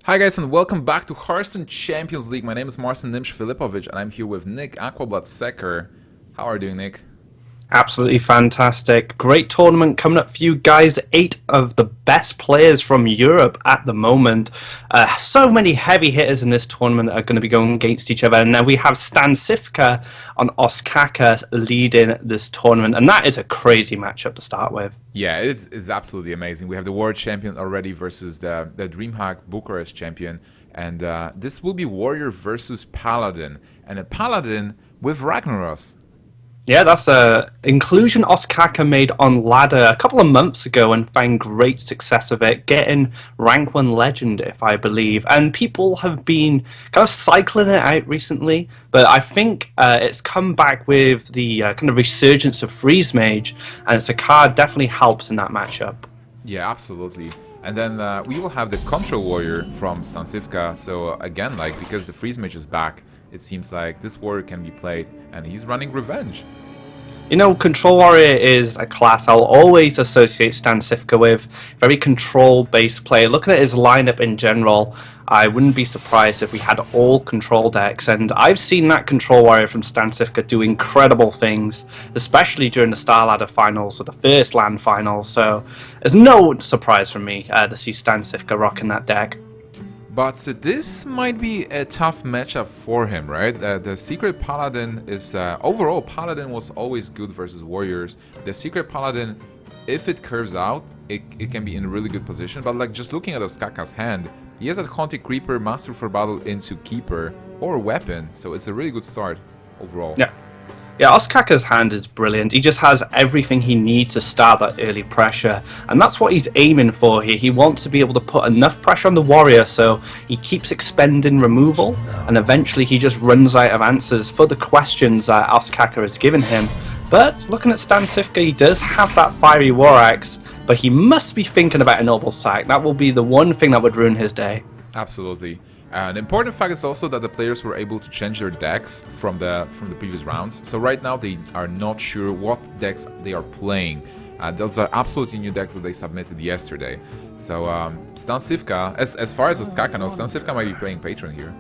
Hi guys and welcome back to Hearthstone Champions League. My name is Marcin Nimsh-Filipovic and I'm here with Nick Aquablood Secker. How are you doing, Nick? Absolutely fantastic. Great tournament coming up for you guys. 8 of the best players from Europe at the moment. So many heavy hitters in this tournament are going to be going against each other. And now we have Stancifka on Ostkaka leading this tournament. And that is a crazy matchup to start with. Yeah, it's absolutely amazing. We have the world champion already versus the DreamHack Bucharest champion. And this will be Warrior versus Paladin. And a Paladin with Ragnaros. Yeah, that's a inclusion Ostkaka made on ladder a couple of months ago and found great success with it, getting rank 1 legend, if I believe. And people have been kind of cycling it out recently, but I think it's come back with the kind of resurgence of Freeze Mage, and it's a card definitely helps in that matchup. Yeah, absolutely. And then we will have the Control Warrior from Stancifka. So again, because the Freeze Mage is back, it seems like this warrior can be played, and he's running Revenge. You know, Control Warrior is a class I'll always associate Stancifka with. Very control-based player. Looking at his lineup in general, I wouldn't be surprised if we had all control decks, and I've seen that Control Warrior from Stancifka do incredible things, especially during the Star Ladder finals or the first LAN finals, so it's no surprise for me to see Stancifka rocking that deck. But this might be a tough matchup for him, right? The Secret Paladin is... overall, Paladin was always good versus Warriors. The Secret Paladin, if it curves out, it can be in a really good position. But just looking at Ostkaka's hand, he has a Haunted Creeper, Master for Battle into Keeper, or Weapon. So it's a really good start overall. Yeah, Ostkaka's hand is brilliant. He just has everything he needs to start that early pressure, and that's what he's aiming for here. He wants to be able to put enough pressure on the warrior so he keeps expending removal, and eventually he just runs out of answers for the questions that Ostkaka has given him. But looking at Stancifka, he does have that Fiery War Axe, but he must be thinking about a Noble Sack. That will be the one thing that would ruin his day. Absolutely. An important fact is also that the players were able to change their decks from the previous rounds. So right now they are not sure what decks they are playing. Those are absolutely new decks that they submitted yesterday. So Stancifka, as far as Ostkaka knows, Stancifka might be playing Patron here.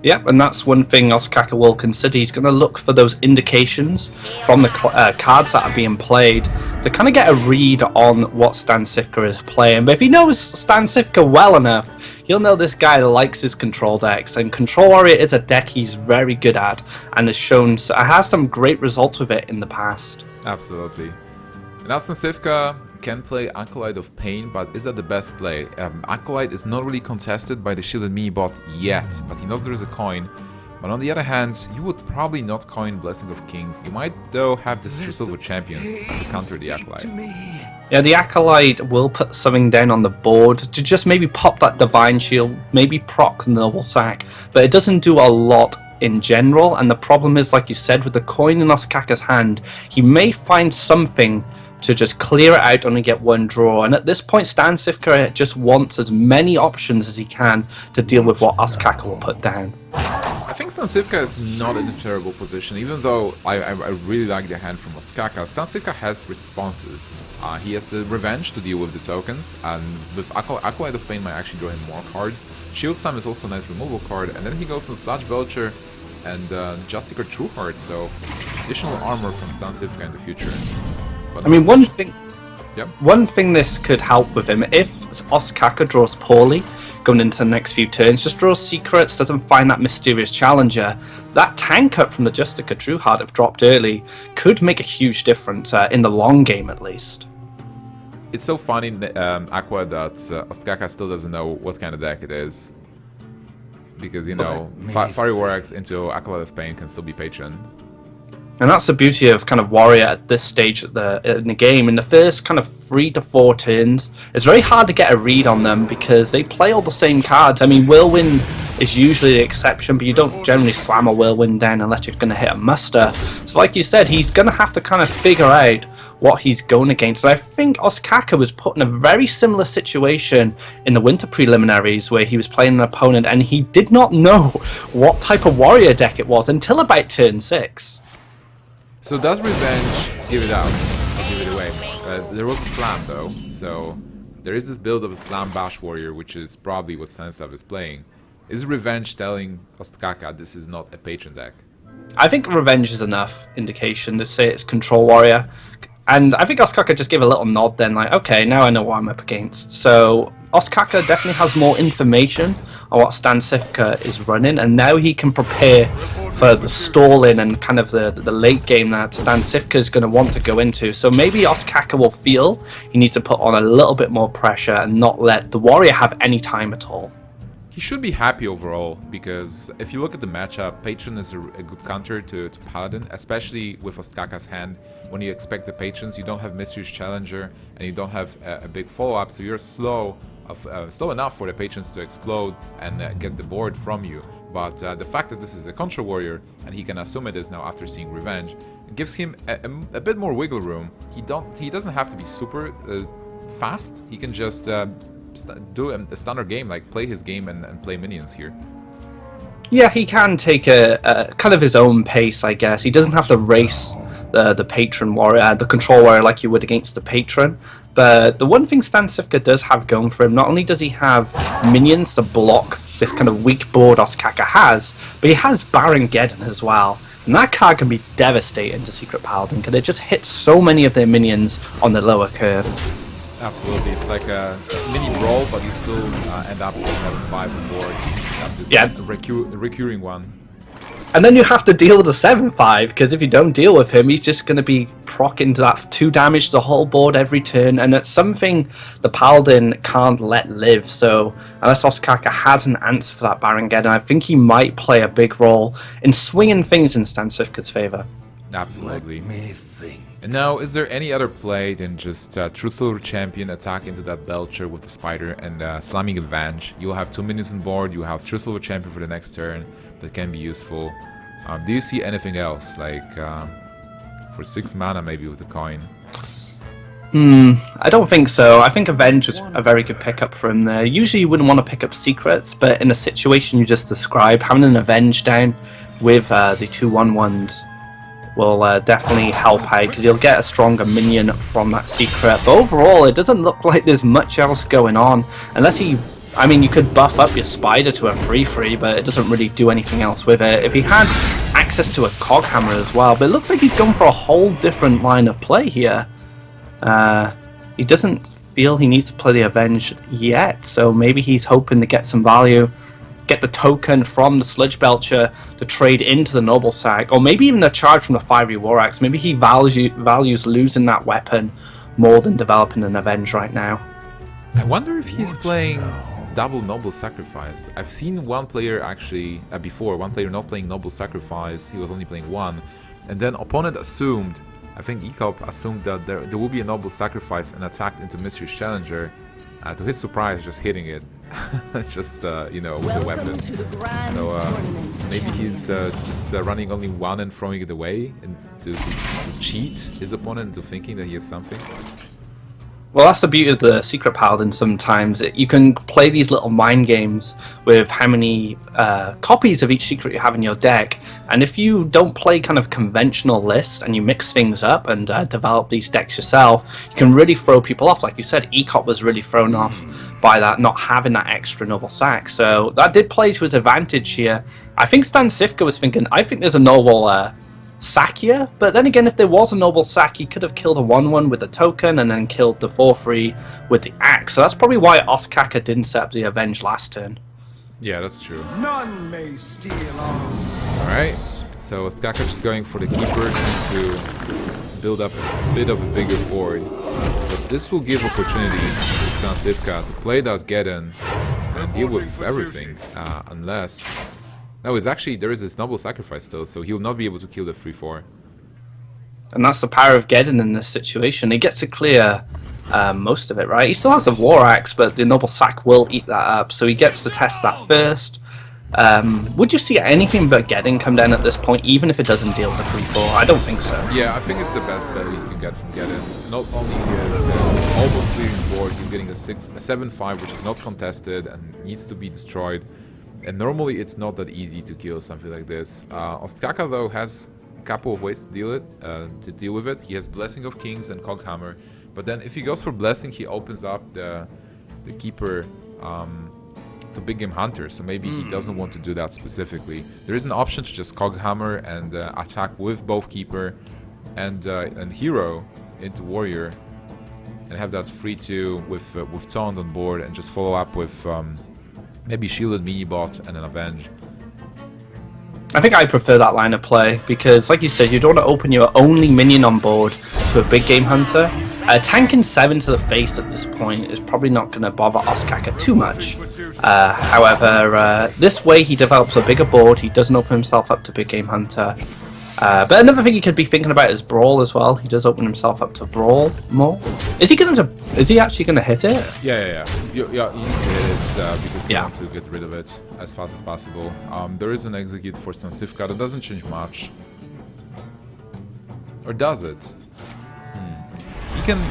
Yep, and that's one thing Ostkaka will consider. He's going to look for those indications from the cards that are being played to kind of get a read on what Stancifka is playing. But if he knows Stancifka well enough, he'll know this guy likes his control decks. And Control Warrior is a deck he's very good at and has some great results with it in the past. Absolutely. And now Stancifka can play Acolyte of Pain, but is that the best play? Acolyte is not really contested by the Shielded Mini bot yet, but he knows there is a coin. But on the other hand, you would probably not coin Blessing of Kings. You might, though, have this True Silver Champion to counter the Acolyte. Yeah, the Acolyte will put something down on the board to just maybe pop that Divine Shield, maybe proc the Noble Sack, but it doesn't do a lot in general, and the problem is, like you said, with the coin in Ostkaka's hand, he may find something to just clear it out, only get one draw. And at this point, Stancifka just wants as many options as he can to deal with what Ostkaka will put down. I think Stancifka is not in a terrible position, even though I really like the hand from Ostkaka. Stancifka has responses. He has the Revenge to deal with the tokens, and with Acolyte of Pain might actually draw him more cards. Shield Slam is also a nice removal card, and then he goes on Sludge Belcher and Justicar Trueheart, so additional armor from Stancifka in the future. But I mean, one thing this could help with him, if Ostkaka draws poorly going into the next few turns, just draws secrets, doesn't find that mysterious challenger, that tank up from the Justicar Trueheart, if dropped early, could make a huge difference in the long game at least. It's so funny, Aqua, that Ostkaka still doesn't know what kind of deck it is. Because, you know, Fiery War Axe into Acolyte of Pain can still be Patron. And that's the beauty of kind of Warrior at this stage in the game. In the first kind of 3 to 4 turns, it's very hard to get a read on them because they play all the same cards. I mean, Whirlwind is usually the exception, but you don't generally slam a Whirlwind down unless you're going to hit a muster. So like you said, he's going to have to kind of figure out what he's going against. And I think Ostkaka was put in a very similar situation in the winter preliminaries where he was playing an opponent and he did not know what type of Warrior deck it was until about turn 6. So does Revenge give it out? Or give it away? There was a slam though, so there is this build of a Slam Bash Warrior, which is probably what Stanislav is playing. Is Revenge telling Ostkaka this is not a patron deck? I think Revenge is enough indication to say it's Control Warrior. And I think Ostkaka just gave a little nod then, like, okay, now I know what I'm up against. So Ostkaka definitely has more information on what Stancifka is running, and now he can prepare for the stalling and kind of the late game that Stancifka is going to want to go into. So maybe Ostkaka will feel he needs to put on a little bit more pressure and not let the Warrior have any time at all. He should be happy overall, because if you look at the matchup, Patron is a good counter to Paladin, especially with Ostkaka's hand. When you expect the Patrons, you don't have Mysterious Challenger, and you don't have a big follow-up, so you're slow enough for the Patrons to explode and get the board from you. But the fact that this is a Control Warrior, and he can assume it is now after seeing Revenge, it gives him a bit more wiggle room. He doesn't have to be super fast, he can just do a standard game, like play his game and play minions here. Yeah, he can take a kind of his own pace, I guess. He doesn't have to race the Patron Warrior, the Control Warrior, like you would against the Patron. But the one thing Stancifka does have going for him, not only does he have minions to block this kind of weak board Ostkaka has, but he has Baron Geddon as well. And that card can be devastating to Secret Paladin, because it just hits so many of their minions on the lower curve. Absolutely, it's like a mini brawl, but you still end up with 7-5 board. This Yeah. recurring one. And then you have to deal with the 7-5, because if you don't deal with him, he's just going to be proccing to that 2 damage to the whole board every turn, and it's something the Paladin can't let live. So unless Ostkaka has an answer for that Baron Geddon, I think he might play a big role in swinging things in Stancifka's favor. Absolutely. Let me think. And now, is there any other play than just True Silver Champion attack into that Belcher with the Spider and slamming Revenge? You'll have 2 minions on board, you have True Silver Champion for the next turn that can be useful. Do you see anything else, like for 6 mana maybe with the coin? I don't think so. I think Avenge was a very good pickup for him there. Usually you wouldn't want to pick up secrets, but in a situation you just described, having an Avenge down with the 2/1/1s will definitely help out, because you'll get a stronger minion from that secret. But overall, it doesn't look like there's much else going on, unless he... I mean, you could buff up your Spider to a 3/3, but it doesn't really do anything else with it. If he had access to a Cog Hammer as well, but it looks like he's gone for a whole different line of play here. He doesn't feel he needs to play the Avenge yet, so maybe he's hoping to get some value, get the token from the Sludge Belcher to trade into the Noble Sack, or maybe even a charge from the Fiery War Axe. Maybe he values losing that weapon more than developing an Avenge right now. I wonder if he's playing double Noble Sacrifice. I've seen one player actually, before, one player not playing Noble Sacrifice, he was only playing one, and then opponent assumed, I think Ekop assumed that there will be a Noble Sacrifice and attacked into Mysterious Challenger. To his surprise, just hitting it, just you know, with the weapon. So maybe he's just running only one and throwing it away, and to cheat his opponent into thinking that he has something. Well, that's the beauty of the Secret Paladin sometimes. You can play these little mind games with how many copies of each secret you have in your deck. And if you don't play kind of conventional list and you mix things up and develop these decks yourself, you can really throw people off. Like you said, Ekop was really thrown off by that, not having that extra Noble Sack. So that did play to his advantage here. I think Stancifka was thinking, I think there's a Noble Sack here, but then again, if there was a Noble Sack, he could have killed a 1/1 with the token and then killed the 4/3 with the axe. So that's probably why Ostkaka didn't set up the Avenge last turn. Yeah, that's true. None may steal us. Alright, so Ostkaka just going for the Keeper to build up a bit of a bigger board. But this will give opportunity to Stancifka to play that Geddon and deal with everything, unless... No, it's actually, there is this Noble Sacrifice still, so he'll not be able to kill the 3/4. And that's the power of Geddon in this situation. He gets to clear most of it, right? He still has a War Axe, but the Noble Sack will eat that up, so he gets to test that first. Would you see anything but Geddon come down at this point, even if it doesn't deal with the 3/4? I don't think so. Yeah, I think it's the best bet you can get from Geddon. Not only is almost clearing board, he's getting a 7/5, which is not contested and needs to be destroyed. And normally it's not that easy to kill something like this. Ostkaka though has a couple of ways to deal with it. He has Blessing of Kings and Cog Hammer, But then if he goes for Blessing, he opens up the Keeper to Big Game Hunter, so maybe he doesn't want to do that specifically. There is an option to just Coghammer and attack with both Keeper and Hero into Warrior, and have that 3-2 with Taunt on board, and just follow up with maybe Shielded Minibot and an Avenge. I think I prefer that line of play because, like you said, you don't want to open your only minion on board to a Big Game Hunter. Tanking 7 to the face at this point is probably not going to bother Ostkaka too much. However, this way he develops a bigger board, he doesn't open himself up to Big Game Hunter. But another thing you could be thinking about is Brawl as well. He does open himself up to Brawl more. Is he actually gonna hit it? Yeah. You need to hit it because you want to get rid of it as fast as possible. There is an execute for Stancifka that doesn't change much. Or does it? He can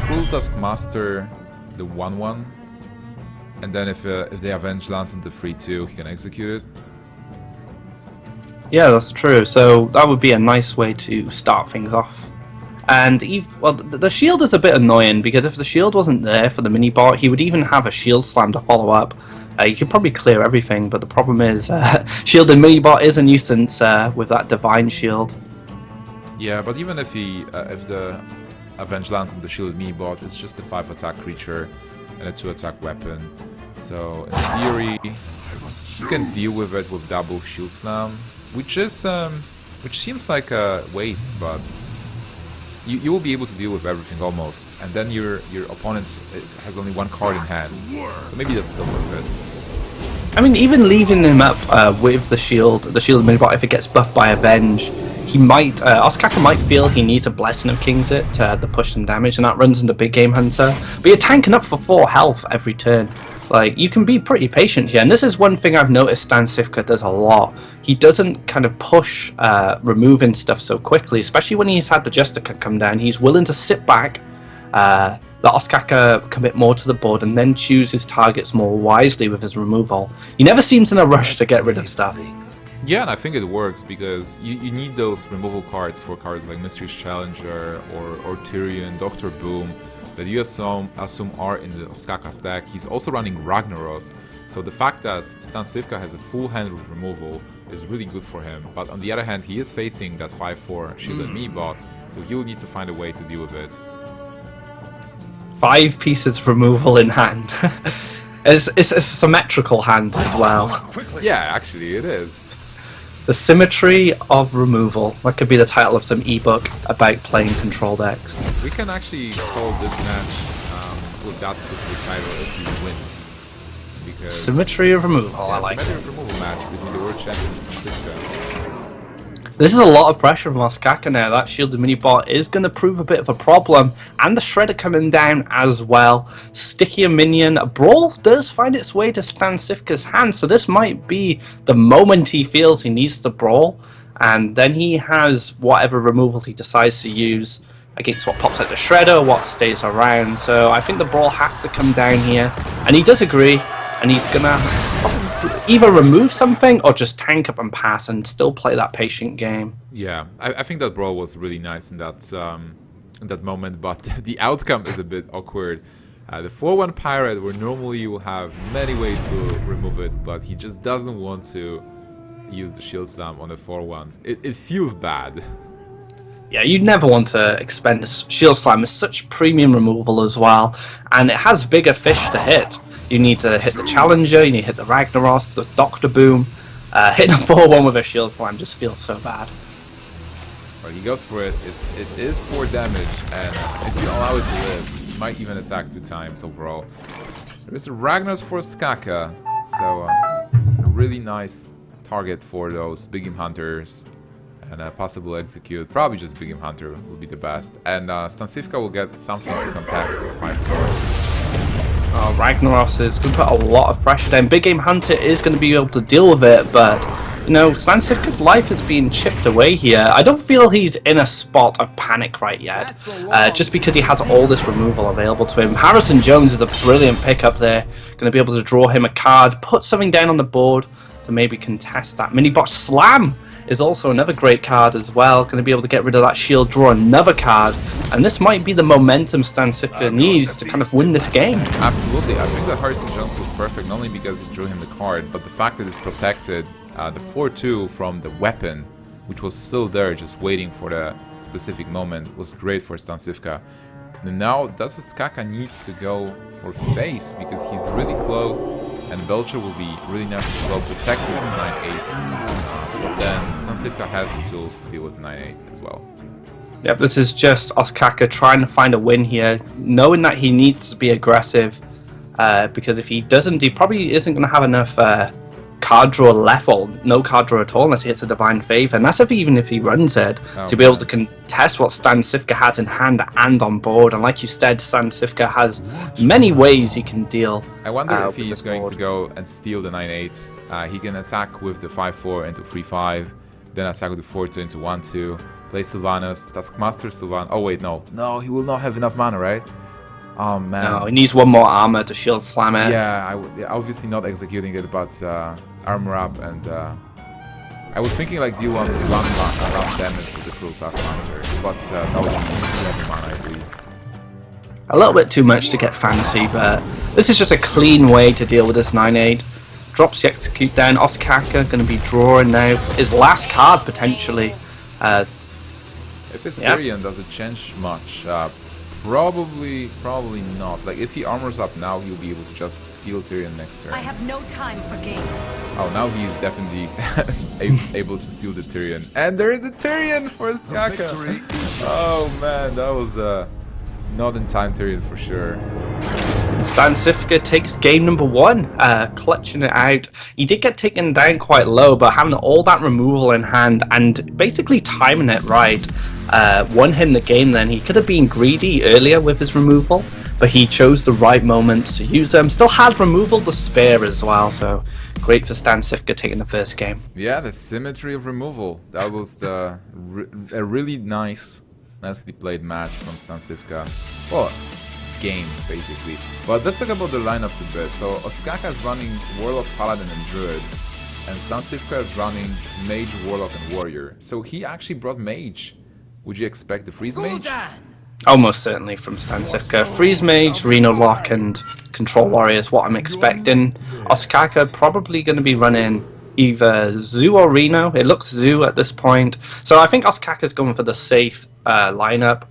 full Taskmaster the 1-1, and then if the Avenge lands into 3-2, he can execute it. Yeah, that's true. So that would be a nice way to start things off. And the shield is a bit annoying because if the shield wasn't there for the mini bot, he would even have a shield slam to follow up. You could probably clear everything, but the problem is shielded mini bot is a nuisance with that divine shield. Yeah, but even if the Avenge lands in the shielded mini bot, it's just a 5 attack creature and a 2 attack weapon. So in theory, you can deal with it with double shield slam, which seems like a waste, but you will be able to deal with everything almost, and then your opponent has only 1 card in hand, so maybe that's still worth it. I mean, even leaving him up with the shield minibot, if it gets buffed by Avenge, he might Ostkaka might feel he needs a Blessing of Kings it to push some damage, and that runs into Big Game Hunter. But you're tanking up for 4 health every turn. Like, you can be pretty patient here, and this is one thing I've noticed Stancifka does a lot. He doesn't kind of push removing stuff so quickly, especially when he's had the Justica come down. He's willing to sit back, let Ostkaka commit more to the board, and then choose his targets more wisely with his removal. He never seems in a rush to get rid of stuff. Yeah, and I think it works because you need those removal cards for cards like Mystery's Challenger or Tyrion, Dr. Boom, that you assume are in the Ostkaka deck. He's also running Ragnaros, so the fact that Stancifka has a full hand with removal is really good for him. But on the other hand, he is facing that 5-4 shielded me bot, so he'll need to find a way to deal with it. 5 pieces of removal in hand. It's a symmetrical hand as well. Yeah, actually it is. The symmetry of removal. That could be the title of some ebook about playing control decks. We can actually call this match with that specific title if he wins. Because symmetry of removal, yeah, I like symmetry it. of removal match between the world champions and Stancifka. This is a lot of pressure from Ostkaka now. That shielded mini bot is going to prove a bit of a problem. And the Shredder coming down as well. Stickier minion. Brawl does find its way to Stancifka's hand. So this might be the moment he feels he needs to Brawl. And then he has whatever removal he decides to use against what pops out the Shredder, what stays around. So I think the Brawl has to come down here. And he does agree. And he's going to either remove something or just tank up and pass and still play that patient game. Yeah, I think that Brawl was really nice in that moment, but the outcome is a bit awkward. The 4-1 Pirate, where normally you will have many ways to remove it, but he just doesn't want to use the Shield Slam on the 4-1. It feels bad. Yeah, you'd never want to expend a Shield Slam. It's such premium removal as well, and it has bigger fish to hit. You need to hit the Challenger, you need to hit the Ragnaros, the Dr. Boom. Hitting a 4-1 with a Shield Slam just feels so bad. Well, he goes for it. It is 4 damage, and if you allow it to live, it might even attack 2 times overall. There is a Ragnaros for Ostkaka, so a really nice target for those Big Game Hunters. And a possible execute, probably just Big Game Hunter will be the best. And Stancifka will get something to contest this 5-4. Ragnaros is going to put a lot of pressure down. Big Game Hunter is going to be able to deal with it, but you know, Stancifka's life is being chipped away here. I don't feel he's in a spot of panic right yet, just because he has all this removal available to him. Harrison Jones is a brilliant pickup there, going to be able to draw him a card, put something down on the board to maybe contest that. Minibot Slam is also another great card as well. Going to be able to get rid of that shield, draw another card, and this might be the momentum Stancifka needs to kind of win this game. Absolutely. I think the Harrison Jones was perfect, not only because it drew him the card, but the fact that it protected the 4-2 from the weapon, which was still there, just waiting for the specific moment, was great for Stancifka. And now Ostkaka needs to go for face because he's really close, and Belcher will be really nice as well, protecting the 9-8. But then Stancifka has the tools to deal with 9-8 as well. Yep, this is just Ostkaka trying to find a win here, knowing that he needs to be aggressive, because if he doesn't, he probably isn't going to have enough card draw left, or no card draw at all unless he hits a Divine Favor, and that's even if he runs it, to be able to contest what Stancifka has in hand and on board. And like you said, Stancifka has many ways he can deal. I wonder if he's going to go and steal the 9-8. He can attack with the 5-4 into 3-5, then attack with the 4-2 into 1-2, play Sylvanas, Taskmaster Sylvan. Oh wait, no, he will not have enough mana, right? Oh man. No, he needs one more armor to shield slam it. Yeah, obviously not executing it, but armor up, and I was thinking like deal one round damage with the Cruel Taskmaster, but that was 11 mana, I believe. A little bit too much to get fancy, but this is just a clean way to deal with this 9-8. Drops the execute down. Ostkaka going to be drawing now his last card potentially. If it's Tyrion, does it change much? Probably not. Like, if he armors up now, he'll be able to just steal Tyrion next turn. I have no time for games. Oh, now he's definitely able to steal the Tyrion. And there is the Tyrion for Ostkaka! Oh man, that was not in time Tyrion for sure. Stancifka takes game number 1, clutching it out. He did get taken down quite low, but having all that removal in hand and basically timing it right, won him the game then. He could have been greedy earlier with his removal, but he chose the right moment to use them. Still had removal to spare as well, so great for Stancifka taking the first game. Yeah, the symmetry of removal. That was a really nicely played match from Stancifka. Well, game basically. But let's talk about the lineups a bit. So Ostkaka is running Warlock, Paladin and Druid, and Stancifka is running Mage, Warlock and Warrior. So he actually brought Mage. Would you expect the Freeze Mage? Almost certainly from Stancifka. Freeze Mage, Reno Lock and Control Warrior is what I'm expecting. Ostkaka probably going to be running either Zoo or Reno. It looks Zoo at this point. So I think Ostkaka's going for the safe lineup.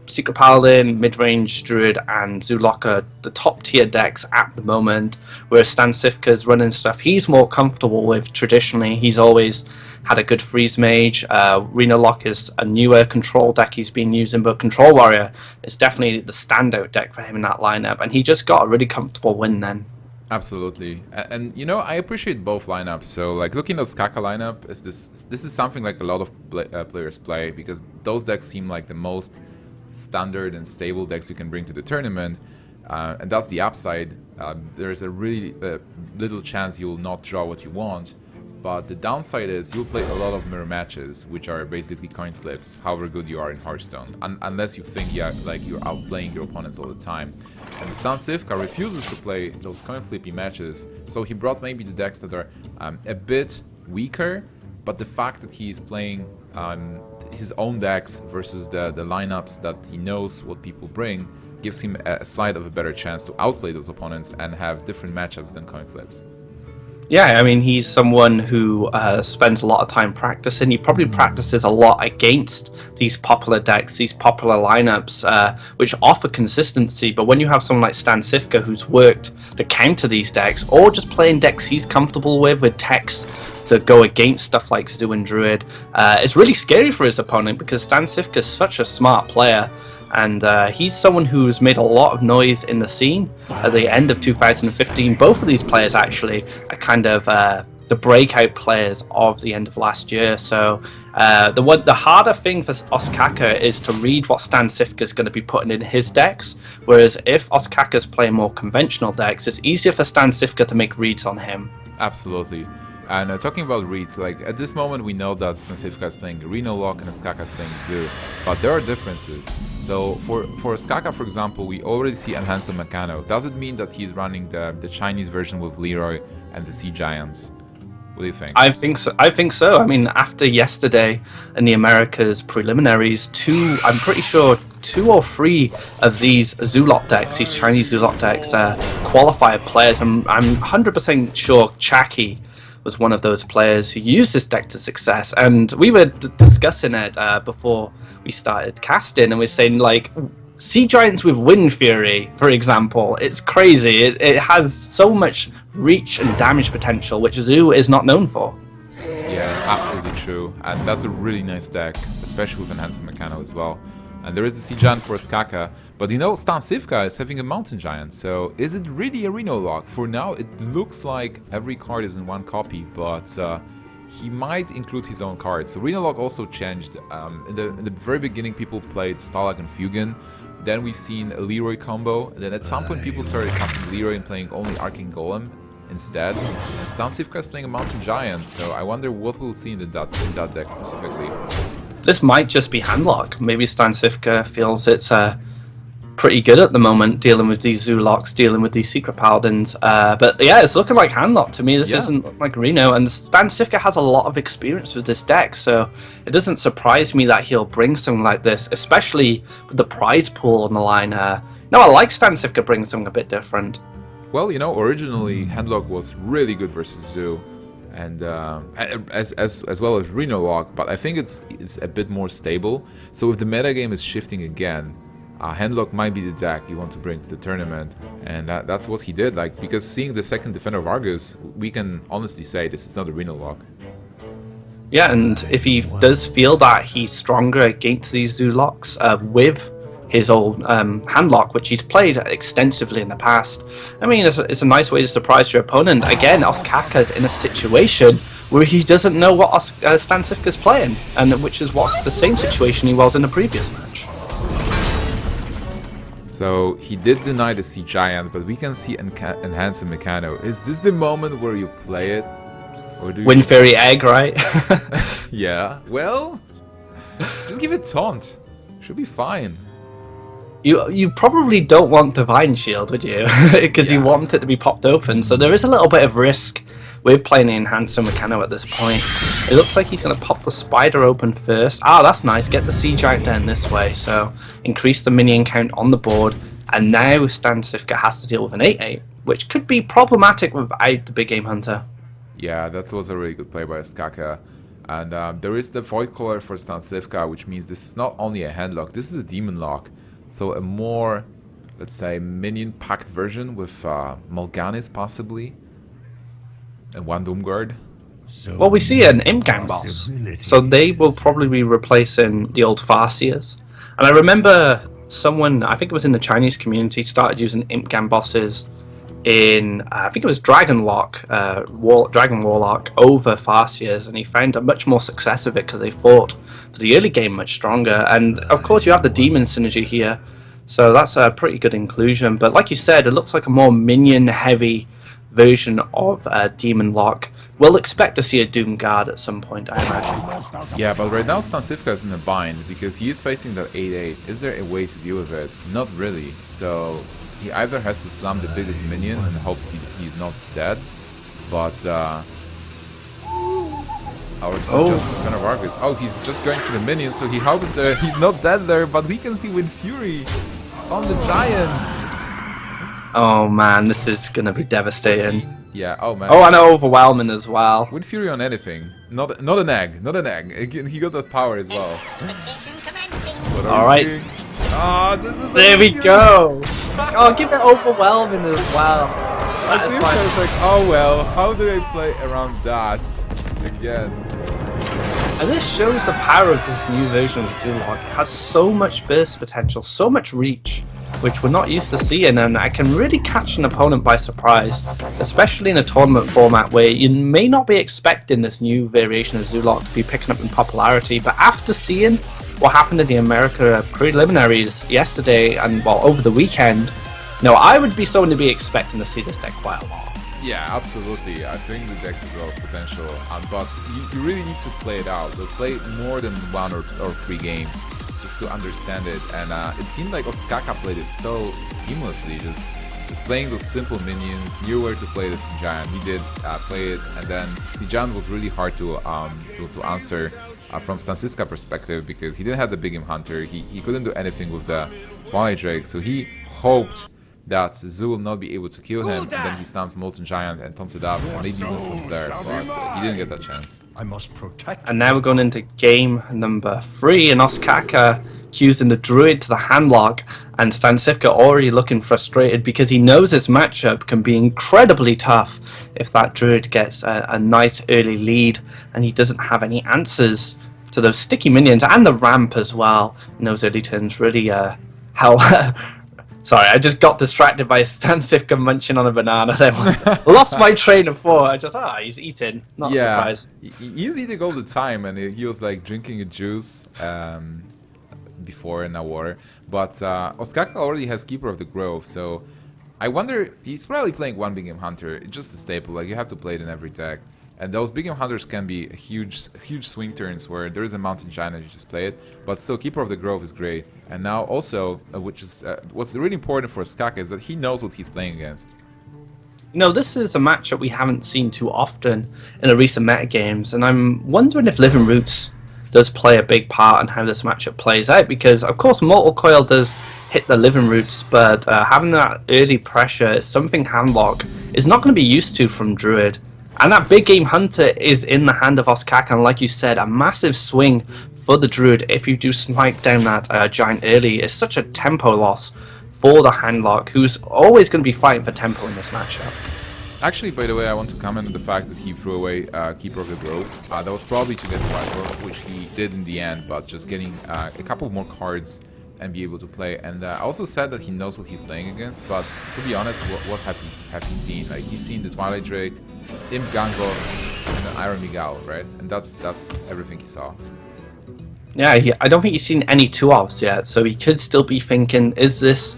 Secret Paladin, mid-range Druid and Zoolock are the top tier decks at the moment, whereas Stancifka's running stuff he's more comfortable with traditionally. He's always had a good Freeze Mage. Reno Lock is a newer control deck he's been using, but Control Warrior is definitely the standout deck for him in that lineup, and he just got a really comfortable win then. Absolutely, and you know, I appreciate both lineups. So like looking at Ostkaka lineup, this is something like a lot of players play, because those decks seem like the most standard and stable decks you can bring to the tournament, and that's the upside. There's a really little chance you'll not draw what you want, but the downside is you'll play a lot of mirror matches, which are basically coin flips, however good you are in Hearthstone, unless you think like you're outplaying your opponents all the time. And Stancifka refuses to play those coin flippy matches, so he brought maybe the decks that are a bit weaker, but the fact that he's playing his own decks versus the lineups that he knows what people bring gives him a slight of a better chance to outplay those opponents and have different matchups than coin flips. Yeah, I mean, he's someone who spends a lot of time practicing. He probably practices a lot against these popular decks, these popular lineups, which offer consistency. But when you have someone like Stancifka who's worked to counter these decks, or just playing decks he's comfortable with text to go against stuff like Zoo and Druid, it's really scary for his opponent, because Stancifka is such a smart player. And he's someone who's made a lot of noise in the scene at the end of 2015. Both of these players actually are kind of the breakout players of the end of last year. So the harder thing for Ostkaka is to read what Stancifka is going to be putting in his decks. Whereas if Ostkaka's playing more conventional decks, it's easier for Stancifka to make reads on him. Absolutely. And talking about reads, like at this moment we know that Stancifka is playing Reno Lock and Ostkaka is playing Zoo, but there are differences. So for Ostkaka, for example, we already see Enhanced Meccano. Does it mean that he's running the Chinese version with Leroy and the Sea Giants? What do you think? I think so. I mean, after yesterday in the Americas preliminaries, I'm pretty sure 2 or 3 of these Zulot decks, these Chinese Zulot decks, qualified players. I'm 100% sure Chaki was one of those players who used this deck to success. And we were discussing it before we started casting, and we're saying, like, Sea Giants with Wind Fury, for example, it's crazy. It has so much reach and damage potential, which Xixo is not known for. Yeah, absolutely true. And that's a really nice deck, especially with Enhanced Mechano as well. And there is the Sea Giant for Ostkaka. But you know, Stancifka is having a Mountain Giant, so is it really a Reno lock? For now, it looks like every card is in one copy, but he might include his own cards. So Reno lock also changed. In the very beginning, people played Stalag and Fugen. Then we've seen a Leroy combo. And then at some point, people started casting Leroy and playing only Arcane Golem instead. And Stancifka is playing a Mountain Giant, so I wonder what we'll see in that deck specifically. This might just be handlock. Maybe Stancifka feels it's pretty good at the moment, dealing with these Zulocks, dealing with these Secret Paladins. But yeah, it's looking like handlock to me. This isn't like Reno, and Stancifka has a lot of experience with this deck, so it doesn't surprise me that he'll bring something like this, especially with the prize pool on the line. No, I like Stancifka bringing something a bit different. Well, you know, originally handlock was really good versus Xixo, and as well as Reno lock, but I think it's a bit more stable. So if the metagame is shifting again, handlock might be the deck you want to bring to the tournament, and that's what he did. Like, because seeing the second Defender of Argus, we can honestly say this is not a Reno lock. Yeah, and if he does feel that he's stronger against these Zulocks with his old handlock, which he's played extensively in the past, I mean, it's a nice way to surprise your opponent. Again, Ostkaka's in a situation where he doesn't know what Stancifka's playing, and which is the same situation he was in the previous match. So he did deny the Sea Giant, but we can see Enhanced Mechano. Is this the moment where you play it? Or do you... Wind Fairy Egg, right? Yeah, well, just give it Taunt. Should be fine. You probably don't want Divine Shield, would you? Because you want it to be popped open, so there is a little bit of risk with playing Enhanced Mechano at this point. It looks like he's going to pop the Spider open first. Ah, that's nice. Get the Sea Giant down this way, so increase the minion count on the board. And now Stancifka has to deal with an 8/8, which could be problematic without the Big Game Hunter. Yeah, that was a really good play by Ostkaka. And there is the Void Caller for Stancifka, which means this is not only a handlock, this is a demon lock. So a more, let's say, minion-packed version with Mulganis possibly. And one Doomguard. Well, we see an Imp Gang boss, so they will probably be replacing the old Farseers. And I remember someone, I think it was in the Chinese community, started using Imp Gang bosses in, I think it was Dragon Warlock over Farseers, and he found a much more success of it because they fought for the early game much stronger. And of course you have the Demon synergy here, so that's a pretty good inclusion. But like you said, it looks like a more minion-heavy version of Demon Lock. We'll expect to see a Doom Guard at some point, I imagine. Yeah, but right now Stancifka is in a bind because he is facing that 8/8. Is there a way to deal with it? Not really. So he either has to slam the biggest minion and hopes he's not dead, but just kind of Argus. Oh, he's just going for the minion, so he hopes he's not dead there, but we can see Wind Fury on the Giant. Oh man, this is gonna be devastating. Yeah, oh man. Oh, and overwhelming as well. Wind Fury on anything. Not an egg. Not an egg. Again, he got that power as well. Alright. Ah, this is there we go. Oh, give it overwhelming as well. I was like, oh well, how do I play around that again? And this shows the power of this new version of Zulok. It has so much burst potential, so much reach, which we're not used to seeing, and I can really catch an opponent by surprise, especially in a tournament format where you may not be expecting this new variation of Zulok to be picking up in popularity. But after seeing what happened in the America preliminaries yesterday and, well, over the weekend, no, I would be someone to be expecting to see this deck quite a lot. Yeah, absolutely. I think the deck has a lot of potential, but you really need to play it out. We'll play more than 1 or 3 games just to understand it, and it seemed like Ostkaka played it so seamlessly, just is playing those simple minions, knew where to play this giant. He did play it, and then the giant was really hard to answer from Stancifka perspective because he didn't have the big game hunter. He couldn't do anything with the Twilight Drake, so he hoped that Xixo will not be able to kill him, and then he stamps Molten Giant and taunts it up, and maybe even was there, but he didn't get that chance. I must protect. And now we're going into game number 3, and Ostkaka using the Druid to the handlock, and Stancifka already looking frustrated because he knows this matchup can be incredibly tough if that Druid gets a nice early lead, and he doesn't have any answers to those sticky minions and the ramp as well in those early turns. Really help. Sorry, I just got distracted by Stancifka munching on a banana. Then lost my train of thought. I just, he's eating. Not a surprise. He's eating all the time, and he was like drinking a juice before and now water. But Ostkaka already has Keeper of the Grove, so I wonder, he's probably playing one big game hunter. It's just a staple, like you have to play it in every deck. And those big game hunters can be huge swing turns where there is a mountain giant and you just play it, but still Keeper of the Grove is great. And now also, which is what's really important for Ostkaka is that he knows what he's playing against. You know, this is a matchup we haven't seen too often in the recent metagames, and I'm wondering if Living Roots does play a big part in how this matchup plays out, because of course Mortal Coil does hit the Living Roots, but having that early pressure is something Handlock is not going to be used to from Druid. And that big game hunter is in the hand of Ostkaka, and like you said, a massive swing for the Druid if you do snipe down that giant early is such a tempo loss for the Handlock, who's always going to be fighting for tempo in this matchup. Actually, by the way, I want to comment on the fact that he threw away Keeper of the Grove. That was probably to get the White, which he did in the end, but just getting a couple more cards and be able to play. And I also said that he knows what he's playing against, but to be honest, what have you seen? Like, he's seen the Twilight Drake, Imp Gangos, and the Iron Miguel, right? And that's everything he saw. Yeah, I don't think he's seen any 2-offs yet, so he could still be thinking, is this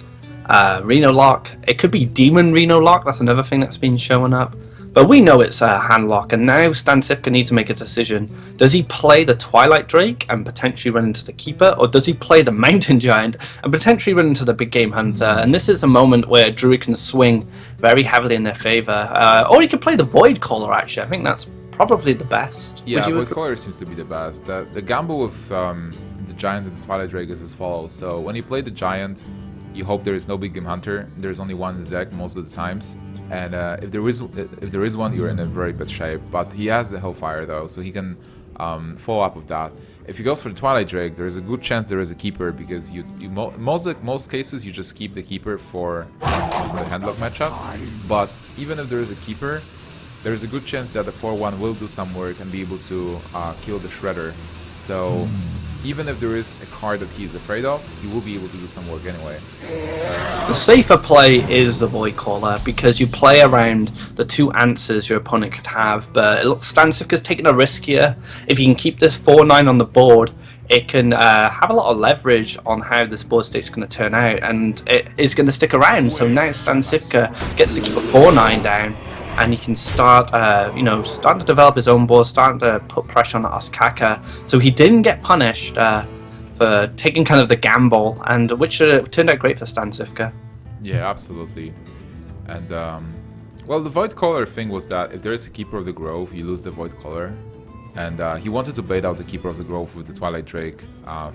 Reno Lock? It could be Demon Reno Lock, that's another thing that's been showing up. But we know it's a Handlock, and now Stancifka needs to make a decision. Does he play the Twilight Drake and potentially run into the Keeper, or does he play the Mountain Giant and potentially run into the Big Game Hunter? And this is a moment where Druid can swing very heavily in their favour. Or he could play the Void Caller, actually. I think that's probably the best. Yeah, Void Caller seems to be the best. The gamble with the Giant and the Twilight Drake is as follows. So when you play the Giant, you hope there is no Big Game Hunter. There's only one in the deck most of the times. And if there is one, you're in a very bad shape. But he has the Hellfire though, so he can follow up with that. If he goes for the Twilight Drake, there is a good chance there is a Keeper, because most cases you just keep the Keeper for the Handlock matchup. But even if there is a Keeper, there is a good chance that the 4-1 will do some work and be able to kill the Shredder. So even if there is a card that he is afraid of, he will be able to do some work anyway. The safer play is the Void Caller, because you play around the 2 answers your opponent could have, but it looks Stancifka's taking a risk here. If you can keep this 4-9 on the board, it can have a lot of leverage on how this board state's going to turn out, and it is going to stick around. So now Stancifka gets to keep a 4-9 down, and he can start, starting to develop his own board, starting to put pressure on Ostkaka. So he didn't get punished for taking kind of the gamble, and which turned out great for Stancifka. Yeah, absolutely. And well, the Void Caller thing was that if there is a Keeper of the Grove, you lose the Void Caller. And he wanted to bait out the Keeper of the Grove with the Twilight Drake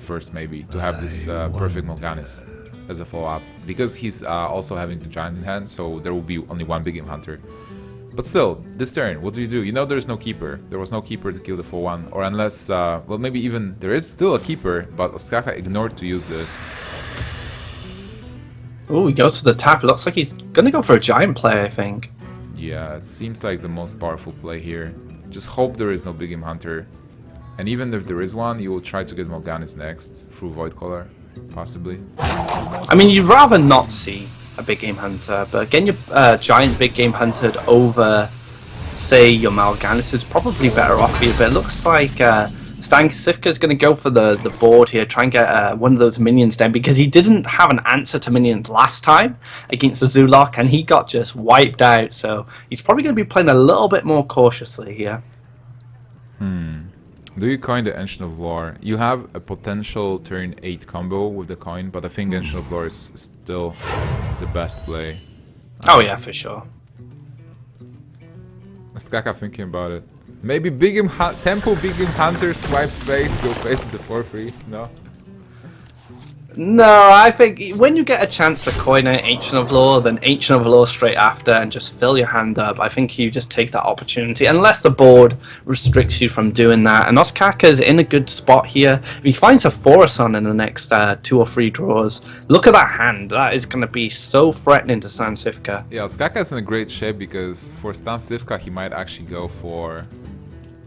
first, maybe, to have this perfect Morganis as a follow-up, because he's also having the Giant in hand, so there will be only one Big Game Hunter. But still, this turn, what do? You know there's no Keeper. There was no Keeper to kill the 4-1, or unless, well, maybe even there is still a Keeper, but Ostkaka ignored to use the... Oh, he goes for the tap. It looks like he's going to go for a Giant play, I think. Yeah, it seems like the most powerful play here. Just hope there is no Big Game Hunter. And even if there is one, you will try to get Morganis next, through Void Caller, possibly. I mean, you'd rather not see a Big Game Hunter, but getting your Giant Big Game Hunted over, say, your Morganis is probably better off here. But it looks like Stancifka is going to go for the board here, try and get one of those minions down, because he didn't have an answer to minions last time against the Zulok, and he got just wiped out. So he's probably going to be playing a little bit more cautiously here. Do you coin the Ancient of Lore? You have a potential turn 8 combo with the coin, but I think Ancient of Lore is still the best play. Oh yeah, for sure. Ostkaka thinking about it. Maybe Tempo Big Game Hunter swipe face, go face with the 4-3. No? No, I think when you get a chance to coin an Ancient of Law, then Ancient of Law straight after and just fill your hand up, I think you just take that opportunity, unless the board restricts you from doing that. And Ostkaka's in a good spot here. If he finds a Forason in the next 2 or 3 draws, look at that hand. That is going to be so threatening to Stancifka. Yeah, Ostkaka's in a great shape because for Stancifka he might actually go for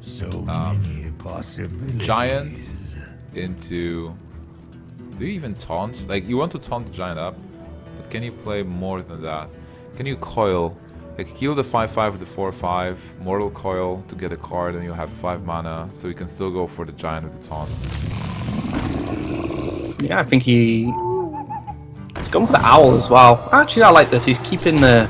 So many possibilities. Giant into... Do you even taunt? Like, you want to taunt the Giant up, but can you play more than that? Can you coil? Like, kill the 5-5 with the 4-5, Mortal Coil to get a card, and you'll have 5 mana, so you can still go for the Giant with the taunt. Yeah, I think he's going for the Owl as well. Actually, I like this. He's keeping that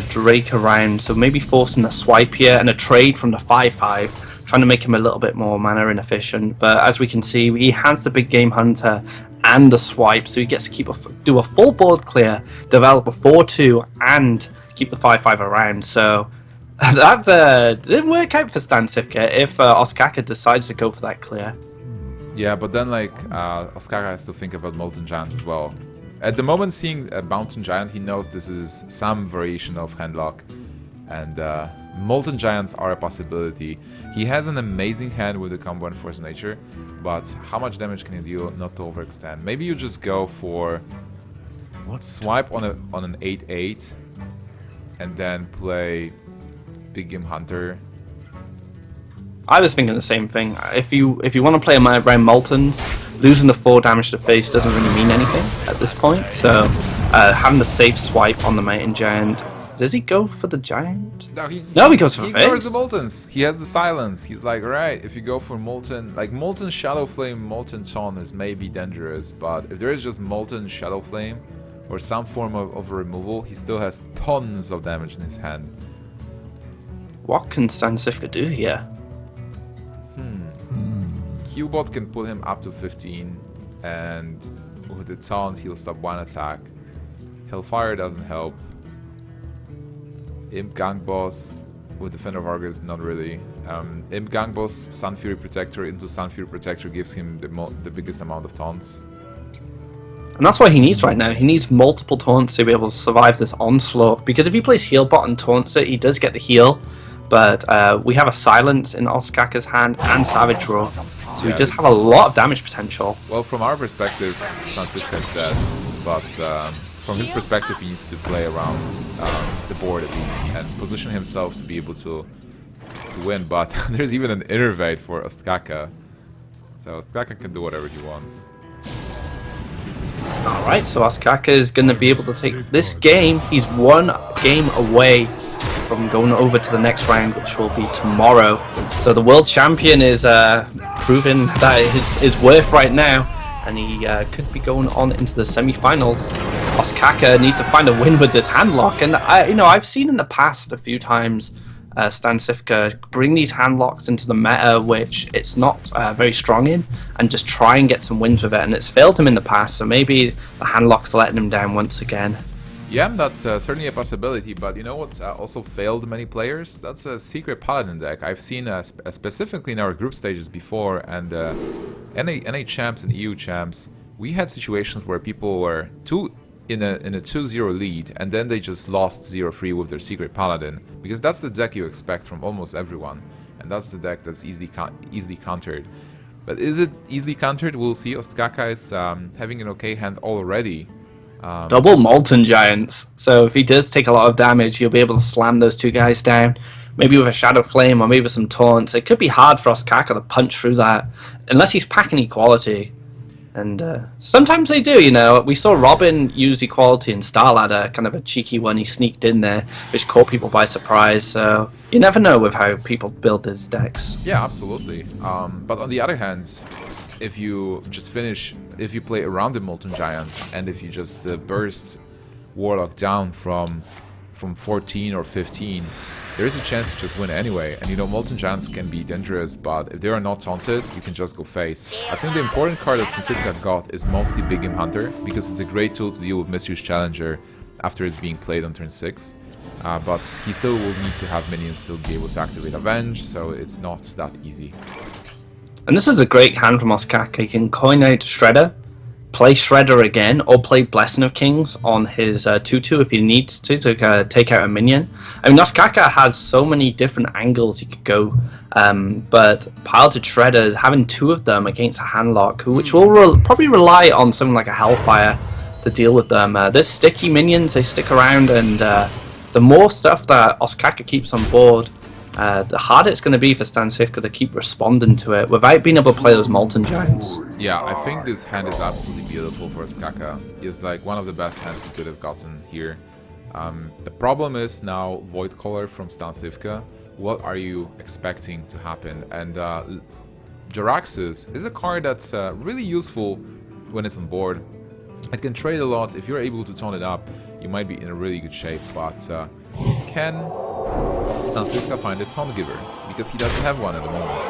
Drake around, so maybe forcing a swipe here and a trade from the 5-5. Trying to make him a little bit more mana inefficient, but as we can see, he has the Big Game Hunter and the swipe, so he gets to do a full board clear, develop a 4-2, and keep the 5-5 around. So that didn't work out for Stancifka if Ostkaka decides to go for that clear. Yeah, but then like Ostkaka has to think about Molten Giant as well. At the moment, seeing a Mountain Giant, he knows this is some variation of Handlock, and Molten Giants are a possibility. He has an amazing hand with the combo and Force Nature, but how much damage can he deal not to overextend? Maybe you just go for swipe on an 8-8 and then play Big Game Hunter. I was thinking the same thing. If you want to play around Moltens, losing the 4 damage to face doesn't really mean anything at this point. So having the safe swipe on the Mountain Giant. Does he go for the Giant? No, he goes for he face. ignores the Moltens. He has the silence. He's like, alright, if you go for Molten, like Molten Shadow Flame, Molten Taunt is maybe dangerous, but if there is just Molten Shadow Flame or some form of removal, he still has tons of damage in his hand. What can Stancifka do here? Q-Bot can pull him up to 15, and with the Taunt, he'll stop 1 attack. Hellfire doesn't help. Imp Gang Boss with Defender of Argus, not really. Imp Gang Boss, Sun Fury Protector into Sun Fury Protector gives him the biggest amount of taunts. And that's what he needs right now. He needs multiple taunts to be able to survive this onslaught. Because if he plays heal bot and taunts it, he does get the heal. But we have a silence in Ostkaka's hand and Savage Roar. So we just have a lot of damage potential. Well, from our perspective, Stancifka is dead. But from his perspective, he needs to play around the board at least and position himself to be able to win. But there's even an Innervate for Ostkaka. So Ostkaka can do whatever he wants. Alright, so Ostkaka is going to be able to take this game. He's 1 game away from going over to the next round, which will be tomorrow. So the world champion is proving that his worth right now, and he could be going on into the semi-finals. Ostkaka needs to find a win with this handlock, and I've seen in the past a few times Stancifka bring these handlocks into the meta, which it's not very strong in, and just try and get some wins with it, and it's failed him in the past. So maybe the handlock's letting him down once again. Yeah, that's certainly a possibility, but you know what also failed many players? That's a Secret Paladin deck. I've seen specifically in our group stages before, and NA champs and EU champs, we had situations where people were in a 2-0 lead, and then they just lost 0-3 with their Secret Paladin, because that's the deck you expect from almost everyone, and that's the deck that's easily countered. But is it easily countered? We'll see. Ostkaka is having an okay hand already. Double Molten Giants. So if he does take a lot of damage, he'll be able to slam those 2 guys down. Maybe with a Shadow Flame or maybe with some taunts. It could be hard for Ostkaka to punch through that, unless he's packing Equality. And sometimes they do, We saw Robin use Equality in Starladder, kind of a cheeky one. He sneaked in there, which caught people by surprise. So you never know with how people build these decks. Yeah, absolutely. But on the other hand, if you play around the Molten Giant, and if you just burst Warlock down from 14 or 15, there is a chance to just win anyway. And Molten Giants can be dangerous, but if they are not taunted, you can just go face. I think the important card that Stancifka got is mostly Big Game Hunter, because it's a great tool to deal with Misuse Challenger. after it's being played on turn 6. But he still will need to have minions to be able to activate Avenge, so it's not that easy. And this is a great hand from Ostkaka. He can coin out Shredder, play Shredder again, or play Blessing of Kings on his 2-2 if he needs to take out a minion. I mean, Ostkaka has so many different angles he could go, but piloted Shredders, having 2 of them against a handlock, which will probably rely on something like a Hellfire to deal with them. There's sticky minions, they stick around, and the more stuff that Ostkaka keeps on board, the harder it's going to be for Stancifka to keep responding to it without being able to play those Molten Giants. Yeah, I think this hand is absolutely beautiful for Ostkaka. It's like one of the best hands he could have gotten here. The problem is now Void Collar from Stancifka. What are you expecting to happen? And Jaraxxus is a card that's really useful when it's on board. It can trade a lot. If you're able to tone it up, you might be in a really good shape, but can Stancifka find a Taunt Giver? Because he doesn't have one at the moment.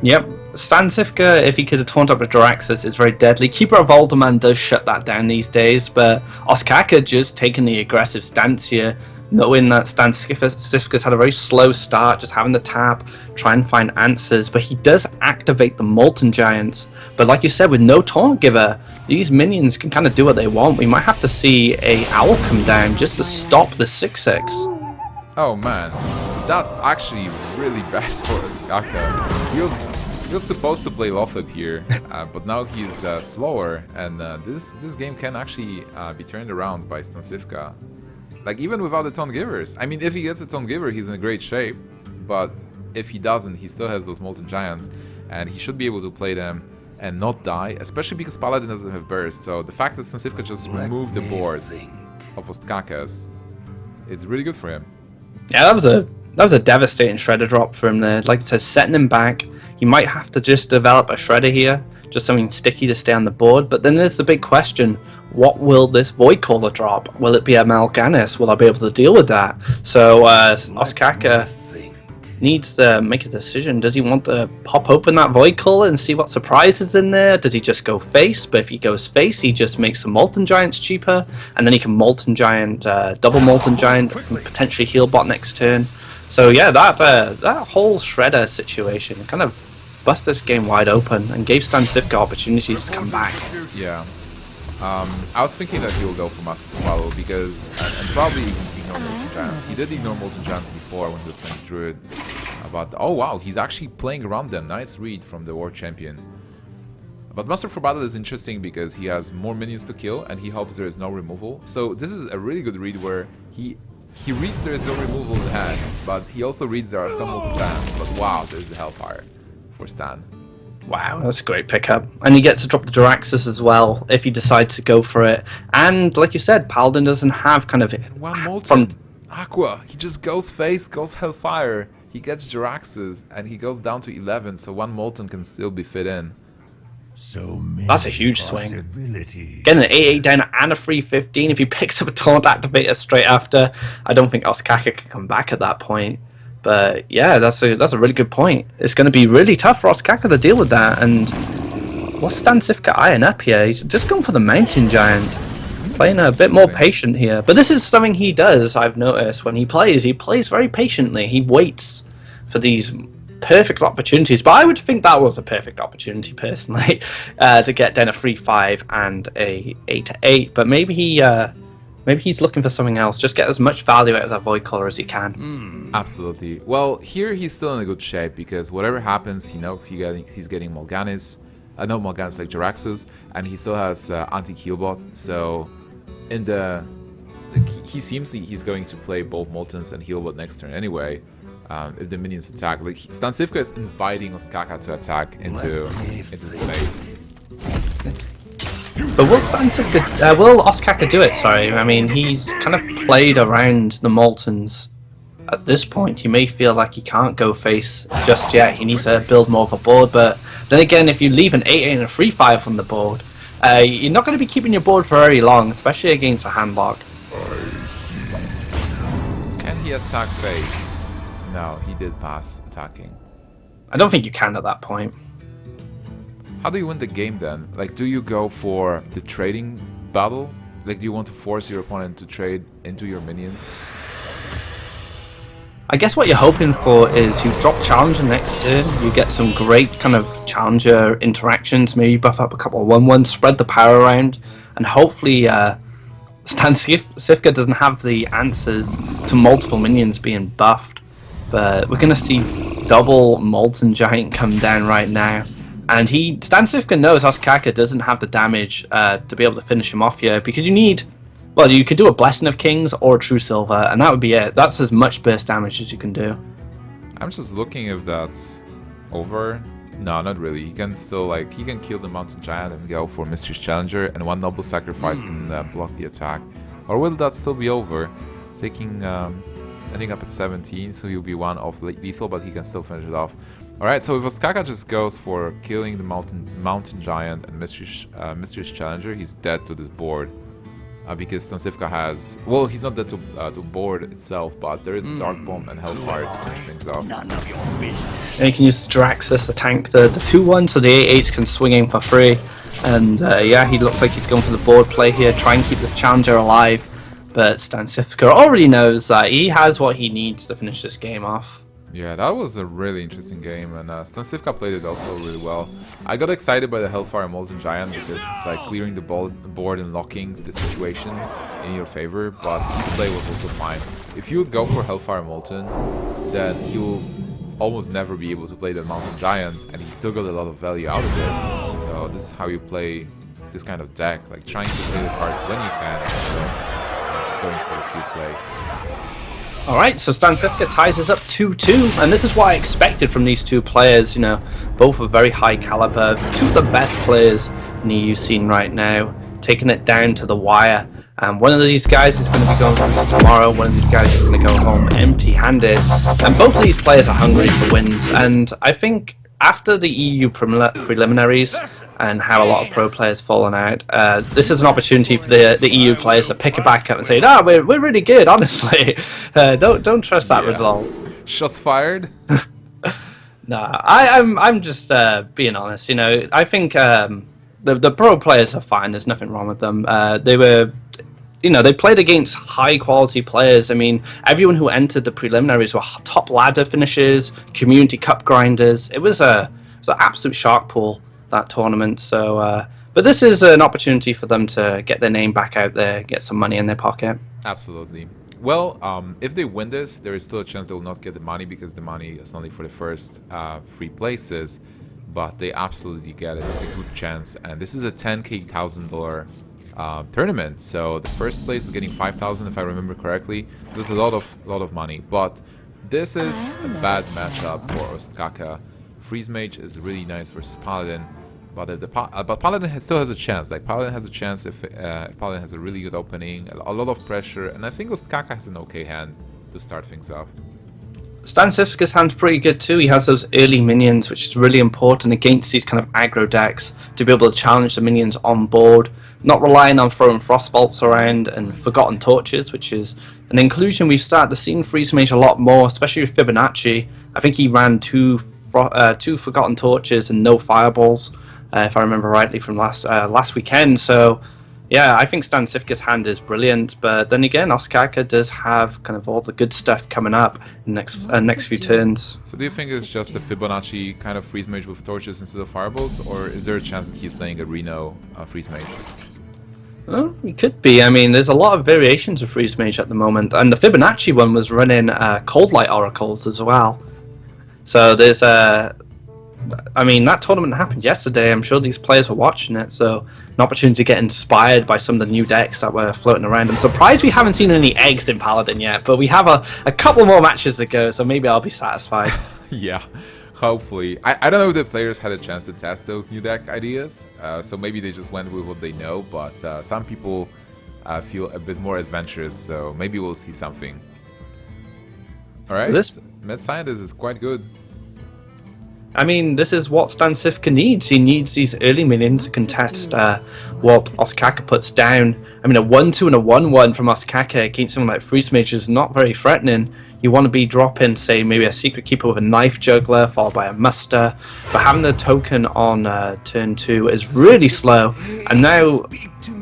Yep, Stancifka, if he could have taunt up with Jaraxxus, is very deadly. Keeper of Alderman does shut that down these days, but Ostkaka just taking the aggressive stance here, knowing that Stancifka's had a very slow start, just having to tap, try and find answers, but he does activate the Molten Giants. But like you said, with no Taunt Giver, these minions can kind of do what they want. We might have to see a Owl come down just to stop the 6-6. Oh man, that's actually really bad for Ostkaka. He was supposed to play Lothab here, but now he's slower, and this game can actually be turned around by Stancifka. Like, even without the Taunt Givers. I mean, if he gets a Taunt Giver, he's in a great shape. But if he doesn't, he still has those Molten Giants. And he should be able to play them and not die. Especially because Paladin doesn't have Burst. So the fact that Stancifka just removed the board of Ostkaka's, it's really good for him. Yeah, that was a devastating Shredder drop for him there. Like I said, setting him back. He might have to just develop a Shredder here. Just something sticky to stay on the board. But then there's the big question. What will this Void Caller drop? Will it be a Mal'Ganis? Will I be able to deal with that? So Ostkaka needs to make a decision. Does he want to pop open that Void Caller and see what surprises in there? Does he just go face? But if he goes face, he just makes the Molten Giants cheaper, and then he can Molten Giant, double Molten Giant, and potentially heal bot next turn. So yeah, that whole Shredder situation kind of bust this game wide open and gave Stancifka opportunities to come back. Yeah. I was thinking that he will go for Master Pavel because, and probably ignore Molten Giant. He did ignore Molten Giant before when he was playing Druid. But oh wow, he's actually playing around them. Nice read from the War Champion. But Master for Battle is interesting because he has more minions to kill and he hopes there is no removal. So this is a really good read where he reads there is no removal in hand, but he also reads there are some Molten Giants. But wow, there's the Hellfire for Stan. Wow, that's a great pickup. And he gets to drop the Jaraxxus as well if he decides to go for it. And like you said, Paladin doesn't have kind of one Molten Aqua. He just goes face, goes Hellfire. He gets Jaraxxus and he goes down to 11, so one Molten can still be fit in. So many That's a huge swing. possibilities. Getting an 8-8 down and a free 15 if he picks up a Taunt Activator straight after. I don't think Ostkaka can come back at that point. But yeah, that's a really good point. It's going to be really tough for Ostkaka to deal with that. And what's Stancifka eyeing up here? He's just going for the Mountain Giant, playing a bit more patient here. But this is something he does, I've noticed, when he plays very patiently. He waits for these perfect opportunities. But I would think that was a perfect opportunity, personally, to get down a 3-5 and a 8-8. But maybe he's looking for something else. Just get as much value out of that Void Caller as he can. Absolutely. Well, here he's still in a good shape because whatever happens, he knows he's getting Mal'Ganis. No Mal'Ganis like Jaraxxus, and he still has anti-heal bot. So he seems he's going to play both Moltens and heal bot next turn anyway. If the minions attack, like Stancifka is inviting Ostkaka to attack into space. But will Ostkaka do it? Sorry, I mean, he's kind of played around the Moltens at this point. He may feel like he can't go face just yet. He needs to build more of a board. But then again, if you leave an 8-8 and a 3-5 on the board, you're not going to be keeping your board for very long, especially against a handlock. Can he attack face? No, he did pass attacking. I don't think you can at that point. How do you win the game then? Like, do you go for the trading battle Like, do you want to force your opponent to trade into your minions? I guess what you're hoping for is you drop Challenger next turn, you get some great kind of Challenger interactions, maybe buff up a couple of 1-1s, spread the power around, and hopefully Stancifka doesn't have the answers to multiple minions being buffed. But we're going to see double Molten Giant come down right now. And Stancifka knows Ostkaka doesn't have the damage to be able to finish him off here, because you need... Well, you could do a Blessing of Kings or a True Silver, and that would be it. That's as much burst damage as you can do. I'm just looking if that's over. No, not really. He can still, like, he can kill the Mountain Giant and go for Mystery's Challenger, and one Noble Sacrifice can block the attack. Or will that still be over? Taking, ending up at 17, so he'll be one off lethal, but he can still finish it off. Alright, so if Ostkaka just goes for killing the Mountain Giant and Mystery's Challenger, he's dead to this board. Because Stancifka has... Well, he's not dead to board itself, but there is the Dark Bomb and Hellfire to finish things off. And you can use Draxus to tank the 2-1, so the 8-8s can swing in for free. And yeah, he looks like he's going for the board play here, try and keep this Challenger alive. But Stancifka already knows that he has what he needs to finish this game off. Yeah, that was a really interesting game, and Stancifka played it also really well. I got excited by the Hellfire Molten Giant because it's like clearing the board and locking the situation in your favor, but his play was also fine. If you would go for Hellfire Molten, then he will almost never be able to play the Mountain Giant, and he still got a lot of value out of it. So this is how you play this kind of deck, like trying to play the cards when you can, and just going for the cute plays. Alright, so Stancifka ties us up 2-2, and this is what I expected from these two players, you know, both are very high caliber, two of the best players in the EU scene right now, taking it down to the wire. And one of these guys is going to be going home tomorrow, one of these guys is going to go home empty-handed, and both of these players are hungry for wins, and I think after the EU preliminaries and how a lot of pro players fallen out, this is an opportunity for the EU players to pick it back up and say, "No, we're really good, honestly." Don't trust that result. Shots fired. Nah, I'm just being honest. You know, I think the pro players are fine. There's nothing wrong with them. They were. You know, they played against high-quality players. I mean, everyone who entered the preliminaries were top ladder finishers, community cup grinders. It was an absolute shark pool, that tournament. So, but this is an opportunity for them to get their name back out there, get some money in their pocket. Absolutely. Well, if they win this, there is still a chance they will not get the money because the money is only for the first 3 places. But they absolutely get it. It's a good chance, and this is a $10,000 tournament, so the first place is getting 5,000 if I remember correctly. So there's a lot of money, but this is a bad matchup for Ostkaka. Freeze Mage is really nice versus Paladin, but if but Paladin still has a chance. Like Paladin has a chance if Paladin has a really good opening, a lot of pressure, and I think Ostkaka has an okay hand to start things off. Stancifka's hand's pretty good too. He has those early minions, which is really important against these kind of aggro decks, to be able to challenge the minions on board, not relying on throwing Frostbolts around and Forgotten Torches, which is an inclusion we've started to see in Freeze Mage a lot more, especially with Fibonacci. I think he ran two Forgotten Torches and no Fireballs, if I remember rightly, from last weekend. So yeah, I think Stancifka's hand is brilliant, but then again, Ostkaka does have kind of all the good stuff coming up in the next few turns. So do you think it's just a Fibonacci kind of Freeze Mage with Torches instead of Fireballs, or is there a chance that he's playing a Reno Freeze Mage? Well, it could be. I mean, there's a lot of variations of Freeze Mage at the moment, and the Fibonacci one was running Cold Light Oracles as well. So there's I mean, that tournament happened yesterday. I'm sure these players were watching it, so an opportunity to get inspired by some of the new decks that were floating around. I'm surprised we haven't seen any eggs in Paladin yet, but we have a couple more matches to go, so maybe I'll be satisfied. Yeah, hopefully. I don't know if the players had a chance to test those new deck ideas, so maybe they just went with what they know, but some people feel a bit more adventurous, so maybe we'll see something. Alright, This Mad Scientist is quite good. I mean, this is what Stancifka needs. He needs these early minions to contest what Ostkaka puts down. I mean, a 1-2 and a 1-1 from Ostkaka against someone like Freeze Mage is not very threatening. You want to be dropping, say, maybe a Secret Keeper with a Knife Juggler, followed by a Muster. But having the token on turn 2 is really slow. And now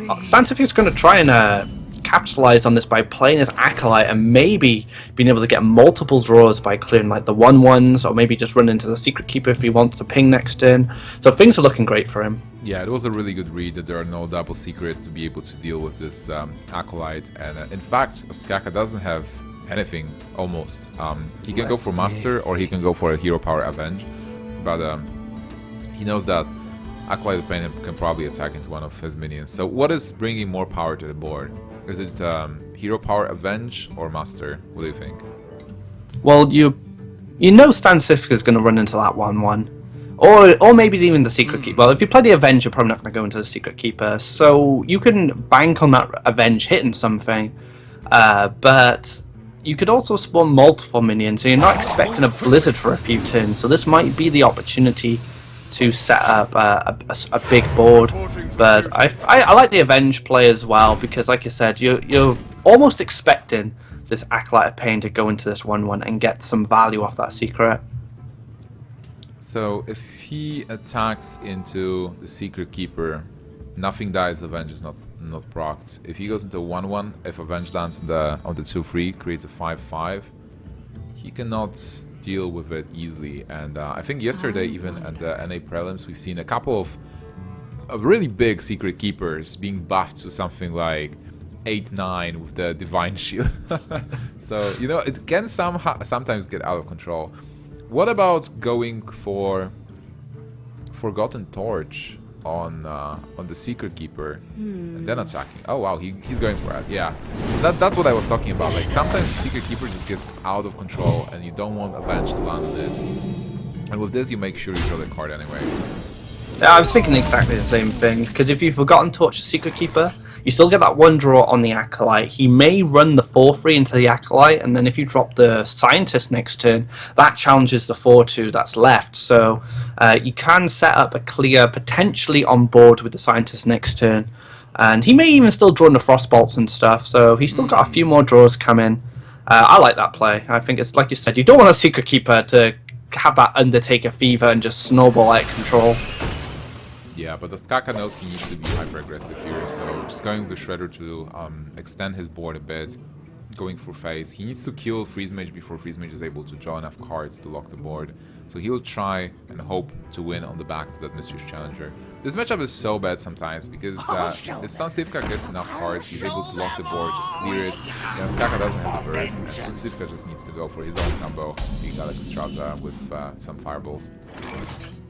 Stancifka is going to try and capitalize on this by playing as Acolyte and maybe being able to get multiple draws by clearing like the 1/1s, or maybe just run into the Secret Keeper if he wants to ping next turn. So things are looking great for him. Yeah, it was a really good read that there are no double secret to be able to deal with this Acolyte. And in fact, Ostkaka doesn't have anything, almost. He can go for Master or he can go for a Hero Power Avenge. But he knows that Acolyte opponent can probably attack into one of his minions. So what is bringing more power to the board? Is it Hero Power Avenge or Master? What do you think? Well, you know Stancifka is going to run into that 1/1. Or maybe even the Secret Keeper. Well, if you play the Avenge, you're probably not going to go into the Secret Keeper. So you can bank on that Avenge hitting something. But you could also spawn multiple minions, so you're not expecting a Blizzard for a few turns. So this might be the opportunity to set up a big board. But I like the Avenge play as well, because like you said, you're almost expecting this Acolyte of Pain to go into this 1/1 and get some value off that secret. So if he attacks into the Secret Keeper, nothing dies, Avenge is not procced. If he goes into 1/1, if Avenge lands on the 2/3, creates a 5/5, he cannot deal with it easily. And I think yesterday, even at the NA prelims, we've seen a couple of really big Secret Keepers being buffed to something like 8-9 with the Divine Shield. So, you know, it can sometimes get out of control. What about going for Forgotten Torch on the Secret Keeper and then attacking? Oh wow, he's going for it. Yeah, so that's what I was talking about. Like sometimes the Secret Keeper just gets out of control and you don't want Avenge to land on it. And with this, you make sure you draw the card anyway. Yeah, I was thinking exactly the same thing, because if you've forgotten Torch the Secret Keeper, you still get that one draw on the Acolyte. He may run the 4/3 into the Acolyte, and then if you drop the Scientist next turn, that challenges the 4/2 that's left. So you can set up a clear potentially on board with the Scientist next turn. And he may even still draw in the Frostbolts and stuff, so he's still got a few more draws coming. I like that play. I think it's like you said, you don't want a Secret Keeper to have that Undertaker fever and just snowball out of control. Yeah, but Ostkaka knows he needs to be hyper-aggressive here, so just going with the Shredder to extend his board a bit, going for phase. He needs to kill Freeze Mage before Freeze Mage is able to draw enough cards to lock the board. So he'll try and hope to win on the back of that Mysterious Challenger. This matchup is so bad sometimes, because if Stancifka gets enough cards, he's able to lock the board, just clear it. Yeah, Ostkaka doesn't have the burst, and Stancifka just needs to go for his own combo. He got a Strata with some fireballs.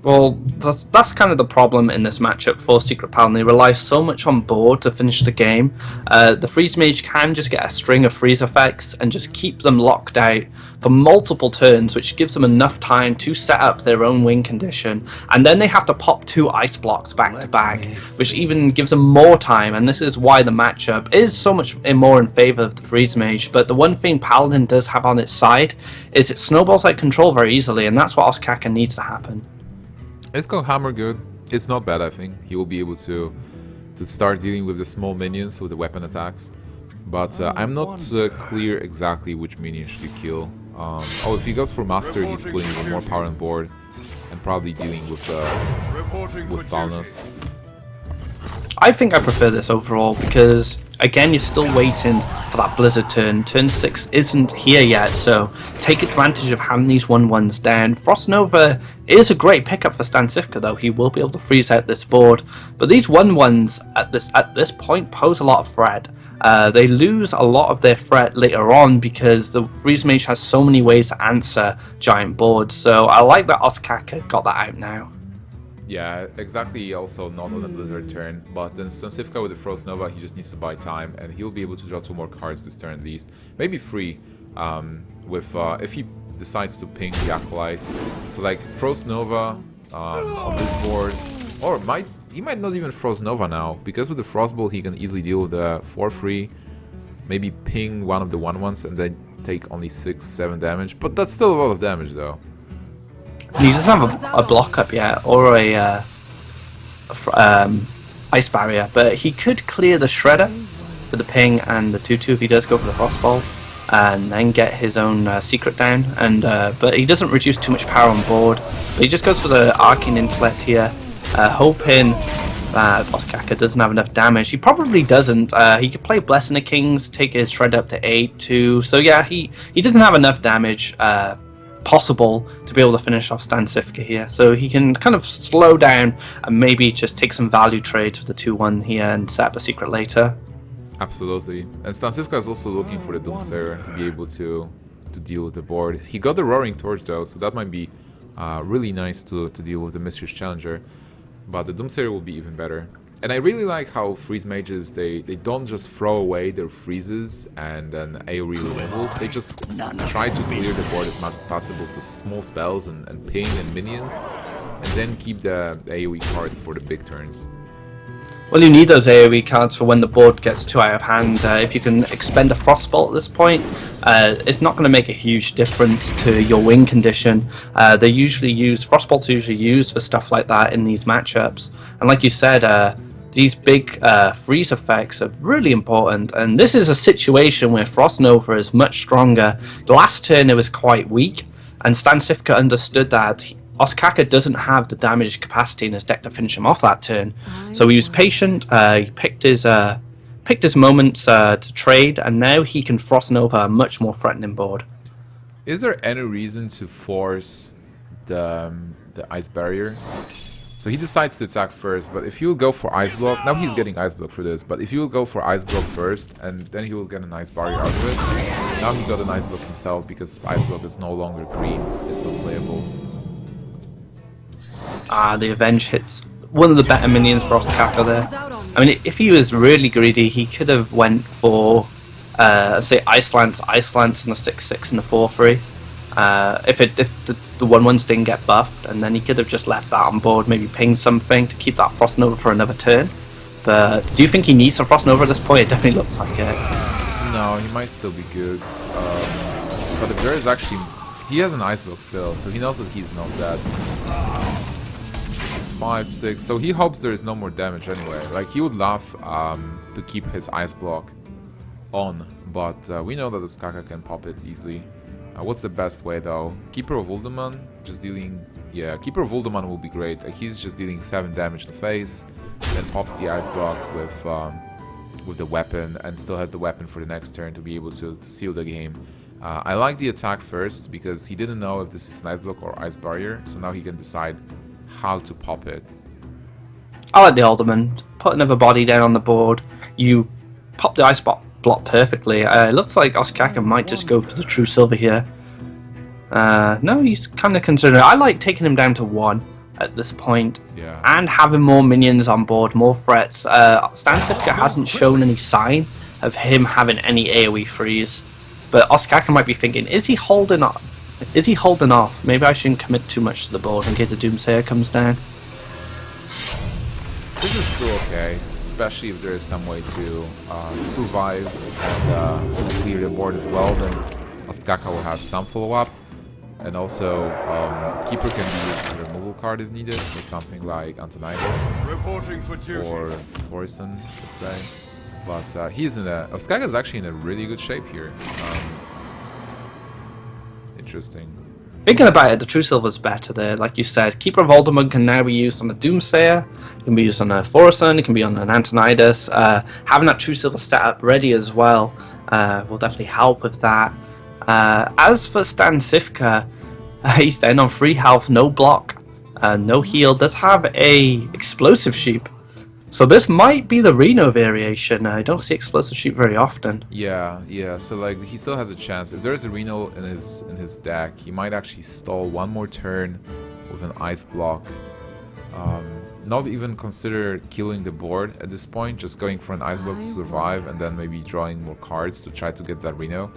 Well, that's kind of the problem in this matchup for Secret Paladin. They rely so much on board to finish the game. The Freeze Mage can just get a string of freeze effects and just keep them locked out for multiple turns, which gives them enough time to set up their own win condition. And then they have to pop 2 ice blocks back to back, which even gives them more time. And this is why the matchup is so much more in favor of the Freeze Mage. But the one thing Paladin does have on its side is it snowballs out control very easily, and that's what Ostkaka needs to happen. It's going hammer good. It's not bad, I think. He will be able to start dealing with the small minions with the weapon attacks. But I'm not clear exactly which minion should he kill. Oh, if he goes for Master, he's putting even more power on board and probably dealing with Valnus. I think I prefer this overall because, again, you're still waiting for that Blizzard turn. Turn 6 isn't here yet, so take advantage of having these 1/1s down. Frost Nova is a great pickup for Stancifka, though. He will be able to freeze out this board. But these 1/1s at this point pose a lot of threat. They lose a lot of their threat later on because the Freeze Mage has so many ways to answer giant boards. So I like that Ostkaka got that out now. Yeah, exactly. Also not on the Blizzard turn, but then Stancifka with the Frost Nova, he just needs to buy time, and he'll be able to draw 2 more cards this turn at least, maybe 3. If he decides to ping the Acolyte. So like Frost Nova on this board, or he might not even Frost Nova now, because with the Frostbolt he can easily deal with the 4/3, maybe ping one of the 1/1s and then take only 6-7 damage, but that's still a lot of damage though. He doesn't have a block up yet, or a ice barrier, but he could clear the Shredder with the ping and the 2/2 if he does go for the Frostbolt, and then get his own secret down. And but he doesn't reduce too much power on board. But he just goes for the Arcane Intellect here, hoping that Ostkaka doesn't have enough damage. He probably doesn't. He could play Blessing of Kings, take his Shred up to 8 too. So yeah, he doesn't have enough damage possible to be able to finish off Stancifka here. So he can kind of slow down and maybe just take some value trades with the 2-1 here and set up a secret later. Absolutely. And Stancifka is also looking for the Doomsayer to be able to deal with the board. He got the Roaring Torch though, so that might be really nice to deal with the Mysterious Challenger. But the Doomsayer will be even better. And I really like how freeze mages, they don't just throw away their freezes and then AoE removals. They just try to clear the board as much as possible with small spells and ping and minions, and then keep the AoE cards for the big turns. Well, you need those AoE cards for when the board gets too out of hand. If you can expend a Frostbolt at this point, it's not going to make a huge difference to your win condition. They usually use Frostbolts are usually used for stuff like that in these matchups. And like you said, these big freeze effects are really important. And this is a situation where Frost Nova is much stronger. The last turn it was quite weak, and Stancifka understood that. Ostkaka doesn't have the damage capacity in his deck to finish him off that turn, so he was patient. He picked his moments to trade, and now he can Frost Nova a much more threatening board. Is there any reason to force the Ice Barrier? So he decides to attack first, but if he will go for Ice Block, now he's getting Ice Block for this, but if he will go for Ice Block first, and then he will get an Ice Barrier out of it, now he got an Ice Block himself because Ice Block is no longer green, it's not playable. The Avenge hits one of the better minions for Ostkaka there. I mean, if he was really greedy, he could have went for, say, Ice Lance and a 6/6 and a 4/3. If the 1/1s didn't get buffed, and then he could have just left that on board, maybe ping something to keep that Frost Nova for another turn. But do you think he needs a Frost Nova at this point? It definitely looks like it. No, he might still be good. But if there is actually... He has an Ice Block still, so he knows that he's not dead. 5, 6, so he hopes there is no more damage anyway. Like, he would love to keep his Ice Block on, but we know that the Ostkaka can pop it easily. What's the best way though? Keeper of Uldaman, just dealing... Yeah, Keeper of Uldaman will be great. Like, he's just dealing 7 damage to face, then pops the Ice Block with the weapon, and still has the weapon for the next turn to be able to seal the game. I like the attack first, because he didn't know if this is Ice Block or Ice Barrier, so now he can decide how to pop it. I like the Alderman. Put another body down on the board. You pop the Ice Block perfectly. It looks like Ostkaka might just go for the True Silver here. No, he's kind of considering. I like taking him down to 1 at this point, yeah, and having more minions on board, more threats. Stancifka hasn't shown any sign of him having any AoE freeze, but Ostkaka might be thinking, is he holding off? Is he holding off? Maybe I shouldn't commit too much to the board in case the Doomsayer comes down. This is still okay, especially if there is some way to survive and clear the board as well. Then Ostkaka will have some follow-up, and also Keeper can be used as a removal card if needed, for something like Antonidas or Forison, let's say. But he's in a... Ostkaka is actually in a really good shape here. Interesting. Thinking about it, the True Silver's better there, like you said. Keeper of Alderman can now be used on the Doomsayer, it can be used on a Forison, it can be on an Antonidas. Having that True Silver set up ready as well will definitely help with that. As for Stancifka, he's down on 3 health, no block, no heal, does have a Explosive Sheep. So this might be the Reno variation. I don't see Explosive Sheep very often. Yeah. So like, he still has a chance. If there's a Reno in his deck, he might actually stall one more turn with an Ice Block. Not even consider killing the board at this point. Just going for an Ice Block to survive, and then maybe drawing more cards to try to get that Reno.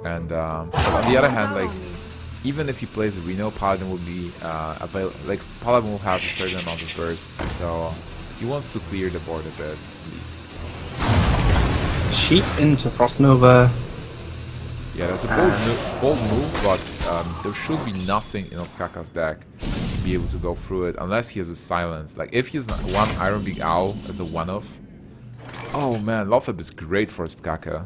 And on the other hand, like, even if he plays a Reno, Paladin will be available. Like, Paladin will have a certain amount of burst, so. He wants to clear the board a bit, at least. Sheep into Frost Nova. Yeah, that's a bold move, but there should be nothing in Ostkaka's deck to be able to go through it, unless he has a silence. Like, if he has one Iron Beak Owl as a one-off... Oh man, Lothab is great for Ostkaka.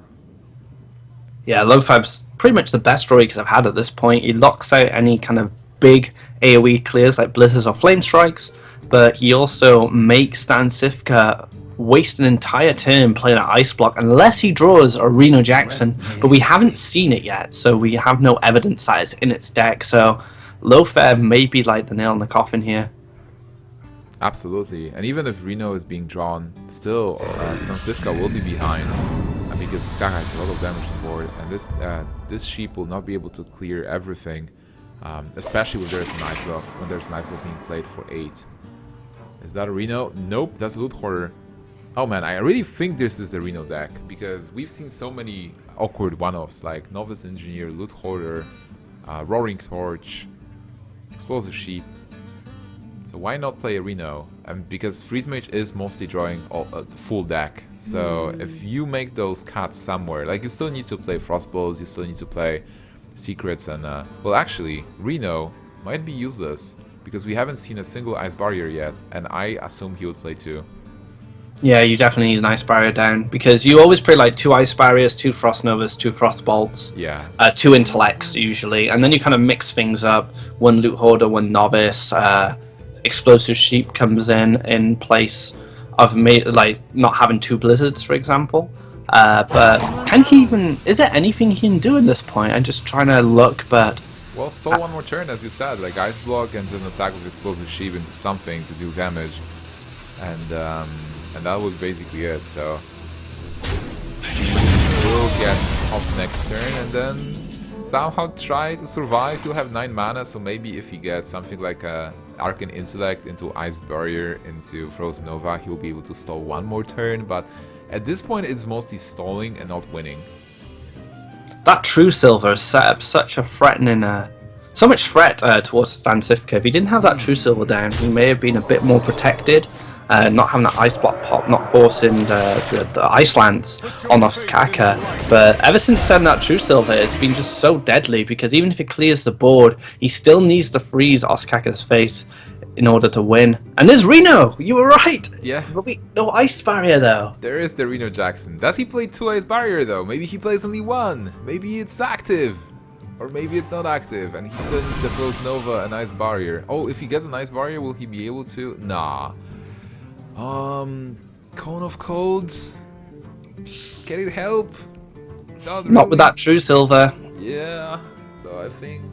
Yeah, Lothab's pretty much the best draw he could have had at this point. He locks out any kind of big AoE clears like Blizzards or Flame Strikes. but he also makes Stancifka waste an entire turn playing an Ice Block unless he draws a Reno Jackson, but we haven't seen it yet, so we have no evidence that it's in its deck, so low fair may be like the nail in the coffin here. Absolutely, and even if Reno is being drawn, still Stancifka will be behind because Skaka has a lot of damage on board, and this sheep will not be able to clear everything, especially when there's an Ice Block, being played for 8. Is that a Reno? Nope, that's a Loot Hoarder. Oh man, I really think this is the Reno deck, because we've seen so many awkward one-offs like Novice Engineer, Loot Hoarder, Roaring Torch, Explosive Sheep. So why not play a Reno? Because Freeze Mage is mostly drawing a full deck. So if you make those cuts somewhere, like you still need to play Frostballs, you still need to play Secrets, and well, actually, Reno might be useless because we haven't seen a single Ice Barrier yet, and I assume he would play 2. Yeah, you definitely need an Ice Barrier down, because you always play like 2 Ice Barriers, 2 Frost Novas, 2 Frost Bolts, yeah, 2 Intellects usually, and then you kind of mix things up. 1 Loot Hoarder, 1 Novice, Explosive Sheep comes in place of like not having 2 Blizzards, for example. But can he even? Is there anything he can do at this point? I'm just trying to look, but well, stall one more turn, as you said, like Ice Block and then attack with Explosive Sheep into something to do damage, and that was basically it. So he will get off next turn and then somehow try to survive. He'll have 9 mana, so maybe if he gets something like a Arcane Intellect into Ice Barrier into Frozen Nova, he'll be able to stall one more turn, but at this point it's mostly stalling and not winning. That True Silver set up such a threatening, so much threat towards Stancifka. If he didn't have that True Silver down, he may have been a bit more protected. Not having that Ice Block pop, not forcing the Ice Lance on Ostkaka. But ever since sending that True Silver, it's been just so deadly, because even if it clears the board, he still needs to freeze Ostkaka's face in order to win. And there's Reno! You were right! Yeah. But no Ice Barrier though. There is the Reno Jackson. Does he play 2 Ice Barrier though? Maybe he plays only 1. Maybe it's active. Or maybe it's not active and he still needs the Frozen Nova and Ice Barrier. Oh, if he gets an Ice Barrier, will he be able to? Nah. Cone of Codes? Can it help? Not with that True Silver. Yeah, so I think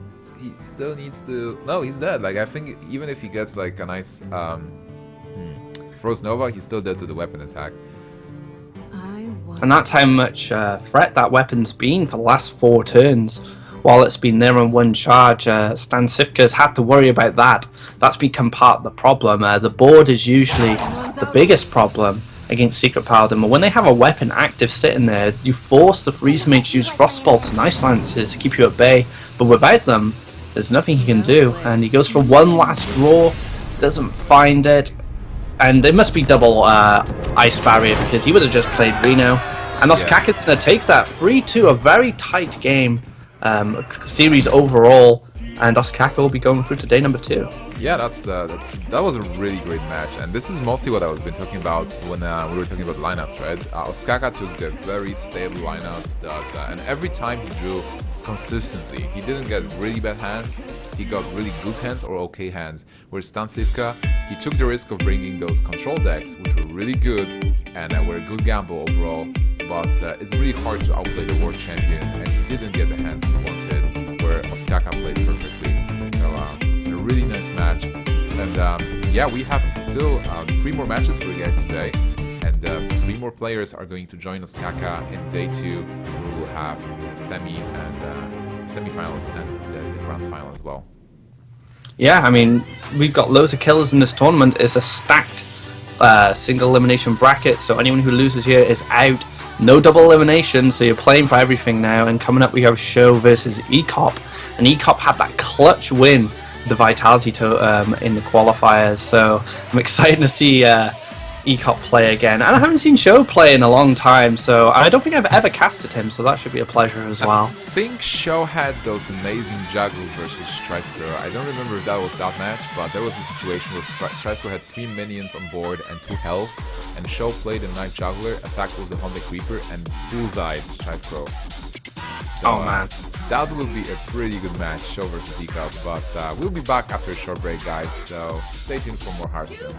he still needs to... No, he's dead. Like, I think even if he gets like a nice Frost Nova, he's still dead to the weapon attack. And that's how much threat that weapon's been for the last 4 turns. While it's been there on 1 charge, Stancifka's had to worry about that. That's become part of the problem. The board is usually the biggest problem against Secret Paladin, but when they have a weapon active sitting there, you force the Freeze Mage to use Frostbolts and Ice Lances to keep you at bay, but without them, there's nothing he can do, and he goes for one last draw, doesn't find it, and it must be double Ice Barrier, because he would have just played Reno, and Ostkaka's going to take that 3-2, a very tight game. Series overall, and Ostkaka will be going through to day number 2. Yeah, that was a really great match, and this is mostly what I was been talking about when we were talking about lineups, right? Ostkaka took the very stable lineups that, and every time he drew consistently, he didn't get really bad hands, he got really good hands or okay hands. Whereas Stancifka, he took the risk of bringing those control decks, which were really good and were a good gamble overall. But it's really hard to outplay the World Champion, and he didn't get the hands he wanted, where Ostkaka played perfectly. So a really nice match, and yeah, we have still 3 more matches for you guys today, and 3 more players are going to join Ostkaka in day 2. We will have the semi and semi-finals and the grand final as well. Yeah, I mean, we've got loads of killers in this tournament. It's a stacked single elimination bracket, so anyone who loses here is out. No double elimination, so you're playing for everything now. And coming up, we have Sjow versus Ekop, and Ekop had that clutch win, the Vitality in the qualifiers. So I'm excited to see Ekop play again, and I haven't seen Sjow play in a long time, so I don't think I've ever casted him, so that should be a pleasure as well. I think Sjow had those amazing juggles versus Stripecro. I don't remember if that was that match, but there was a situation where Stripecro had 3 minions on board and 2 health, and Sjow played a Night Juggler, attacked with the Honda Creeper, and bullseyed Stripecro. So, oh man. that will be a pretty good match, Sjow versus Ekop. But we'll be back after a short break, guys, so stay tuned for more Hearthstone.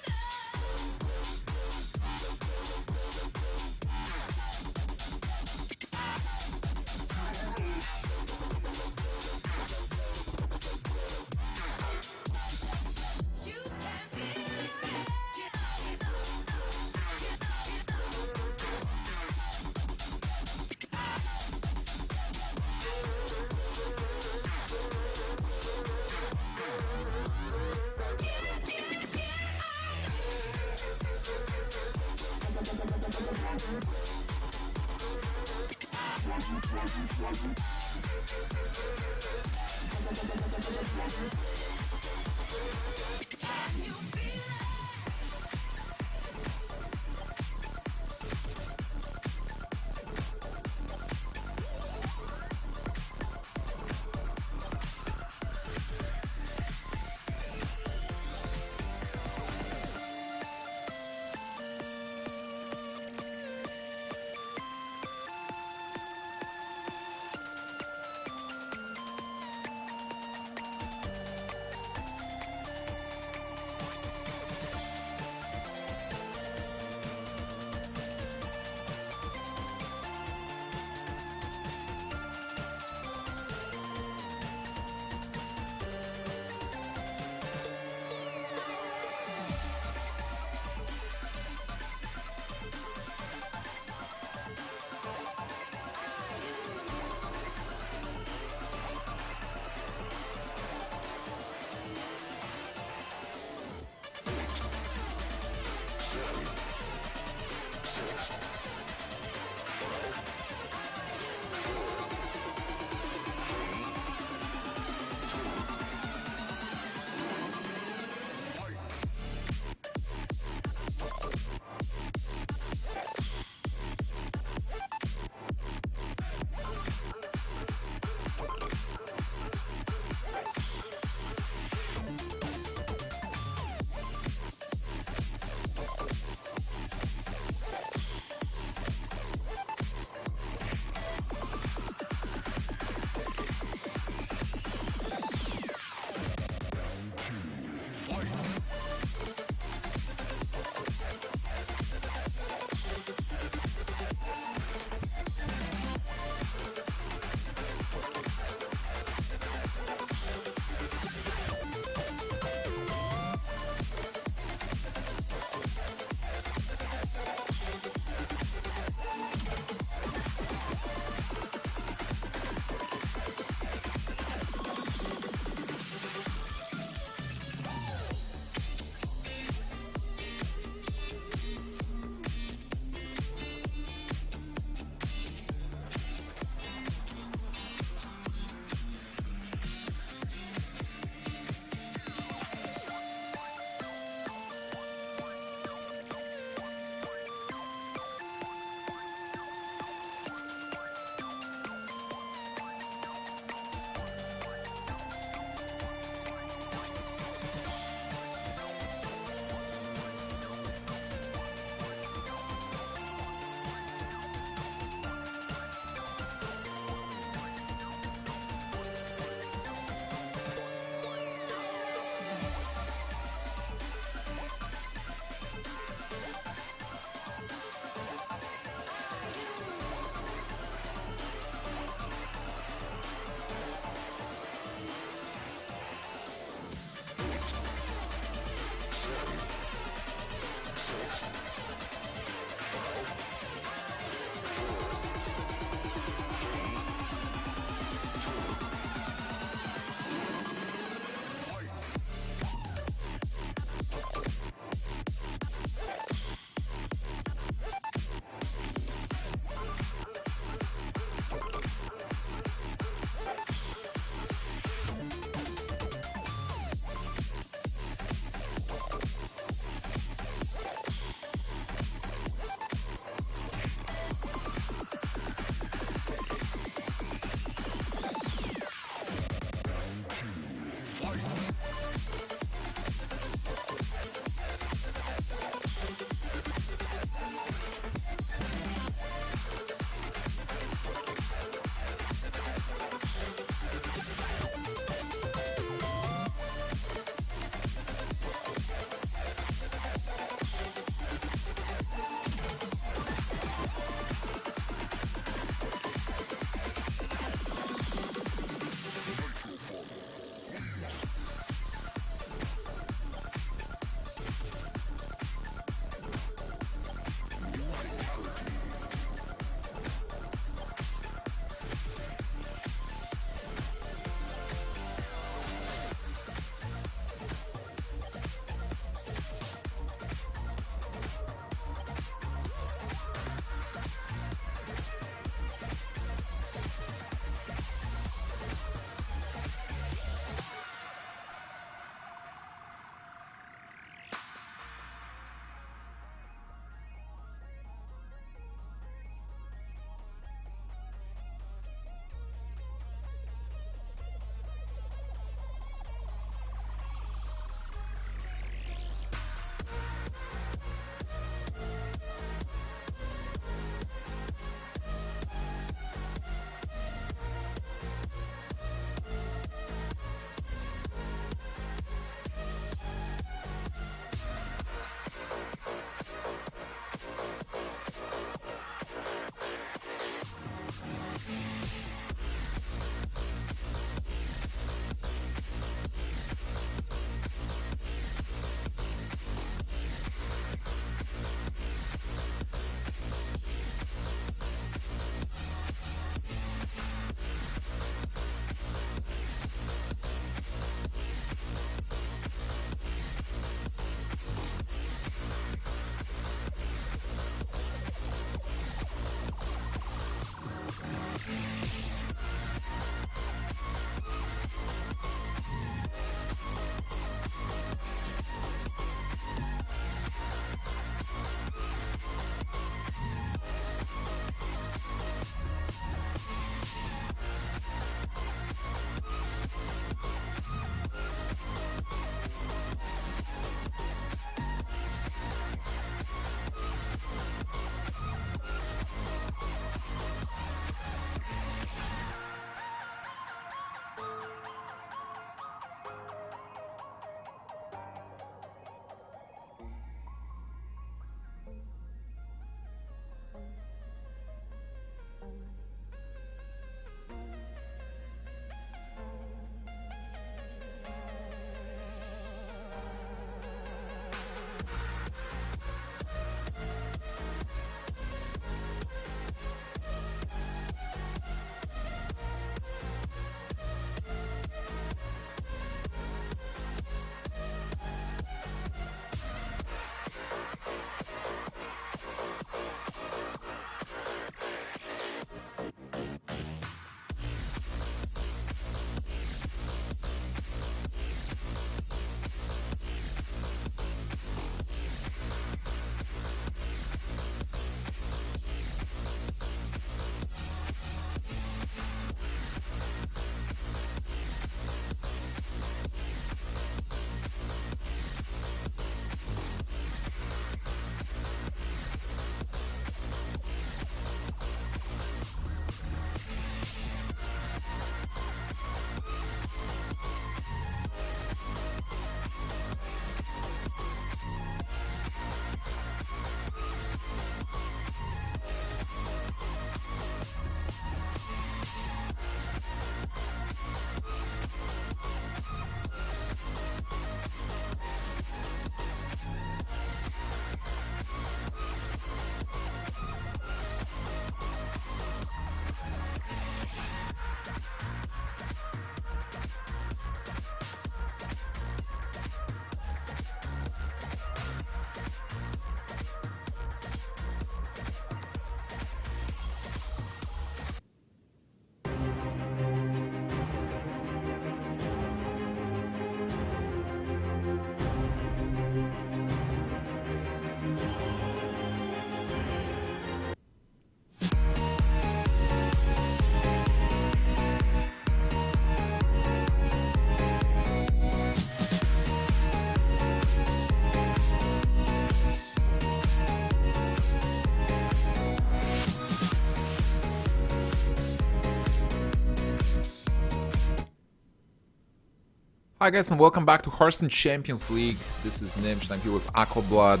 Hi guys and welcome back to Hearthstone Champions League. This is Nimsh and I'm here with Ekop Blood.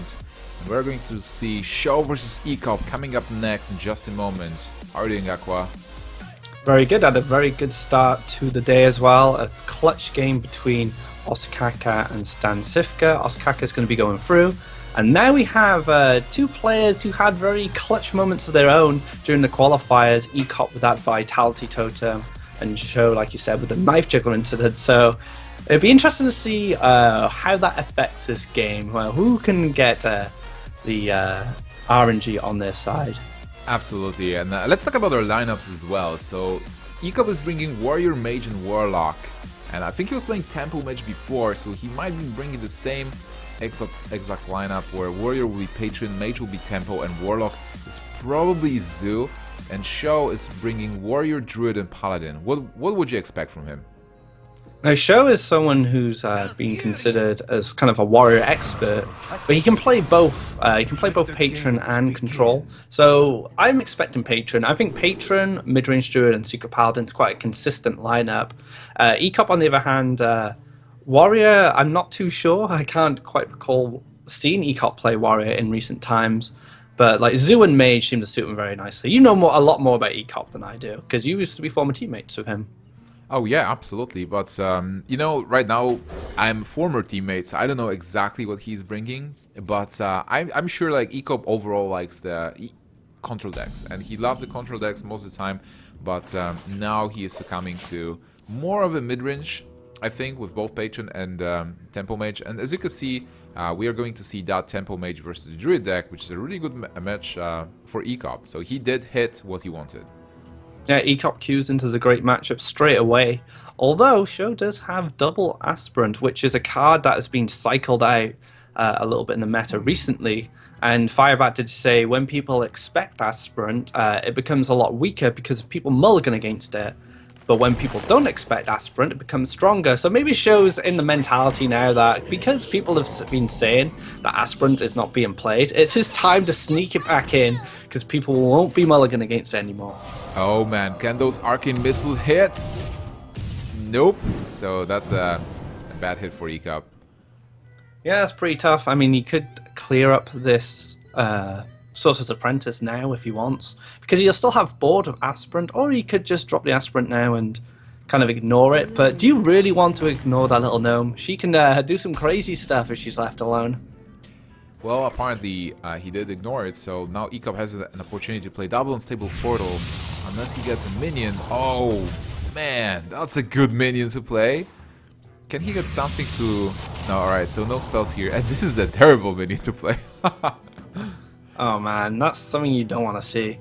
And we're going to see Sjow versus Ekop coming up next in just a moment. How are you doing, Aqua? Very good. Had a very good start to the day as well. A clutch game between Ostkaka and Stancifka. Ostkaka is going to be going through. And now we have two players who had very clutch moments of their own during the qualifiers. Ekop with that Vitality Totem and Sjow, like you said, with the Knife Juggle incident. So it'd be interesting to see how that affects this game. Well, who can get the RNG on their side? Absolutely, and let's talk about our lineups as well. So Ekop is bringing Warrior, Mage, and Warlock, and I think he was playing Tempo Mage before, so he might be bringing the same exact lineup where Warrior will be Patron, Mage will be Tempo, and Warlock is probably Xixo, and Sjow is bringing Warrior, Druid, and Paladin. What would you expect from him? Now, Sjow is someone who's been considered as kind of a warrior expert, but he can play both. He can play both Patron and Control. So I'm expecting Patron. I think Patron, Midrange Druid, and Secret Paladin is quite a consistent lineup. Ekop, on the other hand, Warrior, I'm not too sure. I can't quite recall seeing Ekop play Warrior in recent times. But like Xixo and Mage seem to suit him very nicely. You know a lot more about Ekop than I do, because you used to be former teammates with him. Oh yeah, absolutely. But you know, right now I'm former teammates. I don't know exactly what he's bringing, but I'm sure like Ekop overall likes the control decks, and he loved the control decks most of the time. But now he is succumbing to more of a mid-range, I think, with both Patron and Tempo Mage. And as you can see, we are going to see that Tempo Mage versus the Druid deck, which is a really good match for Ekop. So he did hit what he wanted. Yeah, Ekop queues into the great matchup straight away. Although Sjow does have double Aspirant, which is a card that has been cycled out a little bit in the meta recently. And Firebat did say when people expect Aspirant, it becomes a lot weaker because people mulligan against it. But when people don't expect Aspirant, it becomes stronger. So maybe Sjow's in the mentality now that because people have been saying that Aspirant is not being played, it's his time to sneak it back in because people won't be mulligan against it anymore. Oh man, can those arcane missiles hit? Nope. So that's a bad hit for Ekop. Yeah, it's pretty tough. I mean, he could clear up this Sorcerer's Apprentice now if he wants, because he'll still have board of Aspirant, or he could just drop the Aspirant now and kind of ignore it. But do you really want to ignore that little gnome? She can do some crazy stuff if she's left alone. Well, apparently he did ignore it, so now Ekop has an opportunity to play double unstable portal, unless he gets a minion. Oh man, that's a good minion to play. Can he get something to... No, alright, so no spells here, and this is a terrible minion to play. Oh man, that's something you don't want to see.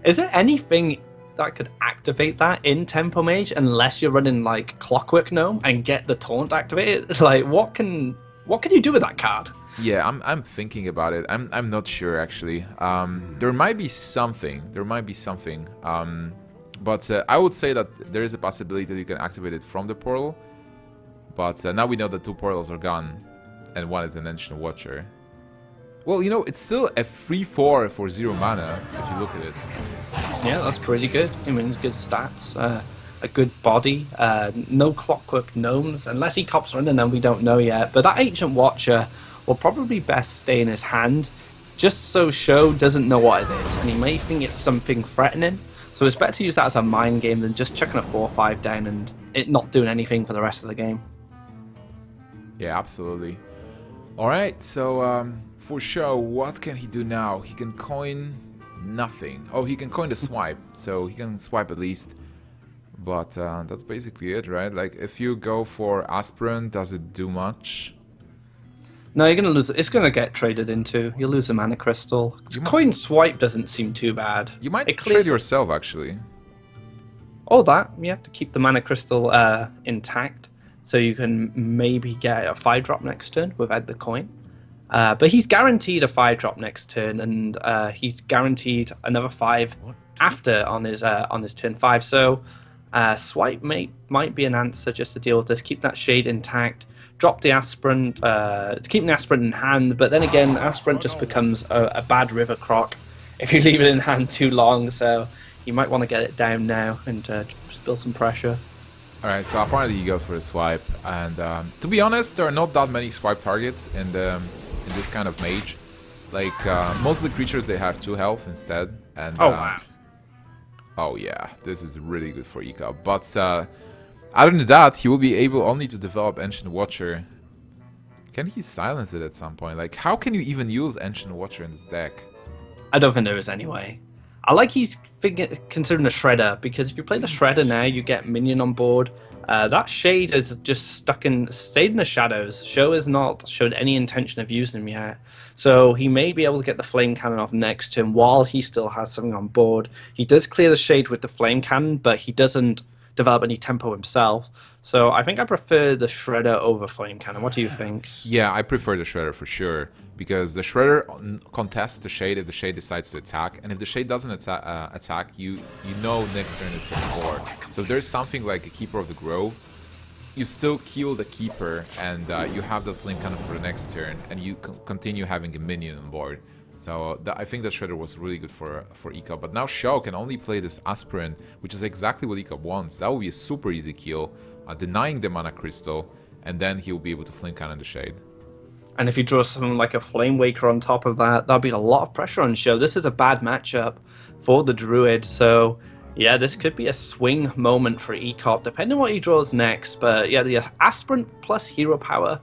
Is there anything that could activate that in Tempo Mage unless you're running like Clockwork Gnome and get the taunt activated? Like, what can you do with that card? Yeah, I'm thinking about it. I'm not sure actually. There might be something. But I would say that there is a possibility that you can activate it from the portal. But now we know that 2 portals are gone, and 1 is an Ancient Watcher. Well, you know, it's still a 3/4 for 0 mana, if you look at it. Yeah, that's pretty good. I mean, good stats, a good body, no Clockwork Gnomes, unless he cops running them, we don't know yet. But that Ancient Watcher will probably best stay in his hand, just so Sjow doesn't know what it is, and he may think it's something threatening. So it's better to use that as a mind game than just chucking a 4/5 down and it not doing anything for the rest of the game. Yeah, absolutely. Alright, so for Sjow, what can he do now? He can coin nothing. Oh, he can coin the swipe, so he can swipe at least. But that's basically it, right? Like, if you go for Aspirant, does it do much? No, you're gonna lose it. It's gonna get traded into. You'll lose a mana crystal. Coin swipe doesn't seem too bad. You might trade yourself, actually. Oh, that. You have to keep the mana crystal intact, so you can maybe get a 5-drop next turn without the coin. But he's guaranteed a 5-drop next turn, and he's guaranteed another 5 after on his turn 5. So swipe might be an answer just to deal with this. Keep that shade intact. Drop the Aspirant, keep the Aspirant in hand, but then again, Aspirant just becomes a bad River Croc if you leave it in hand too long, so you might want to get it down now and just build some pressure. Alright, so apparently he goes for the swipe, and to be honest, there are not that many swipe targets in this kind of mage. Like, most of the creatures, they have 2 health instead, and Wow. oh yeah, this is really good for Ekop. But other than that, he will be able only to develop Ancient Watcher. Can he silence it at some point? Like, how can you even use Ancient Watcher in this deck? I don't think there is anyway. I like he's considering the Shredder, because if you play the Shredder now, you get minion on board. That Shade is just stayed in the shadows. Sjow has not showed any intention of using him yet. So he may be able to get the Flame Cannon off next to him while he still has something on board. He does clear the Shade with the Flame Cannon, but he doesn't develop any tempo himself. So I think I prefer the Shredder over Flame Cannon. What do you think? Yeah, I prefer the Shredder for sure, because the Shredder contests the Shade if the Shade decides to attack, and if the Shade doesn't attack, you know next turn is turn 4. So if there's something like a Keeper of the Grove, you still kill the Keeper, and you have the Flame Cannon for the next turn, and you continue having a minion on board. So I think that Shredder was really good for Ekop. But now Sjow can only play this Aspirin, which is exactly what Ekop wants. That will be a super easy kill, denying the Mana Crystal, and then he will be able to Flame Cannon the Shade. And if you draw something like a Flame Waker on top of that, that'll be a lot of pressure on Sjow. This is a bad matchup for the Druid, so yeah, this could be a swing moment for Ekop, depending on what he draws next. But yeah, the Aspirant plus Hero Power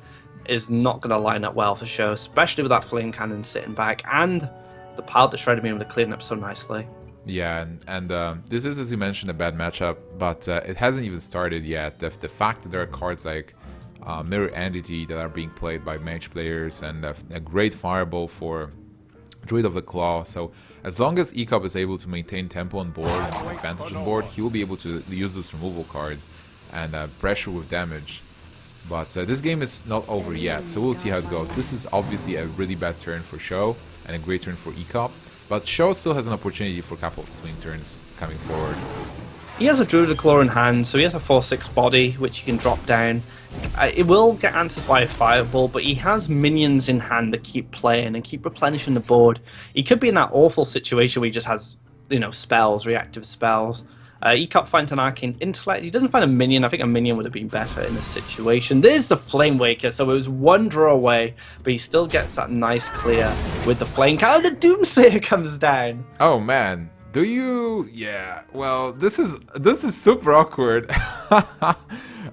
is not going to line up well for Sjow, especially with that Flame Cannon sitting back, and the pile that Shredder being able to clean up so nicely. Yeah, and this is, as you mentioned, a bad matchup, but it hasn't even started yet. The fact that there are cards like Mirror Entity that are being played by mage players, and a great Fireball for Druid of the Claw. So as long as Ekop is able to maintain tempo on board and advantage on board, he will be able to use those removal cards and pressure with damage. But this game is not over yet, so we'll see how it goes. This is obviously a really bad turn for Sjow and a great turn for Ekop, but Sjow still has an opportunity for a couple of swing turns coming forward. He has a Druid of Claw in hand, so he has a 4/6 body, which he can drop down. It will get answered by a Fireball, but he has minions in hand that keep playing and keep replenishing the board. He could be in that awful situation where he just has, spells, reactive spells. Ekop finds an Arcane Intellect. He doesn't find a minion. I think a minion would have been better in this situation. There's the Flame Waker, so it was one draw away, but he still gets that nice clear with the Flame Cannon. Oh, the Doomsayer comes down! Oh man, do you? Yeah, well, this is super awkward.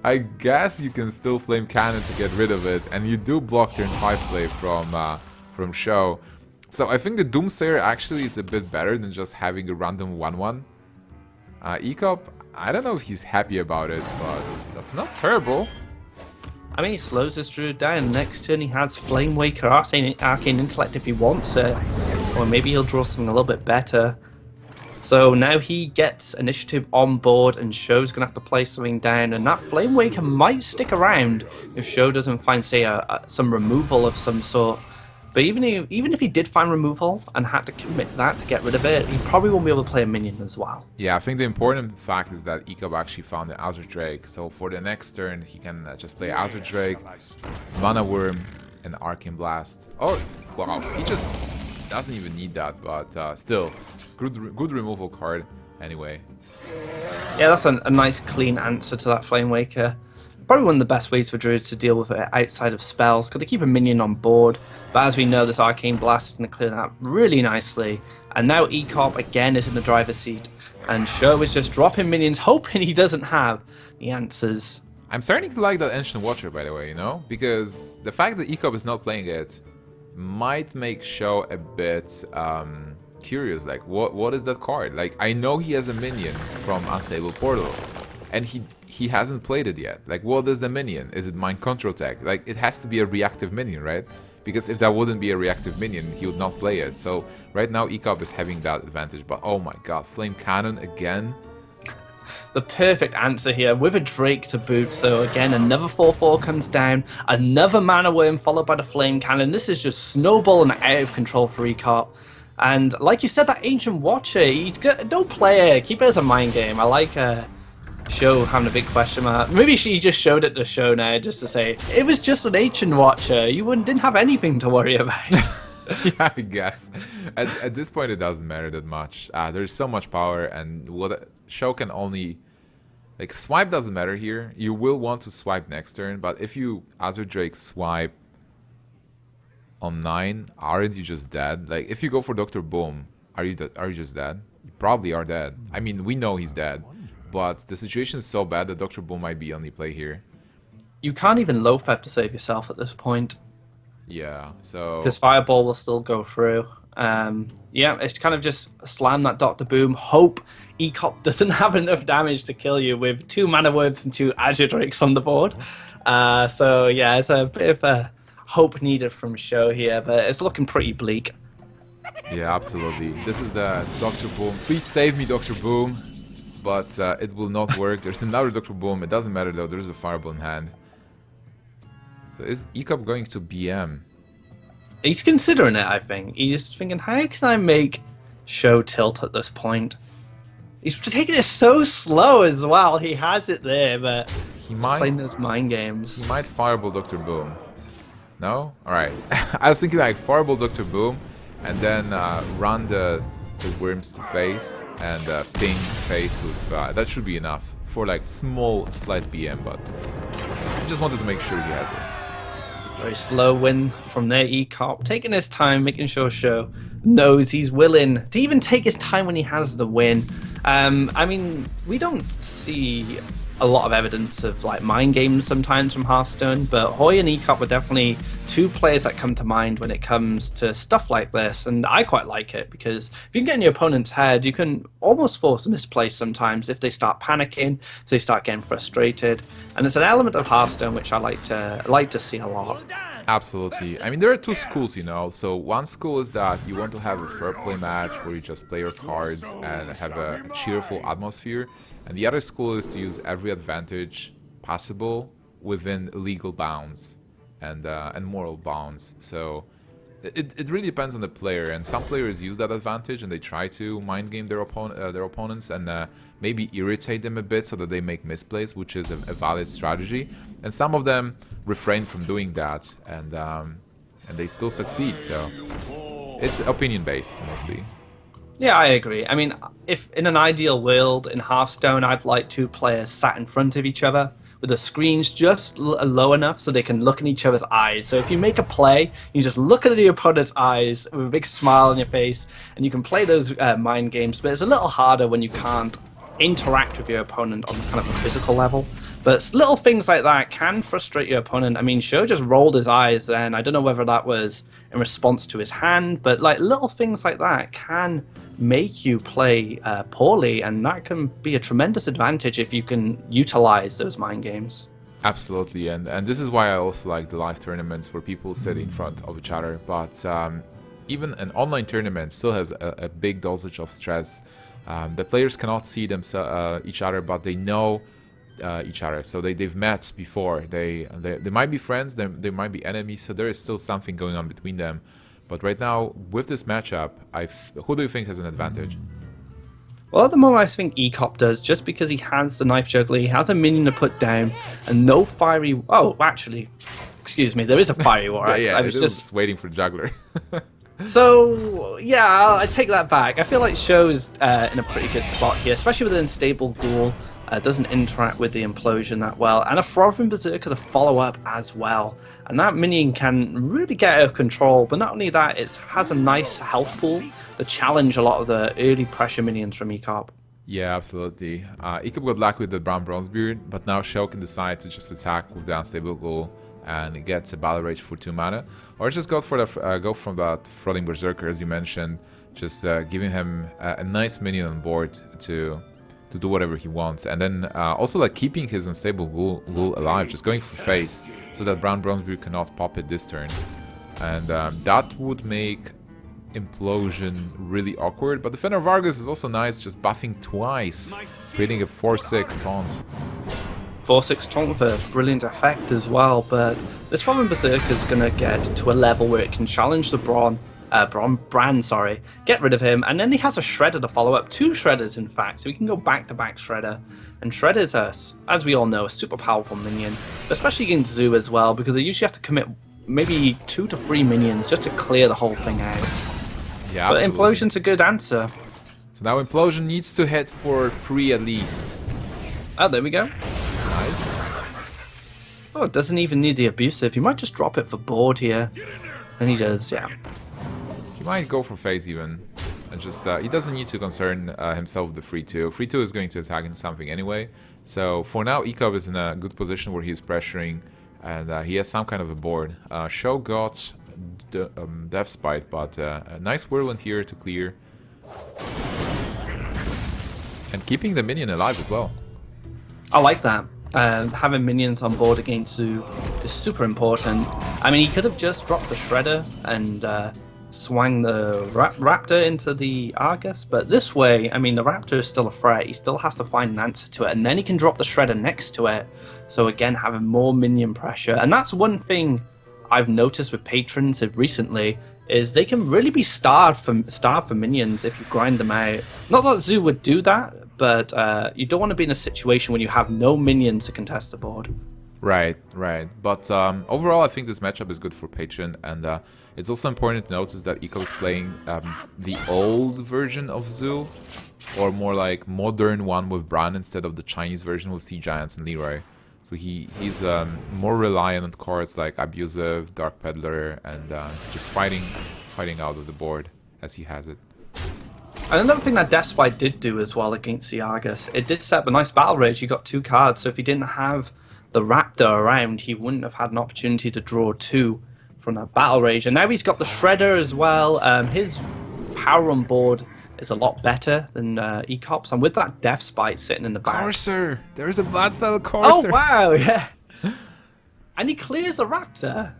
I guess you can still Flame Cannon to get rid of it, and you do block turn 5 play from Sjow. So I think the Doomsayer actually is a bit better than just having a random 1/1. Ekop, I don't know if he's happy about it, but that's not terrible. I mean, he slows his Druid down. Next turn he has Flame Waker, Arcane Intellect if he wants it. Or maybe he'll draw something a little bit better. So now he gets initiative on board, and Sjow's going to have to play something down. And that Flame Waker might stick around if Sjow doesn't find, say, some removal of some sort. But even if he did find removal and had to commit that to get rid of it, he probably won't be able to play a minion as well. Yeah, I think the important fact is that Ekop actually found the Azure Drake. So for the next turn, he can just play Azure Drake, Mana Worm, and Arcane Blast. Oh, wow, he just doesn't even need that, but still, just good removal card anyway. Yeah, that's a nice clean answer to that Flame Waker. Probably one of the best ways for Druids to deal with it outside of spells, because they keep a minion on board. But as we know, this Arcane Blast is going to clear that really nicely. And now Ekop again is in the driver's seat, and Sjow is just dropping minions, hoping he doesn't have the answers. I'm starting to like that Ancient Watcher, by the way, because the fact that Ekop is not playing it might make Sjow a bit curious. Like, what is that card? Like, I know he has a minion from Unstable Portal, and he hasn't played it yet. Like, what is the minion? Is it Mind Control Tech? Like, it has to be a reactive minion, right? Because if that wouldn't be a reactive minion, he would not play it. So right now Ekop is having that advantage. But oh my god, Flame Cannon again? The perfect answer here with a Drake to boot. So again, another 4/4 comes down, another Mana Worm followed by the Flame Cannon. This is just snowballing out of control for Ekop. And like you said, that Ancient Watcher, don't play it. Keep it as a mind game. I like Sjow having a big question mark. Maybe she just showed it to Sjow now just to say, it was just an Ancient Watcher. You didn't have anything to worry about. Yeah, I guess. At this point, it doesn't matter that much. There's so much power, and what Sjow can only Like, swipe doesn't matter here. You will want to swipe next turn, but if you, Azure Drake, swipe on 9, aren't you just dead? Like, if you go for Dr. Boom, are you just dead? You probably are dead. I mean, we know he's dead, but the situation is so bad that Dr. Boom might be only play here. You can't even low feb to save yourself at this point. Yeah, so... Because Fireball will still go through. Yeah, it's kind of just slam that Dr. Boom. Hope Ekop doesn't have enough damage to kill you with 2 Mana Words and 2 Azure Drakes on the board. So yeah, it's a bit of a hope needed from Sjow here, but it's looking pretty bleak. Yeah, absolutely. This is the Dr. Boom. Please save me, Dr. Boom. But it will not work. There's another Dr. Boom. It doesn't matter though, there's a Fireball in hand. So is Ekop going to BM? He's considering it, I think. He's thinking, how can I make Sjow tilt at this point? He's taking it so slow as well. He has it there, but he's playing those mind games. He might Fireball Dr. Boom. No? Alright. I was thinking like Fireball Dr. Boom and then run the worms to face and ping face with... that should be enough for like small slight BM, but I just wanted to make sure he has it. Very slow win from their Ekop, taking his time, making sure Sjow knows he's willing to even take his time when he has the win. I mean, we don't see a lot of evidence of like mind games sometimes from Hearthstone, but Hoy and Ekop are definitely 2 players that come to mind when it comes to stuff like this, and I quite like it because if you can get in your opponent's head, you can almost force a misplay sometimes if they start panicking, if they start getting frustrated, and it's an element of Hearthstone which I like to see a lot. Absolutely. I mean, there are 2 schools, you know. So one school is that you want to have a fair play match where you just play your cards and have a cheerful atmosphere. And the other school is to use every advantage possible within legal bounds and moral bounds. So it really depends on the player. And some players use that advantage and they try to mind game their opponents and maybe irritate them a bit so that they make misplays, which is a valid strategy. And some of them refrain from doing that, and they still succeed. So it's opinion based mostly. Yeah, I agree. I mean, if in an ideal world in Hearthstone, I'd like 2 players sat in front of each other with the screens just low enough so they can look in each other's eyes. So if you make a play, you just look at your opponent's eyes with a big smile on your face, and you can play those mind games. But it's a little harder when you can't interact with your opponent on kind of a physical level. But little things like that can frustrate your opponent. I mean, Sjow just rolled his eyes then. I don't know whether that was in response to his hand, but like little things like that can make you play poorly, and that can be a tremendous advantage if you can utilize those mind games. Absolutely, and this is why I also like the live tournaments where people sit in front of each other. But even an online tournament still has a big dosage of stress. The players cannot see each other, but they know each other, so they've met before. They might be friends, they might be enemies, so there is still something going on between them. But right now, with this matchup, who do you think has an advantage? Well, at the moment, I think Ekop does, just because he has the knife juggler, he has a minion to put down, and no fiery... Oh, actually, excuse me, there is a fiery war. Yeah, I was just waiting for the juggler. So, yeah, I take that back. I feel like Sjow is in a pretty good spot here, especially with an unstable ghoul. Doesn't interact with the implosion that well, and a Frothing Berserker to follow up as well. And that minion can really get out of control, but not only that, it has a nice health pool to challenge a lot of the early pressure minions from Ekop. Yeah, absolutely. Ekop got lucky with the Brown Bronzebeard, but now Sjow can decide to just attack with the unstable ghoul and get a Battle Rage for 2 mana, or just go from that Frothing Berserker, as you mentioned, just giving him a nice minion on board to do whatever he wants, and then also like keeping his unstable ghoul alive, just going for face so that Brown Bronzebeard cannot pop it this turn, and that would make Implosion really awkward. But Defender of Argus is also nice, just buffing twice, creating a 4/6 taunt. 4/6 taunt with a brilliant effect as well, but this Frothing Berserker is going to get to a level where it can challenge the Bran, get rid of him, and then he has a Shredder to follow up, 2 Shredders in fact, so we can go back-to-back Shredder. And Shredder's, as we all know, a super powerful minion, especially against Zoo as well, because they usually have to commit maybe 2 to 3 minions just to clear the whole thing out. Yeah, but absolutely. Implosion's a good answer. So now Implosion needs to hit for 3 at least. Oh, there we go. Nice. Oh, it doesn't even need the abusive. He might just drop it for board here. And he does, yeah. He might go for phase even. And just, he doesn't need to concern himself with the 3-2. 3-2 is going to attack into something anyway. So for now, Ekop is in a good position where he's pressuring. And he has some kind of a board. Sjow got the Death Spite, but a nice Whirlwind here to clear. And keeping the minion alive as well. I like that. Having minions on board against Xixo is super important. I mean, he could have just dropped the Shredder and swung the Raptor into the Argus, but this way, I mean, the Raptor is still a threat. He still has to find an answer to it, and then he can drop the Shredder next to it. So again, having more minion pressure. And that's one thing I've noticed with patrons recently, is they can really be starved for minions if you grind them out. Not that Xixo would do that, but you don't want to be in a situation when you have no minions to contest the board. Right. But overall, I think this matchup is good for Patron, and it's also important to notice that Ekop is playing the old version of Xixo, or more like modern one with Bran instead of the Chinese version with Sea Giants and Leroy. So he's more reliant on cards like Abusive, Dark Peddler, and just fighting out of the board as he has it. And another thing that Death Spite did do as well against the Argus, it did set up a nice battle rage. You got 2 cards, so if he didn't have the Raptor around, he wouldn't have had an opportunity to draw 2 from that battle rage. And now he's got the Shredder as well. His power on board is a lot better than Ekop's, and with that Death Spite sitting in the back. Courser! There's a Bloodstyle Courser! Oh wow, yeah! And he clears the Raptor.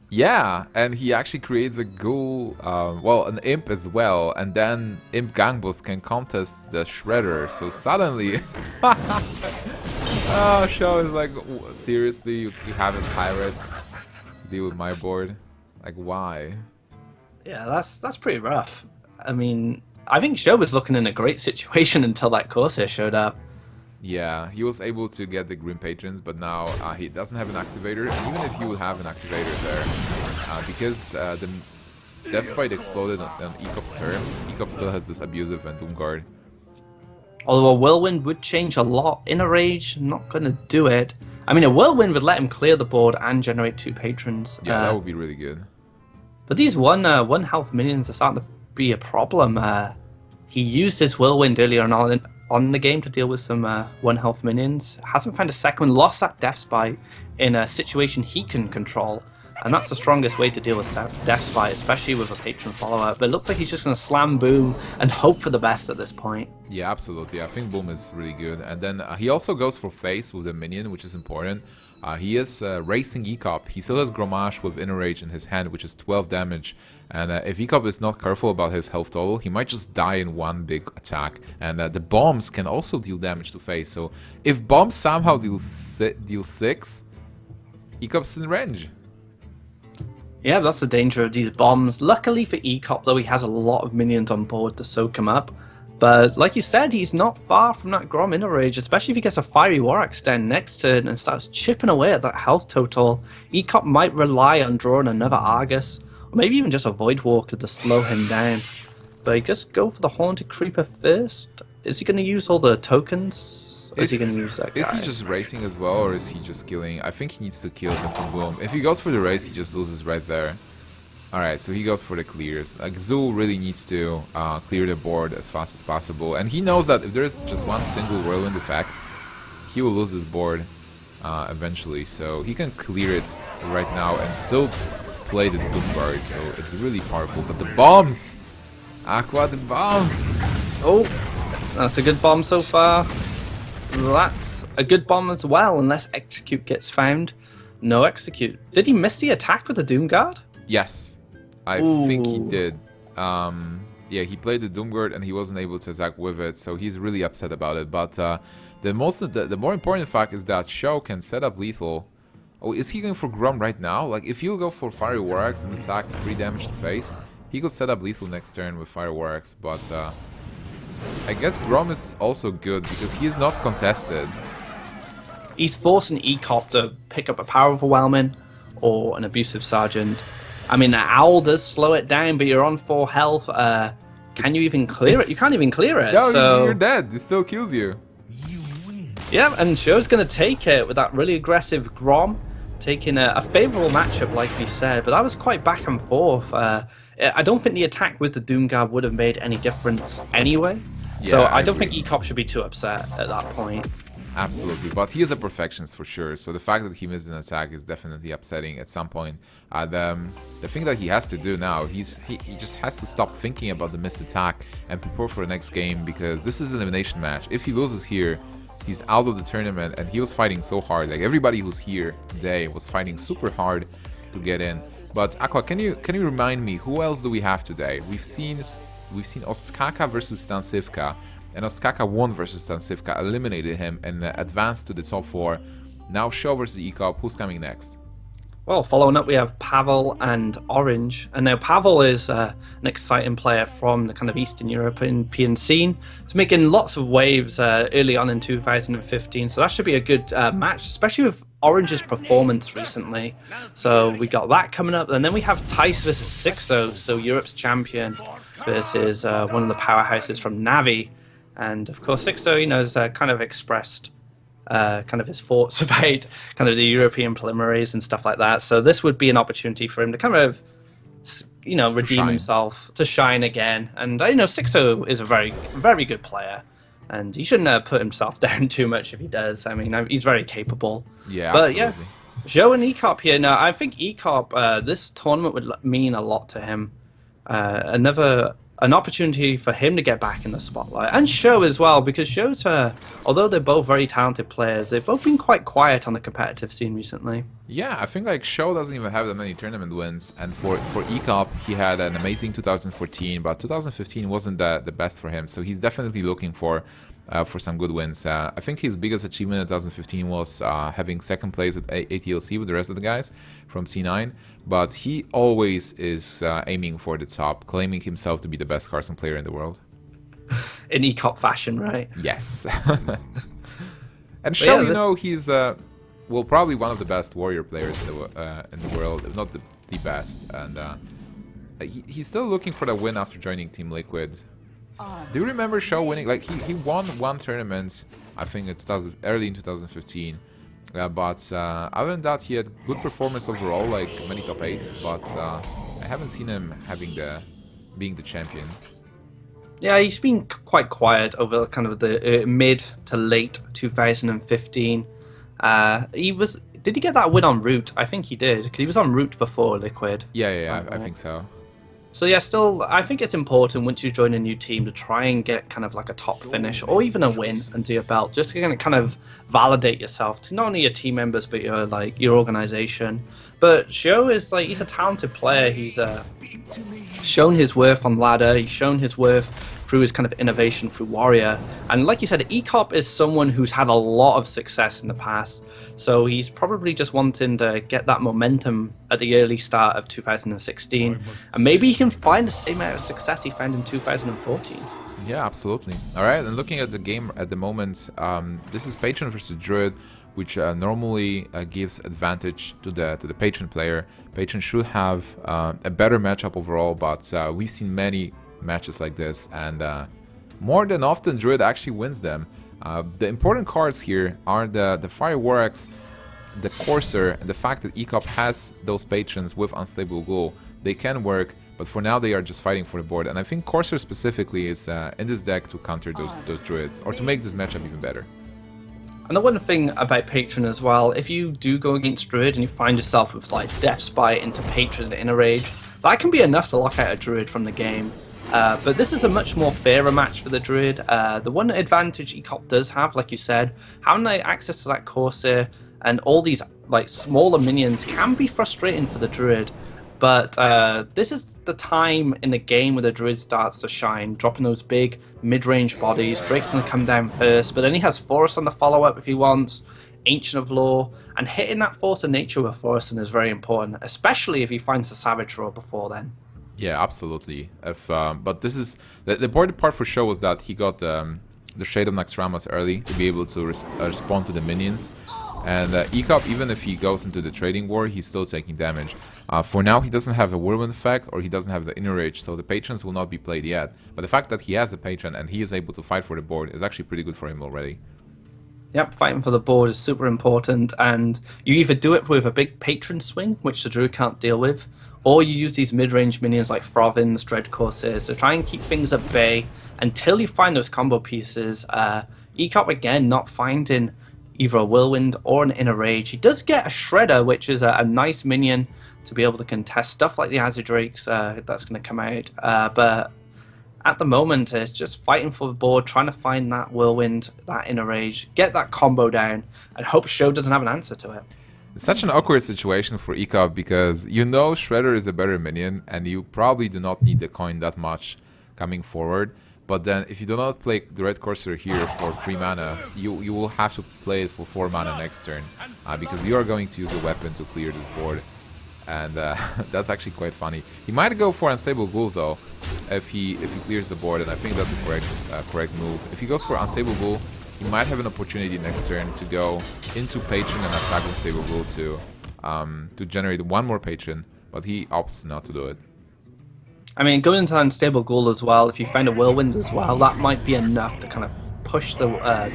Yeah, and he actually creates a ghoul, well, an imp as well, and then Imp Gangboost can contest the Shredder, so suddenly... oh, Sjow is like, seriously, you have a pirate deal with my board? Like, why? Yeah, that's pretty rough. I mean, I think Sjow was looking in a great situation until that Corsair showed up. Yeah, he was able to get the Grim Patrons, but now he doesn't have an activator. Even if he would have an activator there, because the Death Spite exploded on Ekop's terms, Ekop still has this Abusive and Doomguard. Although a Whirlwind would change a lot in a rage, not going to do it. I mean, a Whirlwind would let him clear the board and generate 2 patrons. Yeah, that would be really good. But these one health minions are starting to be a problem. He used his Whirlwind earlier on the game to deal with some 1 health minions. Hasn't found a second one, lost that Death Spite in a situation he can control. And that's the strongest way to deal with Death Spite, especially with a patron follow-up. But it looks like he's just going to slam Boom and hope for the best at this point. Yeah, absolutely. I think Boom is really good. And then he also goes for face with the minion, which is important. He is racing Ekop. He still has Grommash with Inner Rage in his hand, which is 12 damage. And if Ekop is not careful about his health total, he might just die in one big attack. And the bombs can also deal damage to face. So if bombs somehow deal 6, Ekop's in range. Yeah, that's the danger of these bombs. Luckily for Ekop, though, he has a lot of minions on board to soak him up. But like you said, he's not far from that Grom Inner Rage, especially if he gets a Fiery War Extend next turn and starts chipping away at that health total. Ekop might rely on drawing another Argus, or maybe even just a Void Walker to slow him down. But he just go for the Haunted Creeper first. Is he going to use all the tokens? Or is he going to use that guy? Is he just racing as well, or is he just killing? I think he needs to kill him to Boom. If he goes for the race, he just loses right there. Alright, so he goes for the clears. Like, Xixo really needs to clear the board as fast as possible. And he knows that if there's just one single Whirlwind effect, he will lose this board eventually. So he can clear it right now and still play the Doomguard. So it's really powerful. But the bombs! Aqua, the bombs! Oh, that's a good bomb so far. That's a good bomb as well, unless Execute gets found. No Execute. Did he miss the attack with the Doomguard? Yes. I think he did. Yeah, he played the Doomguard and he wasn't able to attack with it, so he's really upset about it. But the more important fact is that Sjow can set up lethal. Oh, is he going for Grom right now? Like, if he'll go for Fiery War Axe and attack 3 damage to face, he could set up lethal next turn with Fiery War Axe. But I guess Grom is also good because he is not contested. He's forcing Ekop to pick up a Power Overwhelming or an Abusive Sergeant. I mean, the Owl does slow it down, but you're on 4 health. Can you even clear it? You can't even clear it. No, so... you're dead. It still kills you. You win. Yeah, and Sjow's going to take it with that really aggressive Grom, taking a favourable matchup, like we said, but that was quite back and forth. I don't think the attack with the Doomguard would have made any difference anyway, so I don't think Ekop should be too upset at that point. Absolutely, but he is a perfectionist for sure, so the fact that he missed an attack is definitely upsetting at some point. The thing that he has to do now, he just has to stop thinking about the missed attack and prepare for the next game, because this is an elimination match. If he loses here, he's out of the tournament, and he was fighting so hard. Like, everybody who's here today was fighting super hard to get in. But Aqua, can you remind me, who else do we have today? We've seen Ostkaka versus Stancifka. And Ostkaka won versus Stancifka, eliminated him, and advanced to the top 4. Now Sjow versus Ekop. Who's coming next? Well, following up, we have Pavel and Orange. And now Pavel is an exciting player from the kind of Eastern European scene. He's making lots of waves early on in 2015, so that should be a good match, especially with Orange's performance recently. So we got that coming up. And then we have Thijs versus Xixo, so Europe's champion, versus one of the powerhouses from Navi. And of course, Xixo, has kind of expressed kind of his thoughts about kind of the European polymerase and stuff like that. So this would be an opportunity for him to kind of, redeem himself, to shine again. And Xixo is a very, very good player, and he shouldn't put himself down too much if he does. I mean, he's very capable. Yeah, but absolutely. Yeah, Sjow and Ekop here. Now, I think Ekop, this tournament would mean a lot to him. An opportunity for him to get back in the spotlight, and Sjow as well, because Sjow's, although they're both very talented players, they've both been quite quiet on the competitive scene recently. Yeah, I think like Sjow doesn't even have that many tournament wins, and for Ekop, he had an amazing 2014, but 2015 wasn't the best for him, so he's definitely looking for some good wins. I think his biggest achievement in 2015 was having second place at ATLC with the rest of the guys from C9, but he always is aiming for the top, claiming himself to be the best Carson player in the world. In Ekop fashion, right? Yes. And Sjow, he's probably one of the best warrior players in the world, if not the best, and he's still looking for the win after joining Team Liquid. Do you remember Sjow winning? Like, he won one tournament, I think early in 2015. But other than that, he had good performance overall, like many top 8s. But I haven't seen him being the champion. Yeah, he's been quite quiet over kind of the mid to late 2015. Did he get that win on Root? I think he did, because he was on Root before Liquid. Yeah, I think so. So yeah, still, I think it's important once you join a new team to try and get kind of like a top finish or even a win under your belt, just to kind of validate yourself to not only your team members but your organization. But Sjow is he's a talented player. He's shown his worth on ladder. He's shown his worth through his kind of innovation through Warrior. And like you said, Ekop is someone who's had a lot of success in the past. So he's probably just wanting to get that momentum at the early start of 2016. And maybe he can find the same amount of success he found in 2014. Yeah, absolutely. All right, and looking at the game at the moment, this is Patron versus Druid, which normally gives advantage to the Patron player. Patron should have a better matchup overall, but we've seen many matches like this, and more than often Druid actually wins them. The important cards here are the Fire Warx, the Courser, and the fact that Ekop has those patrons with Unstable Ghoul. They can work, but for now they are just fighting for the board, and I think Courser specifically is in this deck to counter those Druids, or to make this matchup even better. And the one thing about Patron as well, if you do go against Druid and you find yourself with Death Spite into Patron the Inner Rage, that can be enough to lock out a Druid from the game. But this is a much more fairer match for the Druid. The one advantage Ekop does have, like you said, having access to that Corsair and all these smaller minions can be frustrating for the Druid. But this is the time in the game where the Druid starts to shine, dropping those big mid-range bodies. Drake's going to come down first, but then he has Forest on the follow-up if he wants, Ancient of Law, and hitting that Force of Nature with Forest is very important, especially if he finds the Savage Roar before then. Yeah, absolutely. But this is the important part for Sjow was that he got the Shade of Naxxramas early to be able to respond to the minions. And Ekop, even if he goes into the Trading War, he's still taking damage. For now, he doesn't have a Whirlwind effect, or he doesn't have the Inner Rage, so the Patrons will not be played yet. But the fact that he has the Patron and he is able to fight for the board is actually pretty good for him already. Yep, fighting for the board is super important, and you either do it with a big patron swing, which the Druid can't deal with, or you use these mid-range minions like Frothins, Dread Corsairs to try and keep things at bay until you find those combo pieces. Ekop, again, not finding either a Whirlwind or an Inner Rage. He does get a Shredder, which is a nice minion to be able to contest stuff like the Azure Drakes that's going to come out, but at the moment, it's just fighting for the board, trying to find that Whirlwind, that Inner Rage, get that combo down, and hope Sjow doesn't have an answer to it. It's such an awkward situation for Ekop because you know Shredder is a better minion, and you probably do not need the coin that much coming forward. But then, if you do not play the Red Corsair here for 3 mana, you will have to play it for 4 mana next turn, because you are going to use a weapon to clear this board. And that's actually quite funny. He might go for Unstable Ghoul though, if he clears the board, and I think that's a correct move. If he goes for Unstable Ghoul, he might have an opportunity next turn to go into Patron and attack Unstable Ghoul to generate 1 more Patron, but he opts not to do it. I mean, going into Unstable Ghoul as well, if you find a Whirlwind as well, that might be enough to kind of push the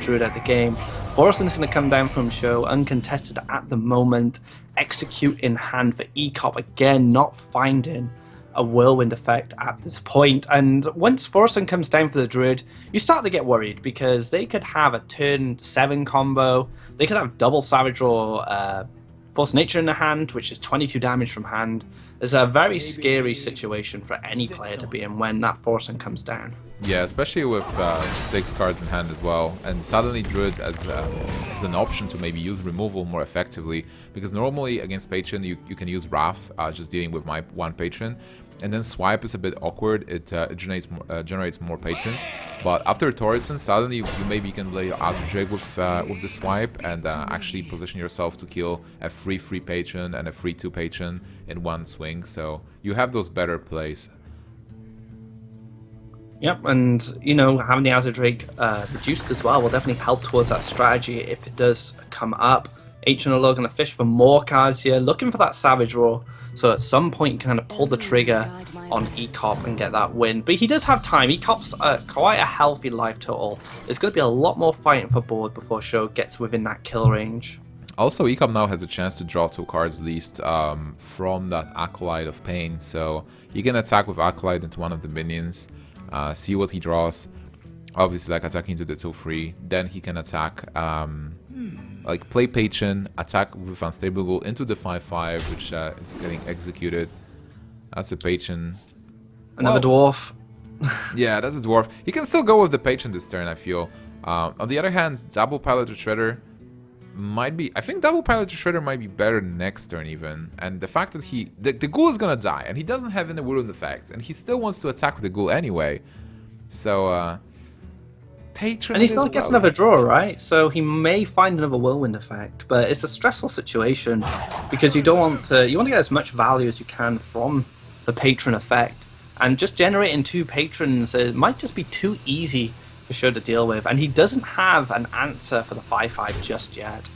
Druid out of the game. Forreston's going to come down from Sjow, uncontested at the moment. Execute in hand for Ekop, again, not finding a Whirlwind effect at this point. And once Forreston comes down for the Druid, you start to get worried, because they could have a turn 7 combo, they could have double Savage or Force Nature in the hand, which is 22 damage from hand. It's a very scary situation for any player to be in when that Forreston comes down. Yeah, especially with 6 cards in hand as well, and suddenly Druid as an option to maybe use removal more effectively, because normally against Patron you can use Wrath, just dealing with my 1 Patron, and then Swipe is a bit awkward, it generates more Patrons, but after Torison suddenly you maybe can play Azure Drake with the Swipe and actually position yourself to kill a free Patron and a free 2 Patron in 1 swing, so you have those better plays. Yep, and you know, having the Azure Drake reduced as well will definitely help towards that strategy if it does come up. H&O are going to fish for more cards here, looking for that Savage Roar, so at some point you can kind of pull the trigger on Ekop and get that win. But he does have time. Ekop's quite a healthy life total. There's going to be a lot more fighting for board before Sjow gets within that kill range. Also, Ekop now has a chance to draw 2 cards at least from that Acolyte of Pain, so he can attack with Acolyte into one of the minions, see what he draws, obviously like attacking into the 2/3, then he can attack, like play Patron, attack with Unstable Ghoul into the 5/5, which is getting executed. That's a Patron. Another Dwarf. Yeah, that's a Dwarf. He can still go with the Patron this turn, I feel. On the other hand, double Pilot to Shredder might be... I think double Pilot to Shredder might be better next turn even. And the fact that the Ghoul is gonna die, and he doesn't have any Whirlwind effects, and he still wants to attack with the Ghoul anyway. So, Patron... And he still gets another draw, right? So he may find another Whirlwind effect, but it's a stressful situation, because you don't want to... You want to get as much value as you can from the Patron effect. And just generating 2 Patrons, it might just be too easy for Sjow to deal with, and he doesn't have an answer for the 5/5 just yet.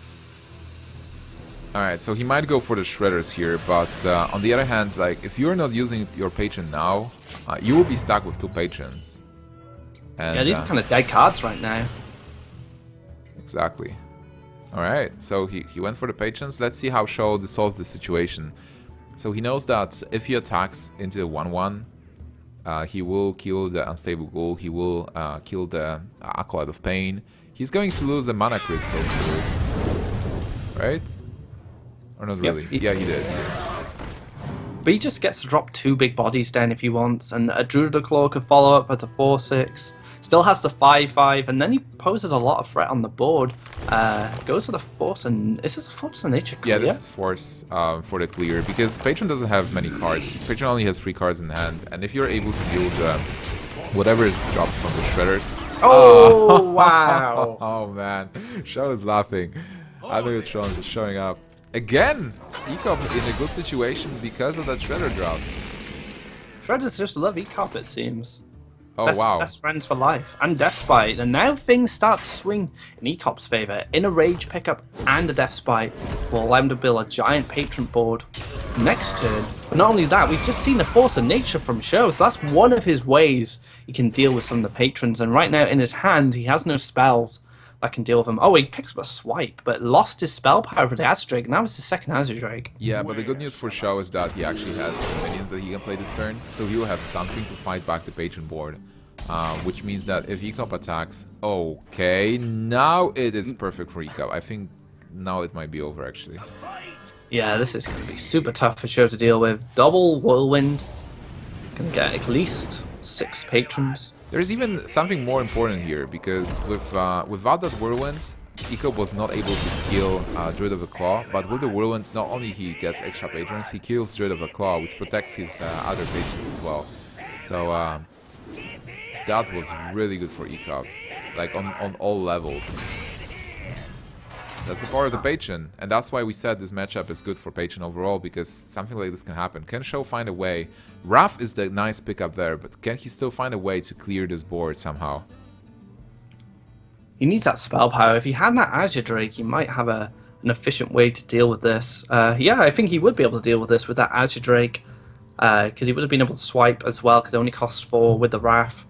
Alright, so he might go for the Shredders here, but on the other hand, like, if you're not using your Patron now, you will be stuck with 2 Patrons. And, yeah, these are kind of dead cards right now. Exactly. Alright, so he went for the Patrons. Let's see how Sjow solves the situation. So he knows that if he attacks into the 1/1, he will kill the Unstable Ghoul, he will kill the Acolyte of Pain. He's going to lose the Mana Crystal to this. Right? Or not really? Yep. Yeah, he did. But he just gets to drop 2 big bodies down if he wants, and a Druid Claw could follow up at a 4/6. Still has the 5/5, and then he poses a lot of threat on the board. Goes for the Force, and is this a Force of Nature clear? Yeah, this is Force for the clear, because Patron doesn't have many cards. Patron only has 3 cards in hand, and if you're able to deal the whatever is dropped from the Shredders... Oh, wow! Oh man, Sjow is laughing. I think it's just showing up. Again, Ekop in a good situation because of that Shredder drop. Shredders just love Ekop, it seems. Oh, wow. Best friends for life. And Death Spite. And now things start to swing in Ekop's favour. In a Rage pickup and a Death Spite will allow him to build a giant Patron board next turn. But not only that, we've just seen the Force of Nature from Sjow, so that's one of his ways he can deal with some of the Patrons. And right now in his hand, he has no spells that can deal with him. Oh, he picks up a swipe, but lost his spell power for the Azure Drake. Now it's his second Azure Drake. Yeah, but the good news for Sjow is that he actually has minions that he can play this turn, so he will have something to fight back the patron board. Which means that if Ekop attacks... Okay, now it is perfect for Ekop. I think now it might be over, actually. Yeah, this is going to be super tough for Sjow to deal with. Double Whirlwind. Going to get at least 6 patrons. There's even something more important here, because without that Whirlwind, Ekop was not able to kill Druid of the Claw, but with the Whirlwind, not only he gets extra patrons, he kills Druid of the Claw, which protects his other patrons as well. So that was really good for Ekop, like on all levels. That's the power of the patron, and that's why we said this matchup is good for patron overall, because something like this can happen. Can Sjow find a way? Raph is the nice pickup there, but can he still find a way to clear this board somehow? He needs that spell power. If he had that Azure Drake, he might have an efficient way to deal with this. Yeah, I think he would be able to deal with this with that Azure Drake, because he would have been able to swipe as well, because it only costs 4 with the Raph.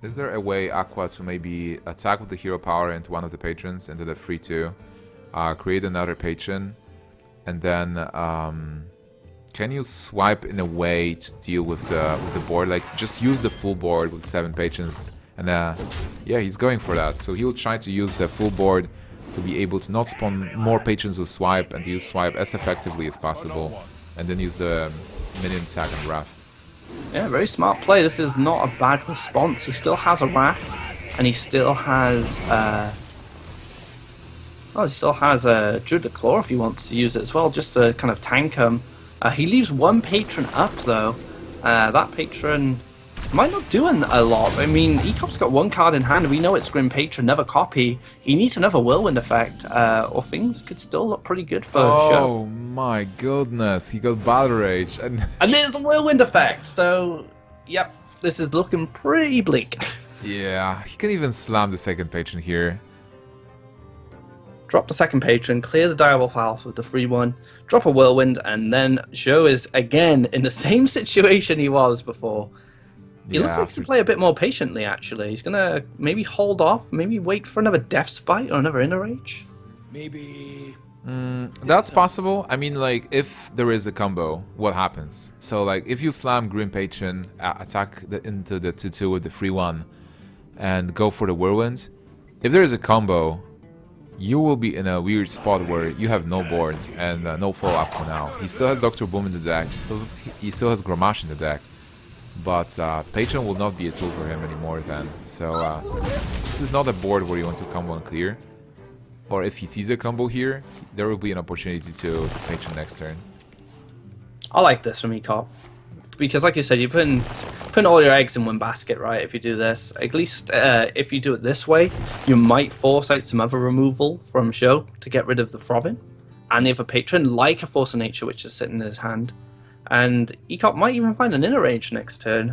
Is there a way, Aqua, to maybe attack with the hero power into one of the patrons, into the 3-2, create another patron, and then can you swipe in a way to deal with the board? Like, just use the full board with 7 patrons, and yeah, he's going for that. So he'll try to use the full board to be able to not spawn more patrons with swipe, and use swipe as effectively as possible, and then use the minion attack on Raph. Yeah, very smart play. This is not a bad response. He still has a Wrath, and he still has a Druid of Claw if he wants to use it as well, just to kind of tank him. He leaves 1 patron up though. That patron might not do a lot. I mean, Ekop's got 1 card in hand. We know it's Grim Patron, never copy. He needs another Whirlwind effect, or things could still look pretty good for Sjow. Oh my goodness, he got Battle Rage. And there's the Whirlwind effect, so yep, this is looking pretty bleak. Yeah, he can even slam the second patron here. Drop the second patron, clear the Direwolf Alpha with the free one, drop a Whirlwind, and then Sjow is again in the same situation he was before. He looks like he can play a bit more patiently, actually. He's going to maybe hold off, maybe wait for another Death Spite or another Inner Rage. Maybe... That's possible. I mean, like, if there is a combo, what happens? So, like, if you slam Grim Patron, attack into the 2-2 with the free one, and go for the Whirlwind, if there is a combo, you will be in a weird spot where you have no board and no follow-up for now. He still has Dr. Boom in the deck, he still has Grommash in the deck. But Patron will not be a tool for him anymore then. So this is not a board where you want to combo and clear. Or if he sees a combo here, there will be an opportunity to Patron next turn. I like this from Ekop. Because like you said, you're putting all your eggs in one basket, right? If you do this. At least if you do it this way, you might force out some other removal from Sjow to get rid of the Throbbing. And the other Patron, like a Force of Nature, which is sitting in his hand. And Ekop might even find an Inner Rage next turn,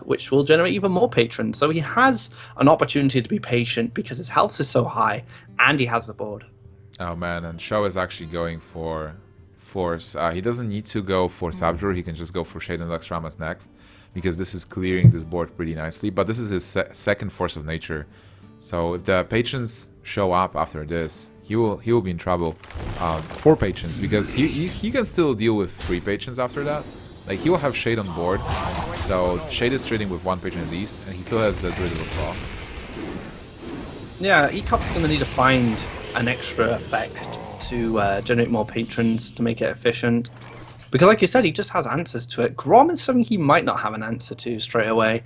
which will generate even more patrons. So he has an opportunity to be patient because his health is so high, and he has the board. Oh man, and Sjow is actually going for Force. He doesn't need to go for Sabjor, he can just go for Shade and Luxramas next, because this is clearing this board pretty nicely. But this is his second Force of Nature. So if the patrons show up after this, he will be in trouble. 4 patrons, because he can still deal with 3 patrons after that. Like, he will have Shade on board, so Shade is trading with 1 patron at least, and he still has the Druid of the Claw. Yeah, Ekop's going to need to find an extra effect to generate more patrons to make it efficient. Because like you said, he just has answers to it. Grom is something he might not have an answer to straight away.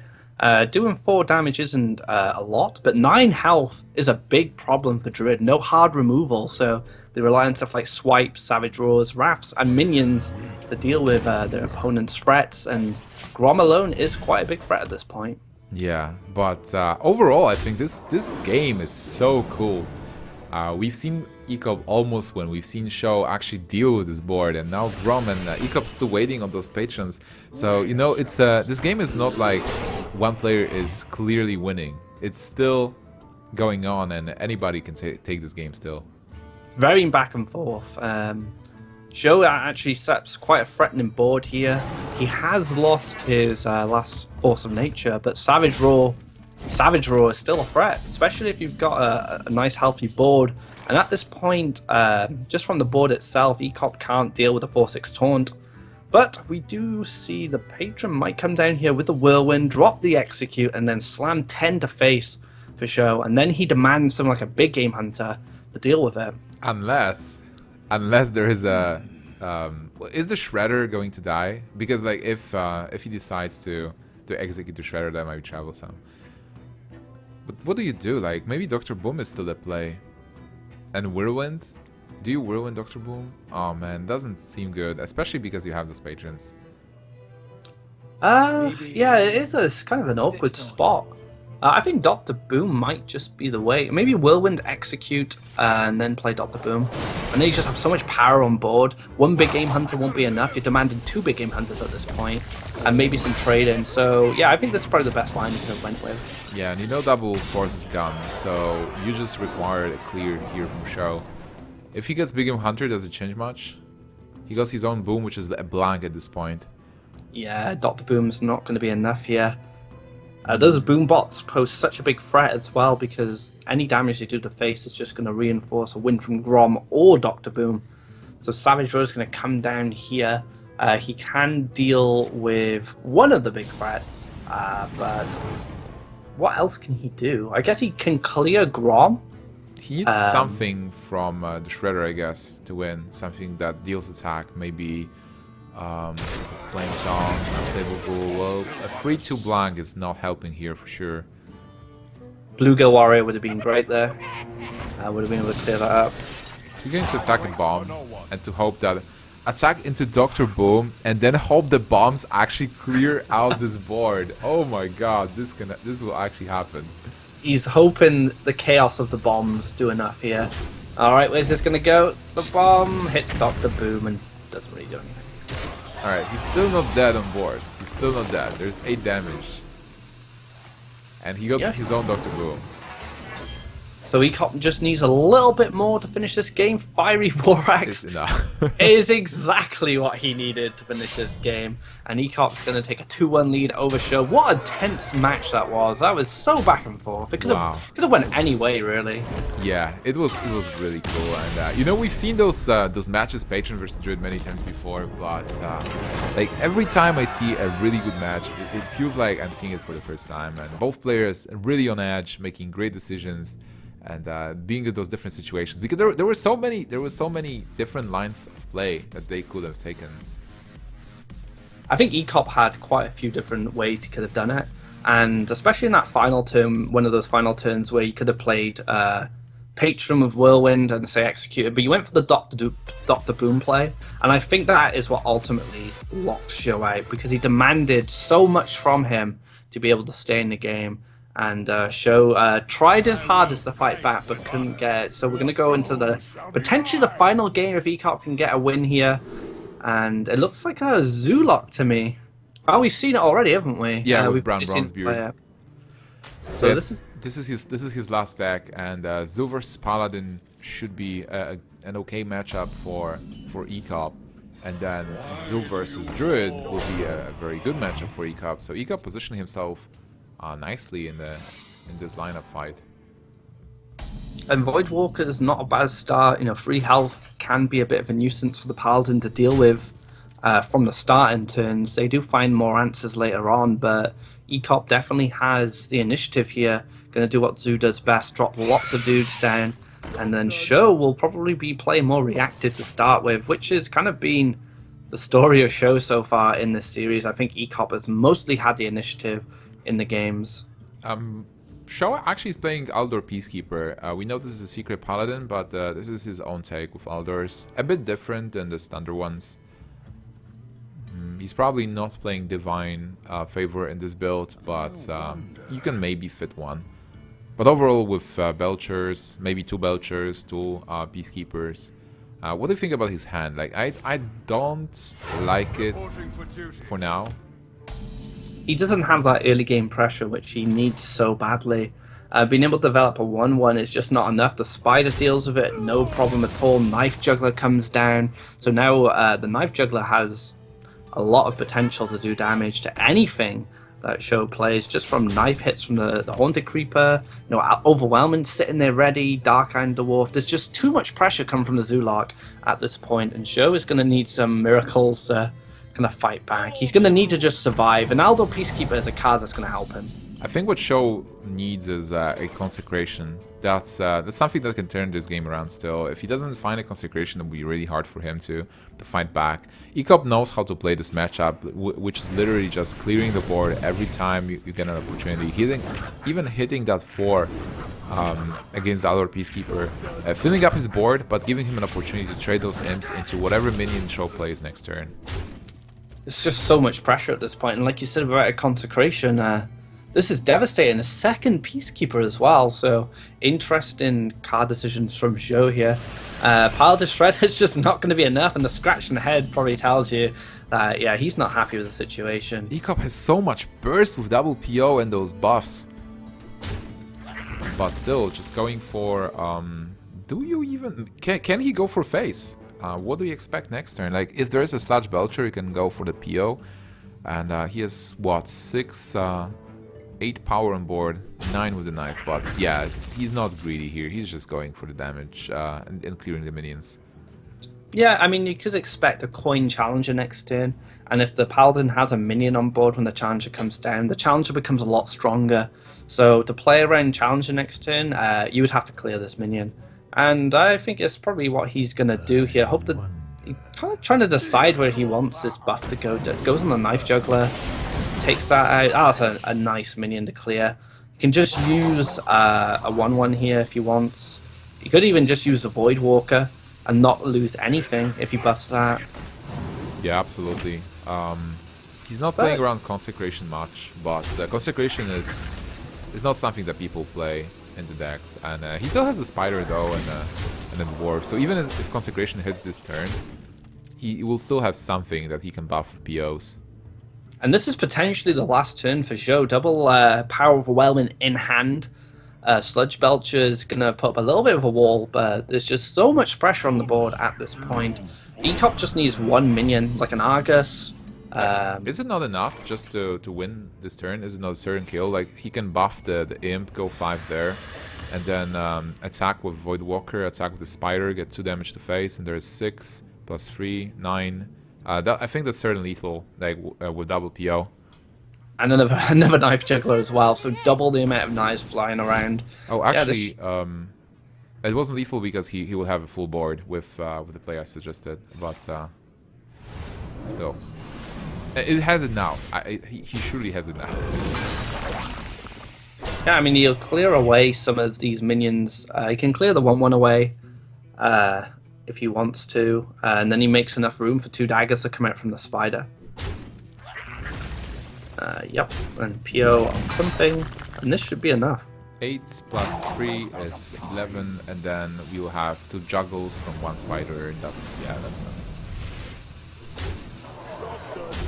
Doing 4 damage isn't a lot, but 9 health is a big problem for Druid. No hard removal, so they rely on stuff like Swipes, Savage Roars, Wraths, and Minions to deal with their opponent's threats, and Grom alone is quite a big threat at this point. Yeah, but overall I think this game is so cool. We've seen Ekop almost win, we've seen Sjow actually deal with this board, and now Grom and Ekop's still waiting on those patrons. So, you know, it's this game is not like one player is clearly winning. It's still going on, and anybody can take this game still. Very back and forth. Sjow actually sets quite a threatening board here. He has lost his last Force of Nature, but Savage Roar Savage Roar is still a threat, especially if you've got a nice healthy board. And at this point, just from the board itself, Ekop can't deal with the 4-6 taunt. But we do see the Patron might come down here with the Whirlwind, drop the Execute, and then slam 10 to face for Sjow. And then he demands something like a big game hunter to deal with it. Unless there is a... is the Shredder going to die? Because like if he decides to execute the Shredder, that might be troublesome. But what do you do? Like maybe Dr. Boom is still at play. And Whirlwind? Do you Whirlwind Dr. Boom? Oh man, doesn't seem good, especially because you have those patrons. Yeah, it is kind of an awkward spot. I think Dr. Boom might just be the way. Maybe Whirlwind execute and then play Dr. Boom. And then you just have so much power on board. One big game hunter won't be enough. You're demanding 2 big game hunters at this point. And maybe some trade-in. So yeah, I think that's probably the best line you could have went with. Yeah, and you know double force is gone, so you just require a clear here from Sjow. If he gets big game hunter, does it change much? He got his own boom, which is a blank at this point. Yeah, Dr. Boom's not going to be enough here. Those boom bots pose such a big threat as well, because any damage they do to face is just going to reinforce a win from Grom or Dr. Boom. So Savage Roar is going to come down here. He can deal with one of the big threats, but what else can he do? I guess he can clear Grom. He needs something from the Shredder, I guess, to win. Something that deals attack, maybe Flame Song, Unstable Bull. Well, a 3-2 blank is not helping here for sure. Bluegill Warrior would have been great there. Would have been able to clear that up. So you're going to attack a bomb and to hope that attack into Dr. Boom and then hope the bombs actually clear out this board. Oh my god, this will actually happen. He's hoping the chaos of the bombs do enough here. Alright, where's this gonna go? The bomb hits Dr. Boom and doesn't really do anything. Alright, he's still not dead on board. He's still not dead. There's 8 damage. And he got his own Dr. Boom. So Ekop just needs a little bit more to finish this game. Fiery Borax It's enough. is exactly what he needed to finish this game. And Ekop's going to take a 2-1 lead over Sjow. What a tense match that was. That was so back and forth. It could have went any way, really. Yeah, it was really cool. And you know, we've seen those matches, Patron versus Druid, many times before. But like every time I see a really good match, it feels like I'm seeing it for the first time. And both players really on edge, making great decisions. And being in those different situations, because there were so many different lines of play that they could have taken. I think Ekop had quite a few different ways he could have done it, and especially in that final turn, one of those final turns where you could have played Patron with Whirlwind and say executed, but you went for the Dr. Boom play, and I think that is what ultimately locked Sjow out, because he demanded so much from him to be able to stay in the game. And Sjow tried his hardest to fight back, but couldn't get it. So we're going to go into potentially the final game if Ekop can get a win here. And it looks like a Zoolock to me. Oh, we've seen it already, haven't we? Yeah, with we've Brown Bronze Beard. So yeah, this is this is his last deck, and Zoo vs Paladin should be an okay matchup for Ekop. And then Zoo versus Druid will be a very good matchup for Ekop. So Ekop positioning himself nicely in this lineup fight. And Voidwalker is not a bad start. You know, free health can be a bit of a nuisance for the Paladin to deal with from the start in turns. They do find more answers later on, but Ekop definitely has the initiative here. Going to do what Zoo does best, drop lots of dudes down, and then Sjow will probably be playing more reactive to start with, which has kind of been the story of Sjow so far in this series. I think Ekop has mostly had the initiative in the games. Sjow actually is playing Aldor Peacekeeper. We know this is a secret paladin, but this is his own take with Aldors. A bit different than the standard ones. He's probably not playing Divine Favor in this build, but you can maybe fit one. But overall with Belchers, maybe 2 Belchers, 2 Peacekeepers. What do you think about his hand? Like, I don't like it for now. He doesn't have that early game pressure, which he needs so badly. Being able to develop a 1-1 is just not enough. The Spider deals with it, no problem at all. Knife Juggler comes down. So now the Knife Juggler has a lot of potential to do damage to anything that Sjow plays, just from knife hits from the Haunted Creeper, you know, Overwhelming sitting there ready, Dark Iron Dwarf. There's just too much pressure coming from the Zulak at this point, and Sjow is going to need some miracles to kind of fight back. He's going to need to just survive, and Aldo Peacekeeper is a card that's going to help him. I think what Sjow needs is a consecration. That's something that can turn this game around still. If he doesn't find a consecration, it'll be really hard for him to fight back. Ekop knows how to play this matchup, which is literally just clearing the board every time you get an opportunity. Even hitting that 4 against the other Peacekeeper, filling up his board, but giving him an opportunity to trade those imps into whatever minion Sjow plays next turn. It's just so much pressure at this point, and like you said about a consecration, this is devastating. A second Peacekeeper as well, so interesting card decisions from Sjow here. Pile to Shred is just not going to be enough, and the scratch in the head probably tells you that, yeah, he's not happy with the situation. Ekop has so much burst with double PO and those buffs. But still, just going for... do you even... Can he go for face? What do you expect next turn? Like, if there is a Sludge Belcher, you can go for the PO. And he has, what, 8 power on board, 9 with the knife, but yeah, he's not greedy here. He's just going for the damage and clearing the minions. Yeah, I mean, you could expect a coin challenger next turn, and if the Paladin has a minion on board when the challenger comes down, the challenger becomes a lot stronger. So to play around challenger next turn, you would have to clear this minion. And I think it's probably what he's going to do here. Hope that he's kind of trying to decide where he wants this buff to go. Goes on the Knife Juggler. Takes that out. That's a nice minion to clear. You can just use a 1/1 here if you want. You could even just use the Void Walker and not lose anything if he buffs that. Yeah, absolutely. He's not playing around Consecration much, but Consecration is not something that people play in the decks. And he still has a Spider though and a Dwarf. So even if Consecration hits this turn, he will still have something that he can buff with POs. And this is potentially the last turn for Sjow. Double Power Overwhelming in hand. Sludge Belcher is going to put up a little bit of a wall, but there's just so much pressure on the board at this point. Ekop just needs 1 minion, like an Argus. Is it not enough just to win this turn? Is it not a certain kill? Like, he can buff the Imp, go 5 there, and then attack with Void Walker, attack with the Spider, get 2 damage to face, and there's 6 plus 3, 9... I think that's certainly lethal, like with double PO. And another Knife Juggler as well, so double the amount of knives flying around. Oh, actually, it wasn't lethal because he will have a full board with the play I suggested, but still, it has it now. He surely has it now. Yeah, I mean, he'll clear away some of these minions. He can clear the 1/1 away. If he wants to, and then he makes enough room for 2 daggers to come out from the Spider. Yep, and PO on something, and this should be enough. 8 plus 3 is 11, and then we will have 2 juggles from 1 Spider, and that's enough.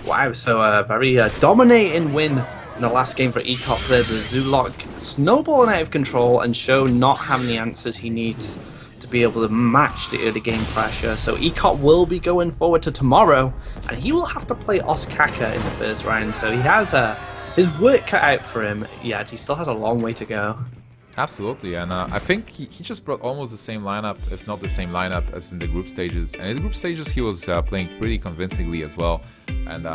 Wow, so a very dominating win in the last game for Ekop there. The Zulak snowballing out of control, and Sjow not having the answers he needs to be able to match the early game pressure. So Ekop will be going forward to tomorrow, and he will have to play Ostkaka in the first round. So he has his work cut out for him, yet he still has a long way to go. Absolutely, and I think he just brought almost the same lineup, if not the same lineup, as in the group stages. And in the group stages, he was playing pretty convincingly as well. And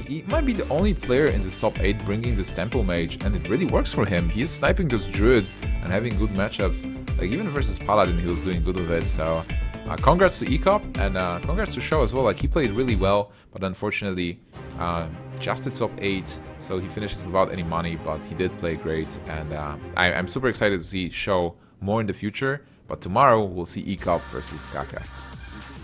he might be the only player in the top 8 bringing this Temple Mage, and it really works for him. He's sniping those Druids and having good matchups. Like, even versus Paladin, he was doing good with it. So congrats to Ekop, and congrats to Sjow as well. Like, he played really well, but unfortunately, just the top 8. So he finishes without any money, but he did play great, and I'm super excited to see Sjow more in the future. But tomorrow we'll see Ekop versus Kaka.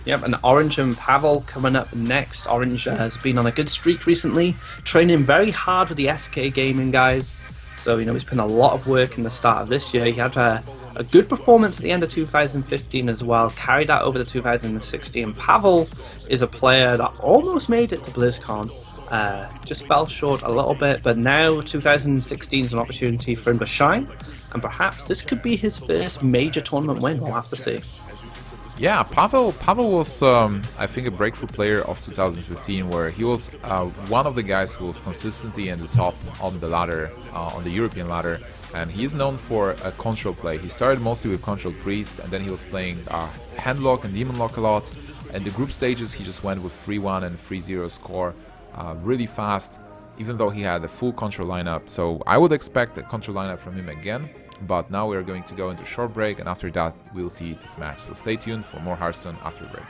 Yep, and Orange and Pavel coming up next. Orange has been on a good streak recently, training very hard with the SK Gaming guys. So, you know, he's put in a lot of work in the start of this year. He had a good performance at the end of 2015 as well, carried that over to 2016. Pavel is a player that almost made it to BlizzCon. Just fell short a little bit, but now 2016 is an opportunity for him to shine, and perhaps this could be his first major tournament win. We'll have to see. Yeah, Pavel was, I think, a breakthrough player of 2015, where he was one of the guys who was consistently in the top on the ladder, on the European ladder, and he is known for a control play. He started mostly with Control Priest, and then he was playing Handlock and Demon Lock a lot. And the group stages, he just went with 3-1 and 3-0 score really fast, even though he had a full control lineup. So I would expect a control lineup from him again. But now we are going to go into a short break, and after that we'll see this match. So stay tuned for more Hearthstone after the break.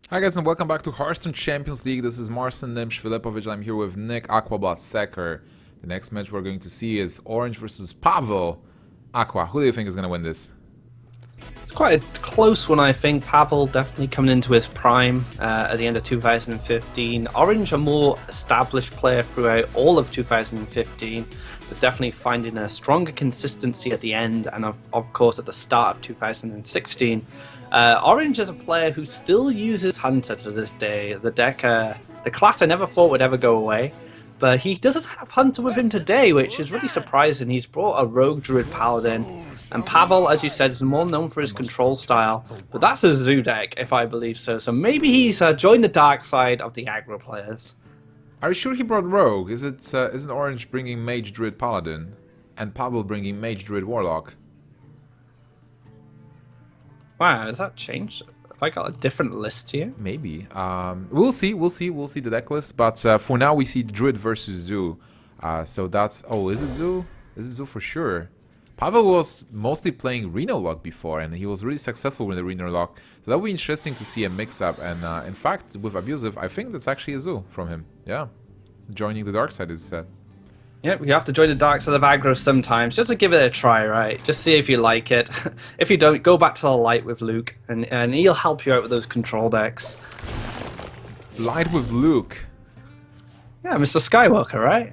Hi guys and welcome back to Hearthstone Champions League. This is Marcin Nimsh Filipovic. I'm here with Nick Aquabot Secker. The next match we're going to see is Orange versus Pavel. Aqua, who do you think is going to win this? It's quite a close one, I think. Pavel definitely coming into his prime at the end of 2015. Orange, a more established player throughout all of 2015, but definitely finding a stronger consistency at the end and, of course, at the start of 2016. Orange is a player who still uses Hunter to this day. The deck, the class I never thought would ever go away. But he doesn't have Hunter with him today, which is really surprising. He's brought a Rogue Druid Paladin. And Pavel, as you said, is more known for his control style. But that's a Zoo deck, if I believe so. So maybe he's joined the dark side of the aggro players. Are you sure he brought Rogue? Isn't Orange bringing Mage Druid Paladin? And Pavel bringing Mage Druid Warlock? Wow, has that changed? Have I got a different list here? Maybe. We'll see the deck list. But for now we see Druid versus Zoo. So that's... Oh, is it Zoo? Is it Zoo for sure? Pavel was mostly playing Reno Lock before, and he was really successful with the Reno Lock. So that would be interesting to see a mix-up. And in fact, with Abusive, I think that's actually a Zoo from him. Yeah. Joining the dark side, as you said. Yep, you have to join the dark side of aggro sometimes, just to give it a try, right? Just see if you like it. If you don't, go back to the light with Luke, and he'll help you out with those control decks. Light with Luke. Yeah, Mr. Skywalker, right?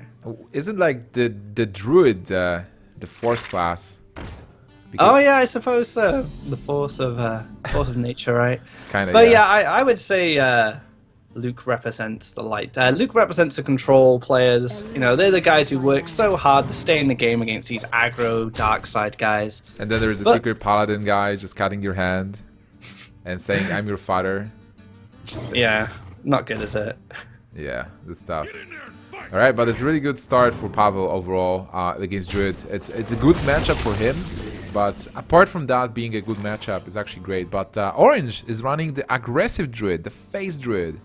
Isn't like the Druid the Force class? Oh yeah, I suppose so. The force of nature, right? Kinda, but yeah. I would say Luke represents the light. Luke represents the control players. You know, they're the guys who work so hard to stay in the game against these aggro dark side guys. And then there's the secret paladin guy just cutting your hand and saying, "I'm your father." Yeah, not good, is it? Yeah, good stuff. All right, but it's a really good start for Pavel overall against Druid. It's a good matchup for him, but apart from that being a good matchup, it's actually great. But Orange is running the aggressive Druid, the face Druid.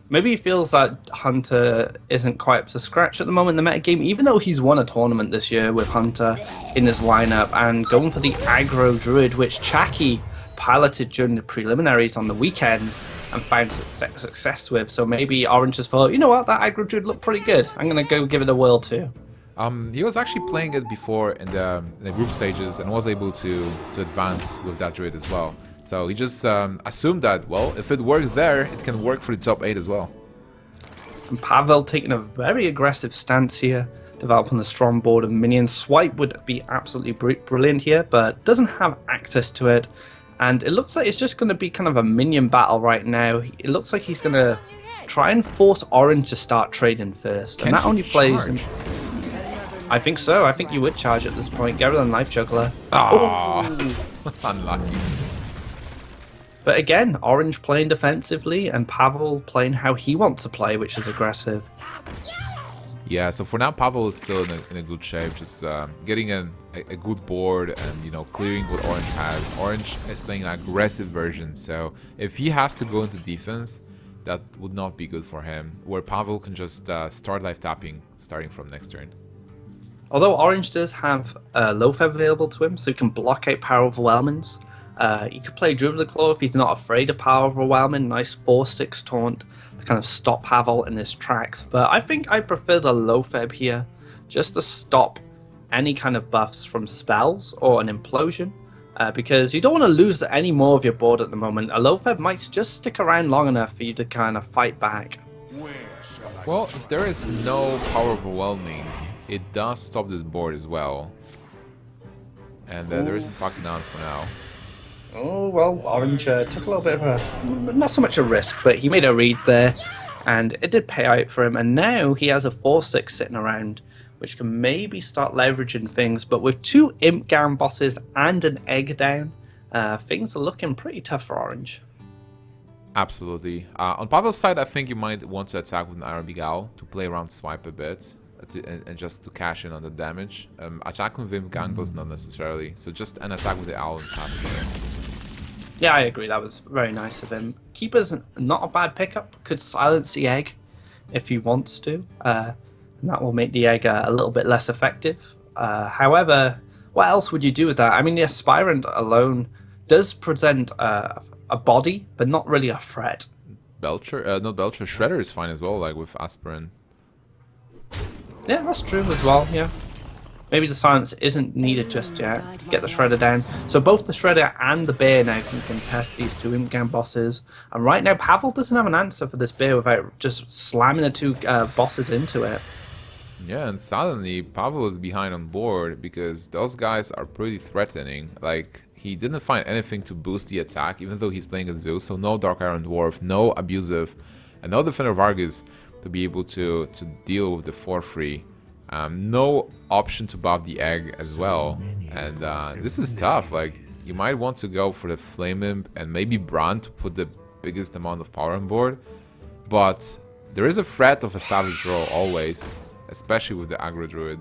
Maybe he feels that Hunter isn't quite up to scratch at the moment in the metagame, even though he's won a tournament this year with Hunter in his lineup, and going for the aggro Druid, which Chaki piloted during the preliminaries on the weekend and found success with. So maybe Orange has thought, you know what, that aggro Druid looked pretty good. I'm going to go give it a whirl too. He was actually playing it before in the group stages and was able to advance with that Druid as well. So he just assumed that, well, if it worked there, it can work for the top 8 as well. And Pavel taking a very aggressive stance here, developing a strong board of minions. Swipe would be absolutely brilliant here, but doesn't have access to it. And it looks like it's just going to be kind of a minion battle right now. It looks like he's going to try and force Orange to start trading first. And that only plays... I think so. I think you would charge at this point. Geralt and Life Juggler. Oh, unlucky. But again, Orange playing defensively and Pavel playing how he wants to play, which is aggressive. Yeah, so for now Pavel is still in a good shape, just getting a good board and, you know, clearing what Orange has. Orange is playing an aggressive version, so if he has to go into defense, that would not be good for him, where Pavel can just start life tapping starting from next turn. Although Orange does have Loatheb available to him, so he can block out Power Overwhelmings. He could play Druid of the Claw if he's not afraid of Power Overwhelming. Nice 4/6 taunt to kind of stop Pavel in his tracks. But I think I prefer the Loatheb here, just to stop any kind of buffs from spells or an implosion. Because you don't want to lose any more of your board at the moment. A Loatheb might just stick around long enough for you to kind of fight back. Well, if there is no Power Overwhelming, it does stop this board as well. And there isn't Fuck Down for now. Oh, well, Orange took a little bit of a, not so much a risk, but he made a read there, and it did pay out for him, and now he has a 4-6 sitting around, which can maybe start leveraging things, but with 2 Imp Gown bosses and an egg down, things are looking pretty tough for Orange. Absolutely. On Pavel's side, I think you might want to attack with an Arabic Owl to play around swipe a bit and just to cash in on the damage. Attacking with Imp Gang was not necessarily, so just an attack with the Owl and pass it. Yeah, I agree. That was very nice of him. Keeper's not a bad pickup. Could silence the egg if he wants to. And that will make the egg a little bit less effective. However, what else would you do with that? I mean, the Aspirant alone does present a body, but not really a threat. Belcher? Not Belcher. Shredder is fine as well, like with Aspirant. Yeah, that's true as well, yeah. Maybe the silence isn't needed just yet. Get the Shredder down. So both the Shredder and the Bear now can contest these 2 Imp Gang bosses. And right now, Pavel doesn't have an answer for this Bear without just slamming the 2 bosses into it. Yeah, and suddenly Pavel is behind on board because those guys are pretty threatening. Like, he didn't find anything to boost the attack, even though he's playing a Zeus, so no Dark Iron Dwarf, no Abusive, and no Defender Vargas to be able to deal with the 4-3. No option to buff the egg as well, and this is tough. Like, you might want to go for the Flame Imp and maybe Bran to put the biggest amount of power on board, but there is a threat of a Savage Roll always, especially with the Aggro Druid.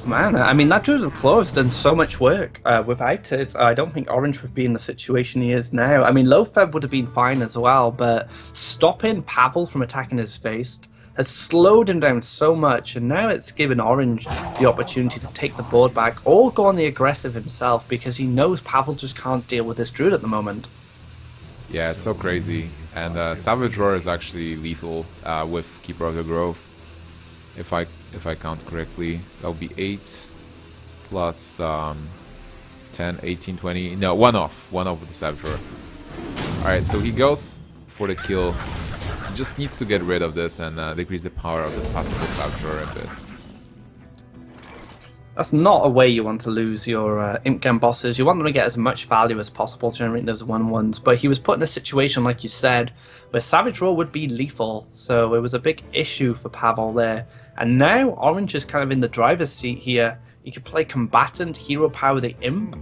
Man, I mean, that Druid of Claw has done so much work. Without it, I don't think Orange would be in the situation he is now. I mean, Lofeb would have been fine as well, but stopping Pavel from attacking his face has slowed him down so much, and now it's given Orange the opportunity to take the board back or go on the aggressive himself because he knows Pavel just can't deal with this Druid at the moment. Yeah, it's so crazy. And Savage Roar is actually lethal with Keeper of the Grove. If I count correctly, that would be 8 plus 10, 18, 20. No, one off with the Savage Roar. Alright, so he goes for the kill. He just needs to get rid of this and decrease the power of the possible Savage Roar a bit. That's not a way you want to lose your Imp Gang bosses. You want them to get as much value as possible, generating those 1/1s. But he was put in a situation, like you said, where Savage Roar would be lethal. So it was a big issue for Pavel there. And now Orange is kind of in the driver's seat here. He could play Combatant, Hero Power the Imp.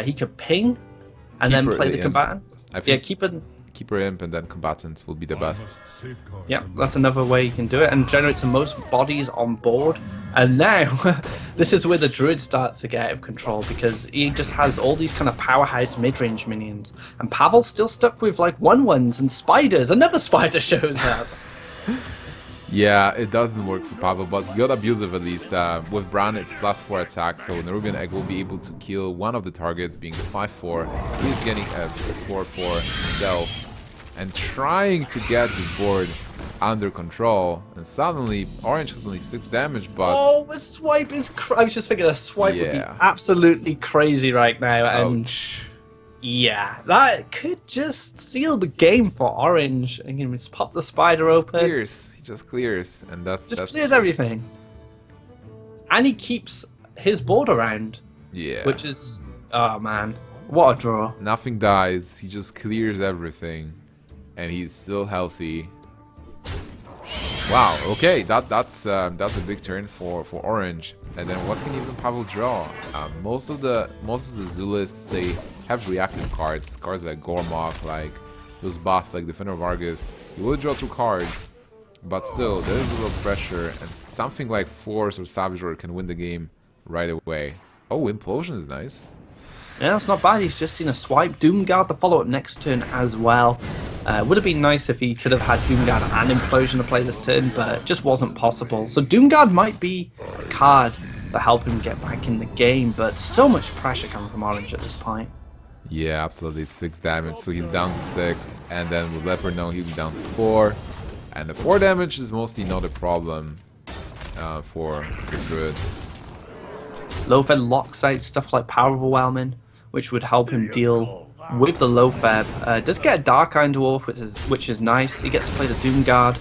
He could ping and then play the Combatant. Yeah, Keeper Imp and then Combatant will be the best. Yeah, that's another way you can do it and generates the most bodies on board. And now, this is where the Druid starts to get out of control because he just has all these kind of powerhouse mid-range minions. And Pavel's still stuck with like 1/1s and spiders. Another spider shows up. Yeah, it doesn't work for Pavel, but he got Abusive at least. With Bran, it's +4 attack, so Nerubian Egg will be able to kill one of the targets, being the 5/4. He's getting a 4/4 himself and trying to get his board under control. And suddenly, Orange has only 6 damage, but... Oh, a swipe is... I was just thinking a swipe would be absolutely crazy right now. And ouch. Yeah, that could just seal the game for Orange. And you can just pop the spider open. He just clears, and that's clears everything. And he keeps his board around. Yeah. Which is, oh man, what a draw. Nothing dies. He just clears everything, and he's still healthy. Wow. Okay, that's a big turn for Orange. And then what can even Pavel draw? Most of the Zulists, they have reactive cards like Gormok, like those boss like Defender Vargas. You will draw 2 cards, but still there is a little pressure, and something like Force or Savage Roar can win the game right away. Oh, Implosion is nice. Yeah, that's not bad. He's just seen a swipe. Doomguard the follow-up next turn as well. Would have been nice if he could have had Doomguard and Implosion to play this turn, but it just wasn't possible. So Doomguard might be a card to help him get back in the game, but so much pressure coming from Orange at this point. Yeah, absolutely. 6 damage, so he's down to 6, and then with Leopard now he'll be down to 4. And the 4 damage is mostly not a problem for the Druid. Low-fed locks out stuff like Power Overwhelming, which would help him deal with the low-fed. Does get a Dark Iron Dwarf, which is nice. He gets to play the Doomguard,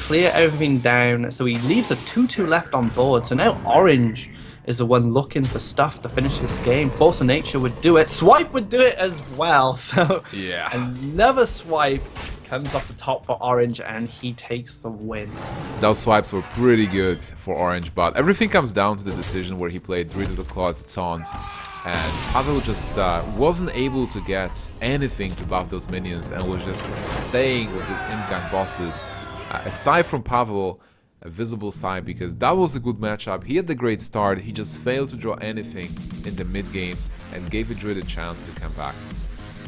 clear everything down, so he leaves a 2/2 left on board. So now Orange is the one looking for stuff to finish this game. Force of Nature would do it. Swipe would do it as well. So Yeah. another swipe comes off the top for Orange, and he takes the win. Those swipes were pretty good for Orange, but everything comes down to the decision where he played Druid of the Claw as a taunt. And Pavel just wasn't able to get anything to buff those minions and was just staying with his in-gang bosses. Aside from Pavel, a visible side, because that was a good matchup. He had the great start, he just failed to draw anything in the mid-game and gave a Druid a chance to come back.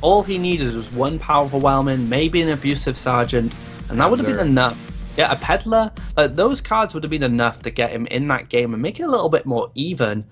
All he needed was one power overwhelming, maybe an abusive sergeant, and that would have been enough. Yeah, a peddler, those cards would have been enough to get him in that game and make it a little bit more even.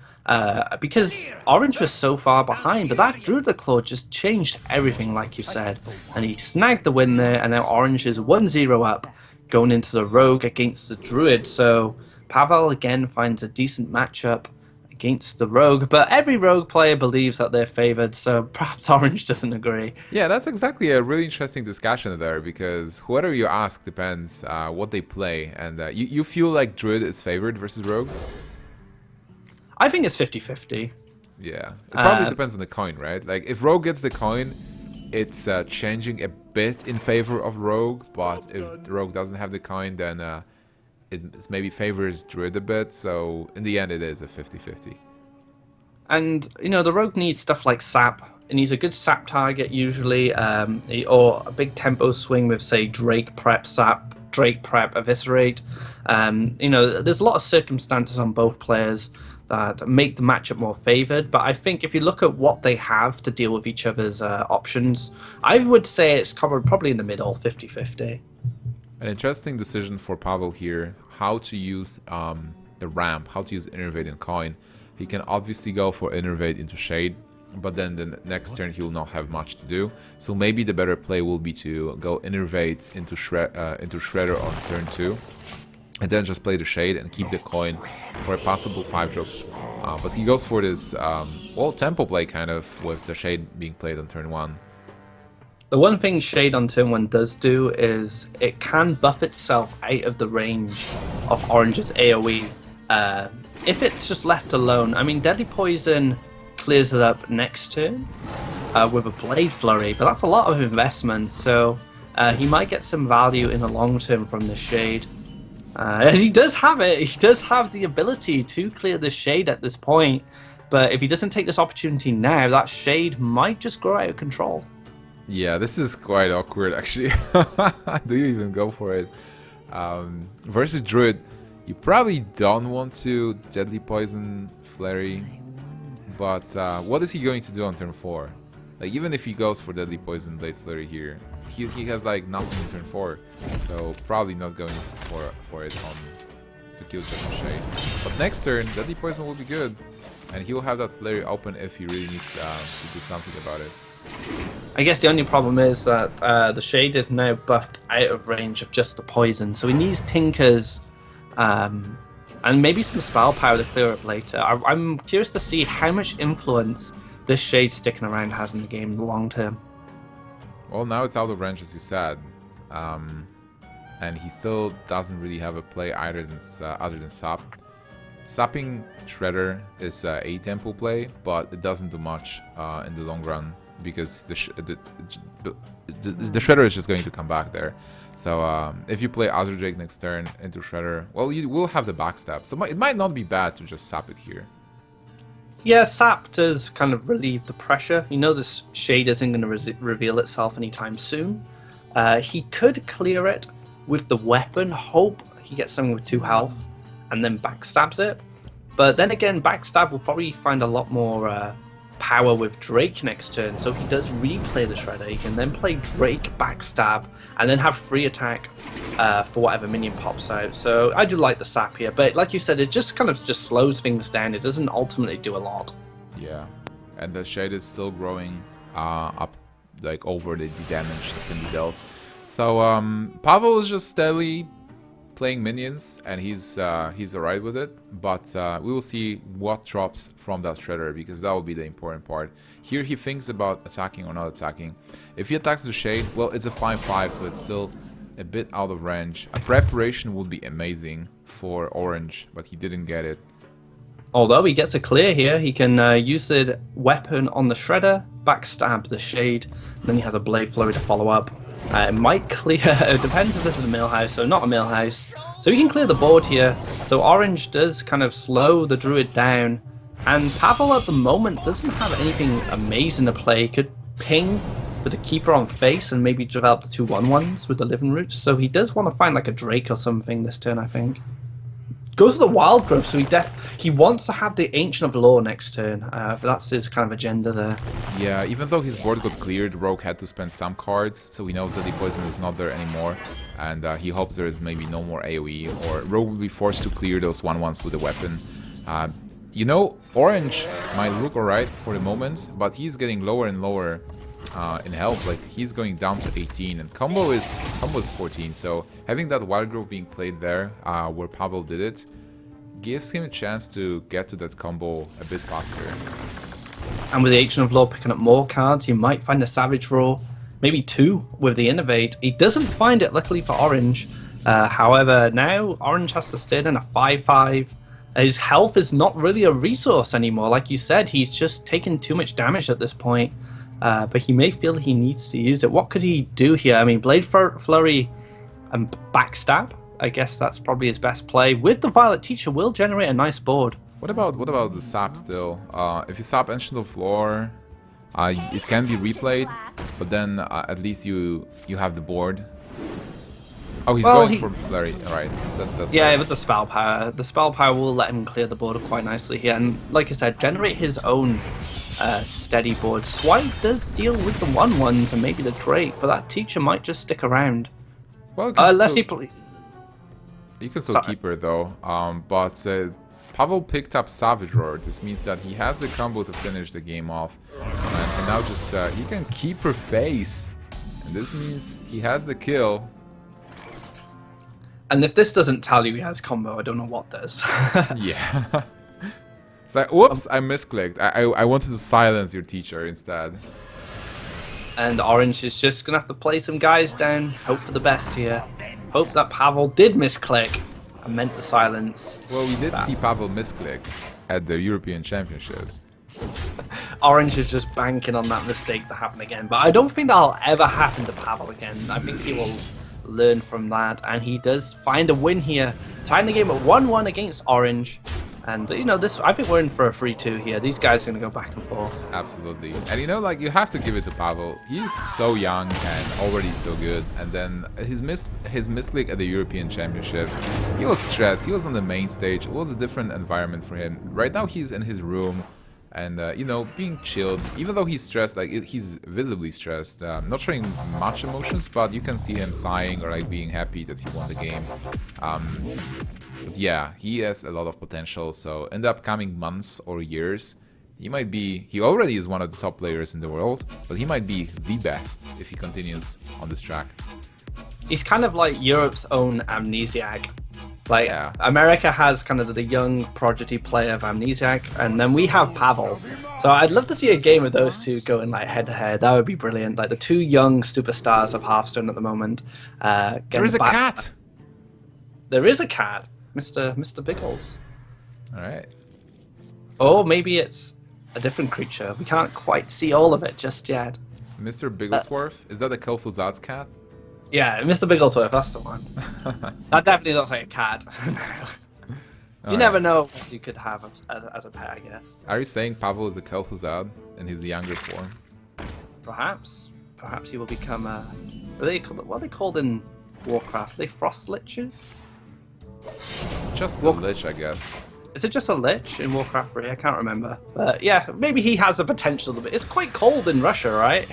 Because Orange was so far behind, but that Druid of the Claw just changed everything, like you said. And he snagged the win there, and now Orange is 1-0 up, going into the Rogue against the Druid. So Pavel again finds a decent matchup against the Rogue, but every Rogue player believes that they're favored, so perhaps Orange doesn't agree. Yeah, that's exactly a really interesting discussion there, because whoever you ask depends what they play, and you feel like Druid is favored versus Rogue? I think it's 50-50. Yeah, it probably depends on the coin, right? Like, if Rogue gets the coin, it's changing a bit in favor of Rogue, but if Rogue doesn't have the coin, then it maybe favors Druid a bit, so in the end it is a 50-50. And, you know, the Rogue needs stuff like Sap. It needs a good Sap target, usually, or a big tempo swing with, say, Drake Prep Sap, Drake Prep Eviscerate. You know, there's a lot of circumstances on both players that make the matchup more favored, but I think if you look at what they have to deal with each other's options, I would say it's covered probably in the middle, 50-50. An interesting decision for Pavel here, how to use the ramp, how to use Innervate and Coin. He can obviously go for Innervate into Shade, but then the next turn he will not have much to do. So maybe the better play will be to go Innervate into Shredder on turn 2. And then just play the Shade and keep the coin for a possible 5-drop. But he goes for this, well, tempo play kind of, with the Shade being played on turn 1. The one thing Shade on turn 1 does do is it can buff itself out of the range of Orange's AoE. If it's just left alone, I mean, Deadly Poison clears it up next turn with a Blade Flurry, but that's a lot of investment, so he might get some value in the long term from the Shade. He does have it. He does have the ability to clear the Shade at this point, but if he doesn't take this opportunity now, that Shade might just grow out of control. Yeah, this is quite awkward, actually. Do you even go for it? Versus Druid, you probably don't want to Deadly Poison Flurry, but what is he going to do on turn 4? Like, even if he goes for Deadly Poison Blade Flurry here, he has like nothing in turn 4, so probably not going for it to kill just the Shade. But next turn, Deadly Poison will be good, and he will have that Flurry open if he really needs to do something about it. I guess the only problem is that the Shade is now buffed out of range of just the poison, so he needs Tinkers and maybe some spell power to clear up later. I'm curious to see how much influence this Shade sticking around has in the game in the long term. Well, now it's out of range, as you said, and he still doesn't really have a play either other than Sap. Sapping Shredder is a tempo play, but it doesn't do much in the long run, because the Shredder is just going to come back there. So if you play Azure Drake next turn into Shredder, well, you will have the backstab. So it might not be bad to just sap it here. Yeah, Sap does kind of relieve the pressure. You know this Shade isn't going to reveal itself anytime soon. He could clear it with the weapon, hope he gets something with 2 health, and then backstabs it. But then again, backstab will probably find a lot more power with Drake next turn, so if he does replay the Shredder, he can then play Drake, backstab, and then have free attack for whatever minion pops out. So I do like the Sap here, but like you said, it just kind of just slows things down. It doesn't ultimately do a lot. Yeah, and the Shade is still growing up, like, over the damage that can be dealt. So Pavel is just steadily playing minions, and he's alright with it, but we will see what drops from that Shredder, because that will be the important part. Here he thinks about attacking or not attacking. If he attacks the Shade, well, it's a 5-5, so it's still a bit out of range. A preparation would be amazing for Orange, but he didn't get it. Although he gets a clear here, he can use the weapon on the Shredder, backstab the Shade, then he has a Blade Flurry to follow up. It might clear, it depends if this is a millhouse or not a millhouse. So he can clear the board here, so Orange does kind of slow the Druid down, and Pavel at the moment doesn't have anything amazing to play. He could ping with the Keeper on face and maybe develop the 2/1/1s with the Living Roots, so he does want to find like a Drake or something this turn, I think. Goes to the Wild Growth, so he wants to have the Ancient of Law next turn, but that's his kind of agenda there. Yeah, even though his board got cleared, Rogue had to spend some cards, so he knows that the poison is not there anymore, and he hopes there is maybe no more AoE, or Rogue will be forced to clear those 1/1s with a weapon. You know, Orange might look alright for the moment, but he's getting lower and lower in health. Like, he's going down to 18, and combo is 14, so having that Wild Growth being played there, where Pavel did it, gives him a chance to get to that combo a bit faster. And with the Ancient of Law picking up more cards, he might find a Savage Roar, maybe 2 with the Innovate. He doesn't find it, luckily for Orange. However, now Orange has to stay in a 5/5. His health is not really a resource anymore. Like you said, he's just taken too much damage at this point. But he may feel he needs to use it. What could he do here? I mean, Blade Flurry and Backstab. I guess that's probably his best play. With the Violet Teacher, will generate a nice board. What about the sap still? If you sap Ancient of Lore, it can be replayed, but then at least you have the board. Oh, he's going for Flurry. Alright, that's yeah, bad. with the Spell Power. The Spell Power will let him clear the board quite nicely here. And like I said, generate his own steady board. Swipe does deal with the 1/1s and maybe the Drake, but that Teacher might just stick around. Well, Unless he... You can still keep her though, but Pavel picked up Savage Roar. This means that he has the combo to finish the game off, and now just he can keep her face, and this means he has the kill. And if this doesn't tell you he has combo, I don't know what does. Yeah. It's like, whoops, I misclicked. I wanted to silence your teacher instead. And Orange is just gonna have to play some guys down, hope for the best here. Hope that Pavel did misclick and meant the silence. Well, we did see Pavel misclick at the European Championships. Orange is just banking on that mistake to happen again, but I don't think that'll ever happen to Pavel again. I think he will learn from that, and he does find a win here, tying the game at 1-1 against Orange. And you know, this, I think we're in for a 3-2 here. These guys are gonna go back and forth. Absolutely. And you know, like, you have to give it to Pavel. He's so young and already so good. And then his misclick at the European Championship, he was stressed. He was on the main stage. It was a different environment for him. Right now he's in his room and you know, being chilled. Even though he's stressed, like, he's visibly stressed, not showing much emotions, but you can see him sighing or like being happy that he won the game. But yeah, he has a lot of potential, so in the upcoming months or years, he already is one of the top players in the world, but he might be the best if he continues on this track. He's kind of like Europe's own Amnesiac. Like, Yeah. America has kind of the young prodigy player of Amnesiac, and then we have Pavel. So I'd love to see a game of those two going like head to head. That would be brilliant. Like the two young superstars of Hearthstone at the moment. There is a cat! There is a cat, Mr. Biggles. Alright. Or maybe it's a different creature. We can't quite see all of it just yet. Mr. Bigglesworth? Is that a Kel'Thuzad's cat? Yeah, Mr. Bigglesworth, that's the one. That definitely looks like a cat. You never know what you could have as a pet, I guess. Are you saying Pavel is a Kel'Thuzad in his younger form? Perhaps. Perhaps he will become a... What are they called in Warcraft? Are they Frost Liches? Just a lich, I guess. Is it just a lich in Warcraft 3? I can't remember. But yeah, maybe he has the potential of it. It's quite cold in Russia, right?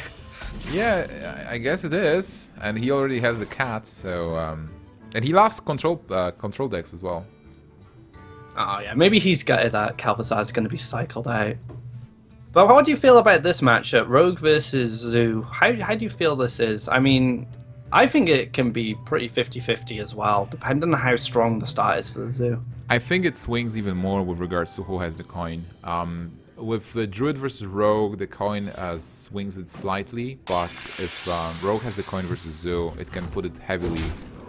Yeah, I guess it is. And he already has the cat, so... and he loves control decks as well. Oh yeah, maybe he's got that Kel'Thuzad's going to be cycled out. But what do you feel about this matchup? Rogue versus Xixo. How do you feel this is? I mean, I think it can be pretty 50-50 as well, depending on how strong the start is for the Xixo. I think it swings even more with regards to who has the coin. With the Druid versus Rogue, the coin swings it slightly, but if Rogue has the coin versus Xixo, it can put it heavily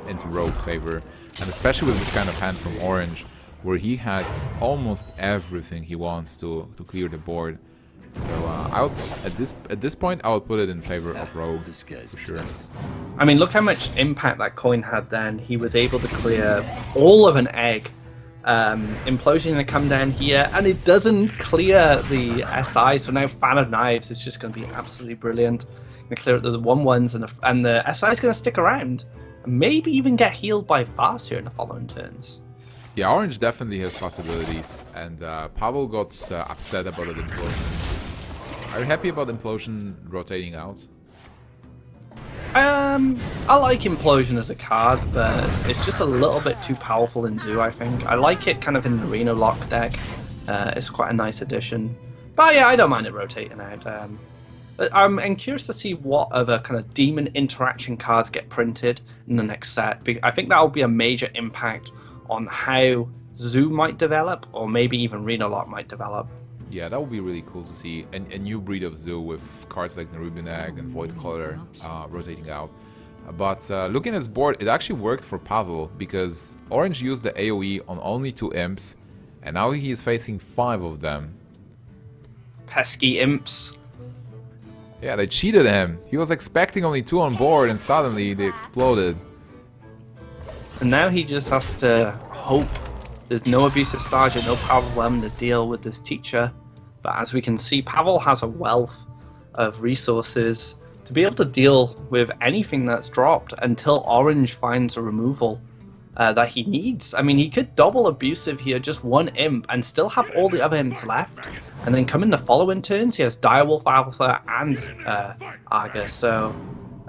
into Rogue's favor. And especially with this kind of hand from Orange, where he has almost everything he wants to clear the board. So I would, at this point, I would put it in favor of Rogue for sure. I mean, look how much impact that coin had then. He was able to clear all of an egg. Implosion to come down here, and it doesn't clear the SI, so now Fan of Knives is just going to be absolutely brilliant. Going to clear up the 1-1s, and the SI is going to stick around. Maybe even get healed by Vars here in the following turns. Yeah, Orange definitely has possibilities, and Pavel got upset about the Implosion. Are you happy about Implosion rotating out? I like Implosion as a card, but it's just a little bit too powerful in Zoo, I think. I like it kind of in the Arena Lock deck. It's quite a nice addition. But yeah, I don't mind it rotating out. I'm curious to see what other kind of demon interaction cards get printed in the next set. I think that will be a major impact on how Zoo might develop, or maybe even Arena Lock might develop. Yeah, that would be really cool to see a new breed of Zoo with cards like Nerubian Egg and Void Color rotating out. But looking at his board, it actually worked for Pavel because Orange used the AoE on only 2 imps, and now he is facing 5 of them. Pesky imps. Yeah, they cheated him. He was expecting only 2 on board, and suddenly they exploded. And now he just has to hope there's no abusive sergeant, no problem to deal with this teacher. But as we can see, Pavel has a wealth of resources to be able to deal with anything that's dropped until Orange finds a removal that he needs. I mean, he could double abusive here, just 1 imp, and still have all the other imps left. And then come in the following turns, he has Direwolf Alpha and Argus. So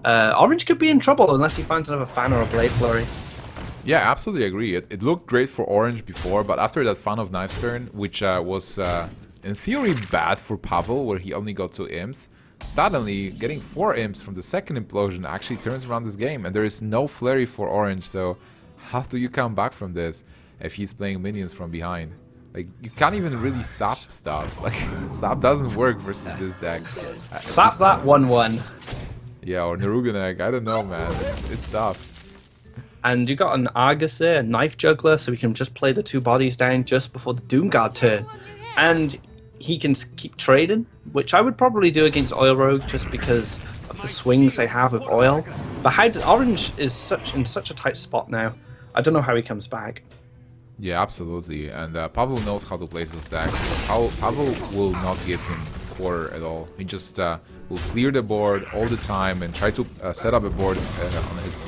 Orange could be in trouble unless he finds another Fan or a Blade Flurry. Yeah, absolutely agree. It looked great for Orange before, but after that Fan of Knives turn, which was in theory bad for Pavel, where he only got 2 imps, suddenly getting 4 imps from the second Implosion actually turns around this game, and there is no flurry for Orange, so how do you come back from this if he's playing minions from behind? Like, you can't even really sap stuff. Like, sap doesn't work versus this deck. Sap that 1-1. Yeah, or Nerubian Egg, I don't know, man. It's tough. And you got an Argus there, a Knife Juggler, so he can just play the 2 bodies down just before the Doomguard turn. And he can keep trading, which I would probably do against Oil Rogue just because of the swings they have with Oil. But Orange is in such a tight spot now. I don't know how he comes back. Yeah, absolutely. And Pavel knows how to play this deck. Pavel will not give him quarter at all. He just will clear the board all the time and try to set up a board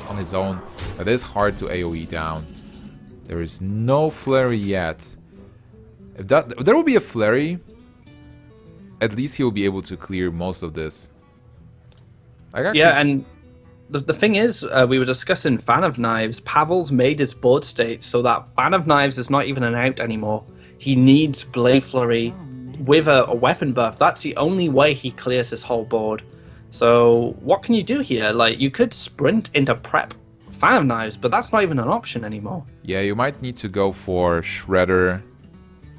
on his own. That is hard to AoE down. There is no flurry yet. If there will be a flurry, at least he will be able to clear most of this. Yeah, and the thing is, we were discussing Fan of Knives. Pavel's made his board state so that Fan of Knives is not even an out anymore. He needs Blade Flurry with a weapon buff. That's the only way he clears his whole board. So what can you do here? Like, you could sprint into prep Fan of Knives, but that's not even an option anymore. Yeah, you might need to go for Shredder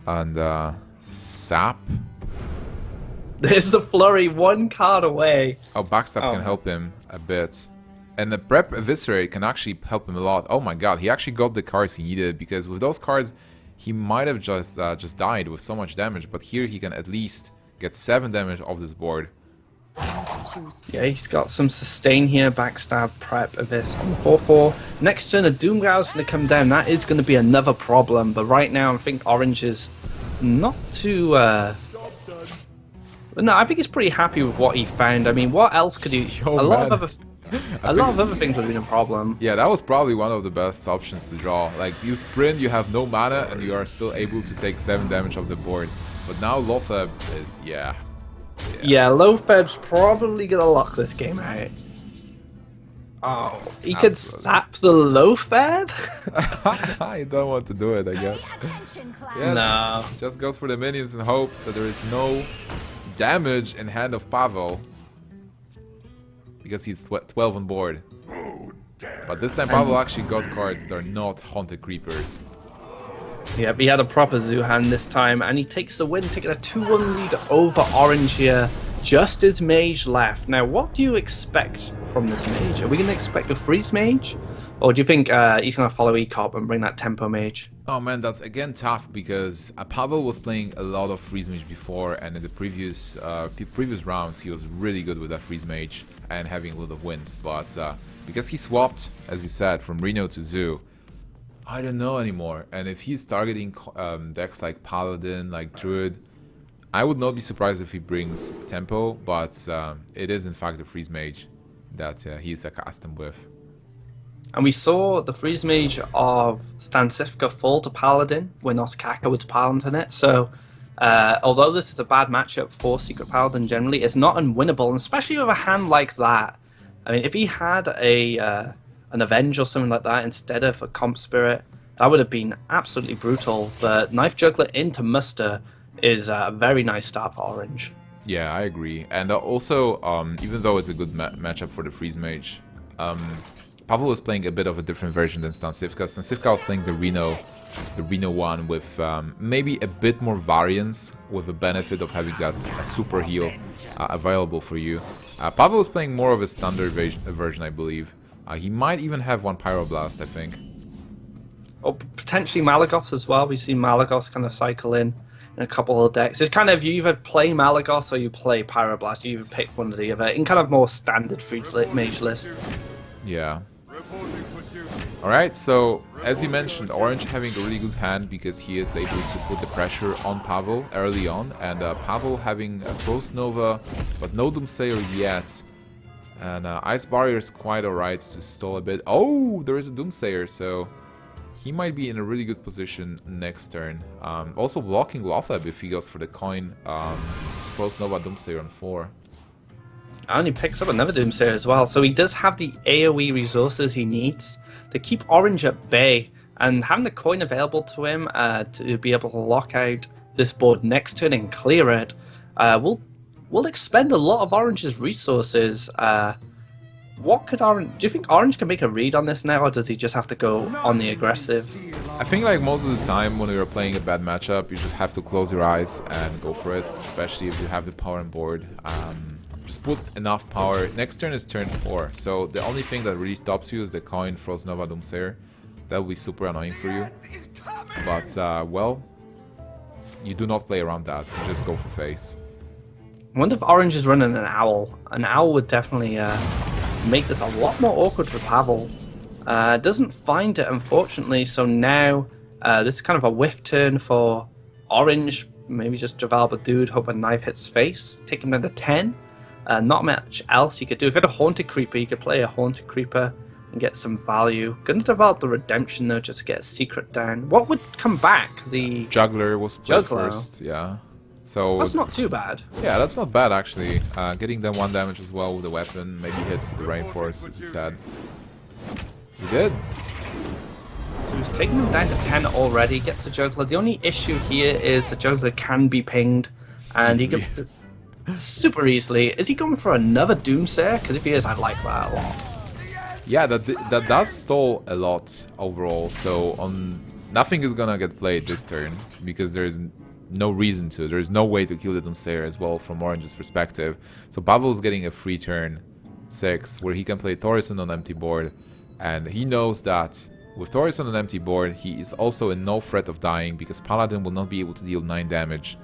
and Sap. There's the flurry, 1 card away. Oh, Backstab can help him a bit. And the Prep Eviscerate can actually help him a lot. Oh my god, he actually got the cards he needed, because with those cards, he might have just died with so much damage, but here he can at least get 7 damage off this board. Yeah, he's got some sustain here, Backstab, Prep, Abyss on the 4-4. Next turn, a Doomguard's going to come down. That is going to be another problem, but right now I think Orange is not too... No, I think he's pretty happy with what he found. I mean, what else could he... a lot of other things would have been a problem. Yeah, that was probably one of the best options to draw. Like, you sprint, you have no mana, and you are still able to take 7 damage off the board. But now Lothab is... Yeah, Lofeb's probably gonna lock this game out. Oh, he could sap the Lofeb? I don't want to do it, I guess. Yes, no. Just goes for the minions and hopes that there is no damage in hand of Pavel. Because he's 12 on board. But this time Pavel actually got cards that are not Haunted Creepers. Yep, he had a proper Zoo hand this time, and he takes the win, taking a 2-1 lead over Orange here. Just as Mage left. Now, what do you expect from this Mage? Are we going to expect a Freeze Mage? Or do you think he's going to follow Ekop and bring that tempo mage? Oh man, that's again tough because Pavel was playing a lot of freeze mage before, and in the previous rounds he was really good with that freeze mage and having a lot of wins. But because he swapped, as you said, from Reno to Zoo, I don't know anymore. And if he's targeting decks like Paladin, like Druid, I would not be surprised if he brings tempo. But it is in fact the freeze mage that he's accustomed with. And we saw the freeze mage of Stancifka fall to Paladin when Ostkaka was Paladin it. So, although this is a bad matchup for Secret Paladin generally, it's not unwinnable, and especially with a hand like that. I mean, if he had an Avenge or something like that instead of a Comp Spirit, that would have been absolutely brutal. But Knife Juggler into Muster is a very nice start for Orange. Yeah, I agree. And also, even though it's a good matchup for the freeze mage, Pavel was playing a bit of a different version than Stancifka. Stancifka was playing the Reno one with maybe a bit more variance, with the benefit of having that super heal available for you. Pavel was playing more of a standard version, I believe. He might even have one Pyroblast, I think. Or potentially Malagos as well. We've seen Malagos kind of cycle in a couple of decks. It's kind of, you either play Malagos or you play Pyroblast. You either pick one or the other in kind of more standard freeze mage lists. Yeah. Alright, so as you mentioned, Orange having a really good hand because he is able to put the pressure on Pavel early on, and Pavel having a Frost Nova, but no Doomsayer yet. And Ice Barrier is quite alright to stall a bit. Oh, there is a Doomsayer, so he might be in a really good position next turn. Also blocking Lothab if he goes for the coin. Frost Nova Doomsayer on 4. And he picks up another Doomsayer as well, so he does have the AoE resources he needs to keep Orange at bay, and having the coin available to him to be able to lock out this board next turn and clear it will expend a lot of Orange's resources. What could Orange... Do you think Orange can make a read on this now, or does he just have to go on the aggressive? I think like most of the time when you're playing a bad matchup, you just have to close your eyes and go for it, especially if you have the power on board. Just put enough power. Next turn is turn 4, so the only thing that really stops you is the coin Frost Nova Doomsayer. That will be super annoying for you. But, well, you do not play around that. You just go for face. I wonder if Orange is running an Owl. An Owl would definitely make this a lot more awkward for Pavel. Doesn't find it, unfortunately, so now this is kind of a whiff turn for Orange. Maybe just develop a dude, hope a knife hits face, take him down to 10. Not much else you could do. If you had a Haunted Creeper, you could play a Haunted Creeper and get some value. Gonna develop the Redemption though, just to get a secret down. What would come back? The Juggler was played first, yeah. So that's not too bad. Yeah, that's not bad actually. Getting them 1 damage as well with the weapon, maybe hits with the Rainforest, as you said. He did. So he's taking them down to 10 already, gets the Juggler. The only issue here is the Juggler can be pinged, and he can... super easily. Is he going for another Doomsayer? Because if he is, I like that a lot. Yeah, that does stall a lot overall. So nothing is gonna get played this turn because there is no reason to. There is no way to kill the Doomsayer as well from Orange's perspective. So Pavel's getting a free turn 6 where he can play Thorison on empty board, and he knows that with Thorison on empty board, he is also in no threat of dying because Paladin will not be able to deal 9 damage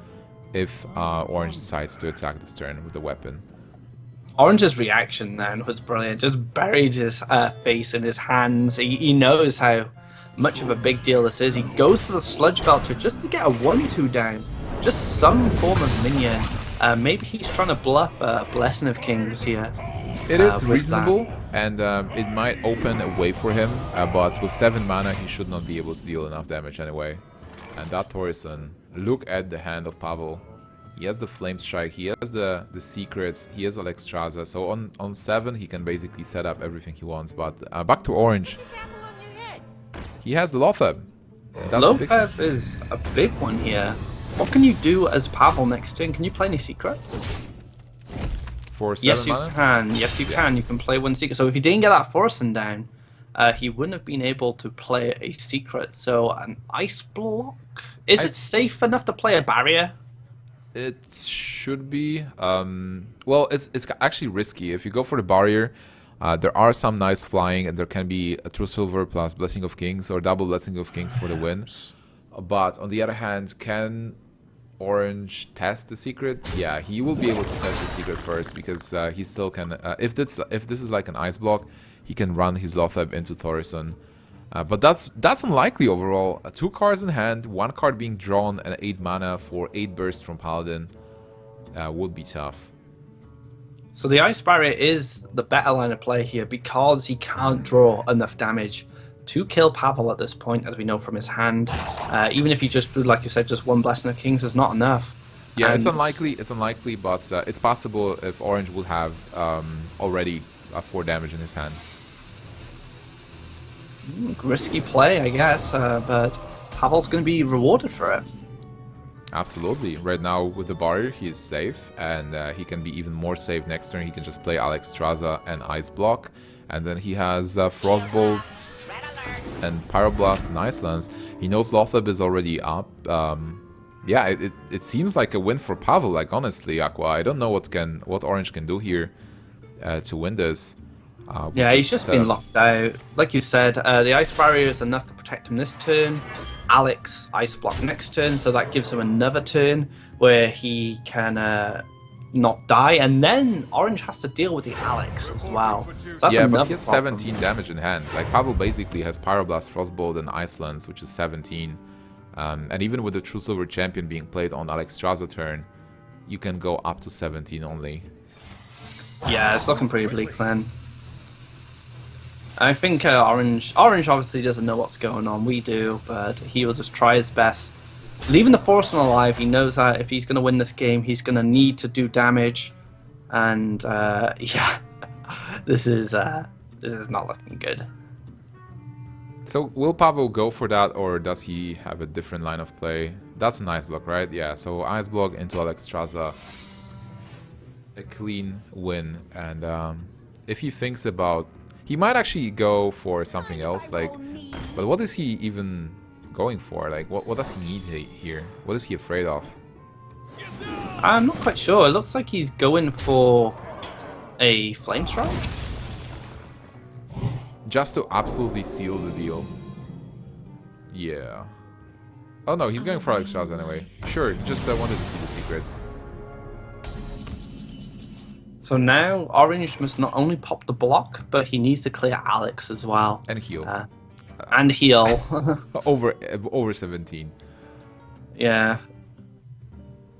if Orange decides to attack this turn with the weapon. Orange's reaction then was brilliant. Just buried his face in his hands. He knows how much of a big deal this is. He goes for the Sludge Belcher just to get a 1-2 down. Just some form of minion. Maybe he's trying to bluff Blessing of Kings here. It is reasonable, and it might open a way for him, but with 7 mana he should not be able to deal enough damage anyway. And that Thorison, look at the hand of Pavel. He has the Flame Strike, he has the Secrets, he has Alexstrasza, so on 7 he can basically set up everything he wants, but back to Orange. He has the Lothab. Lothab is a big one here. What can you do as Pavel next turn? Can you play any Secrets? For 7 yes, mana? You can. Yes, you can. You can play 1 Secret. So if you didn't get that Thorison down, he wouldn't have been able to play a Secret. So an Ice Block. Is it safe enough to play a Barrier? It should be. Well, it's actually risky. If you go for the Barrier, There are some nice flying, and there can be a True Silver plus Blessing of Kings or double Blessing of Kings for the win. But on the other hand, can Orange test the secret? Yeah, he will be able to test the secret first because he still can. If this is like an ice block, he can run his Lotheb into Thorison. But that's unlikely overall. 2 cards in hand, 1 card being drawn, and 8 mana for 8 burst from Paladin would be tough. So the Ice Barrier is the better line of play here because he can't draw enough damage to kill Pavel at this point, as we know from his hand. Even if he just, like you said, just 1 Blessing of Kings is not enough. Yeah, And it's unlikely, but it's possible if Orange will have already 4 damage in his hand. Risky play, I guess, but Pavel's going to be rewarded for it. Absolutely. Right now with the barrier, he is safe, and he can be even more safe next turn. He can just play Alexstrasza and Ice Block, and then he has Frostbolt and Pyroblast and Icelands. He knows Lotheb is already up. Yeah, it seems like a win for Pavel. Like honestly, Aqua, I don't know what Orange can do here to win this. Yeah, he's just been locked out. Like you said, the Ice Barrier is enough to protect him this turn. Alex Ice Block next turn, so that gives him another turn where he can not die, and then Orange has to deal with the Alex as well. So that's yeah, but another he has problem. 17 damage in hand. Like Pavel basically has Pyroblast, Frostbolt, and Icelands, which is 17. And even with the True Silver Champion being played on Alexstrasza turn, you can go up to 17 only. Yeah, it's looking pretty bleak then. I think Orange obviously doesn't know what's going on. We do, but he will just try his best. Leaving the Forsen alive, he knows that if he's going to win this game, he's going to need to do damage. And yeah, this is not looking good. So will Pavel go for that, or does he have a different line of play? That's an Ice Block, right? Yeah, so Ice Block into Alexstrasza. A clean win. And if he thinks about... He might actually go for something else, like... But what is he even going for? Like, what does he need here? What is he afraid of? I'm not quite sure. It looks like he's going for a Flame Strike. Just to absolutely seal the deal. Yeah. Oh no, he's going for Alexstrasza anyway. Sure, just wanted to see the secret. So now Orange must not only pop the block, but he needs to clear Alex as well. And heal. And heal. over 17. Yeah.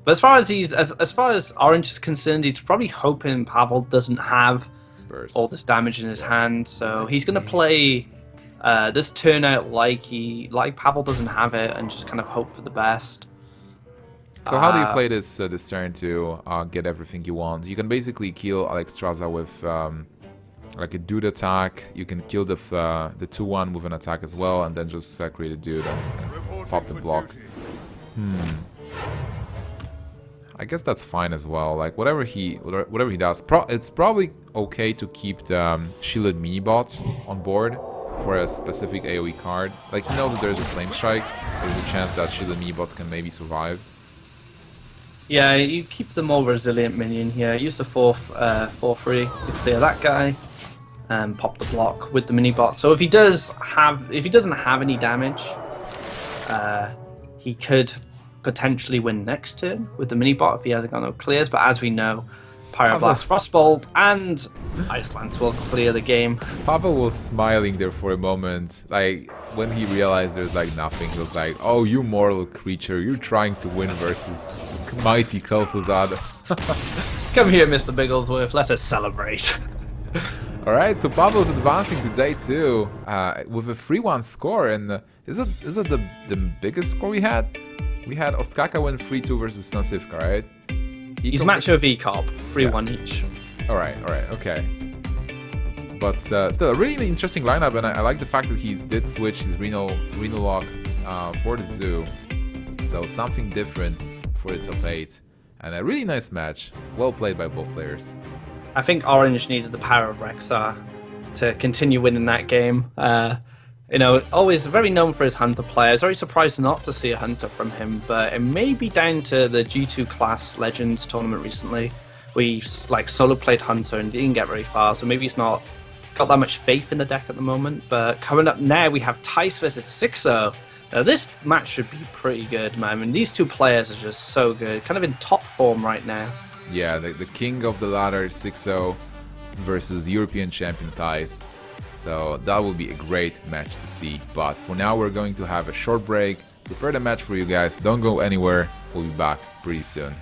But as far as as far as Orange is concerned, he's probably hoping Pavel doesn't have Burst. all this damage in his hand. So he's gonna play this turn out like Pavel doesn't have it, and just kind of hope for the best. So how do you play this this turn to get everything you want? You can basically kill Alexstrasza with like a dude attack. You can kill the 2-1 with an attack as well, and then just create a dude and pop the block. I guess that's fine as well. Like whatever he does, it's probably okay to keep the shielded mini bot on board for a specific AoE card. Like he knows that there's a Flame Strike. There's a chance that shielded mini bot can maybe survive. Yeah, you keep the more resilient minion here. Use the 4/3 to clear that guy, and pop the block with the mini bot. So if he doesn't have any damage, he could potentially win next turn with the mini bot if he hasn't got no clears. But as we know, Pyroblast, Frostbolt, and Icelands will clear the game. Pavel was smiling there for a moment. Like when he realized there's like nothing, he was like, "Oh, you mortal creature! You're trying to win versus mighty Kel'Thuzad." Come here, Mr. Bigglesworth. Let us celebrate. All right, so Pavel's advancing today too with a 3-1 score, and is it the biggest score we had? We had Ostkaka win 3-2 versus Stancifka, right? He's matched with Ekop, 3-1 each. Alright, okay. But still, a really interesting lineup, and I like the fact that he did switch his Reno lock for the Zoo. So something different for the top 8. And a really nice match. Well played by both players. I think Orange needed the power of Rexar to continue winning that game. You know, always very known for his Hunter play. I was very surprised not to see a Hunter from him, but it may be down to the G2 Class Legends tournament recently. We like solo played Hunter and didn't get very far, so maybe he's not got that much faith in the deck at the moment. But coming up now, we have Thijs versus Xixo. Now, this match should be pretty good, man. I mean, these two players are just so good. Kind of in top form right now. Yeah, the king of the ladder, Xixo, versus European champion Thijs. So that will be a great match to see. But for now, we're going to have a short break. Prepare the match for you guys. Don't go anywhere. We'll be back pretty soon.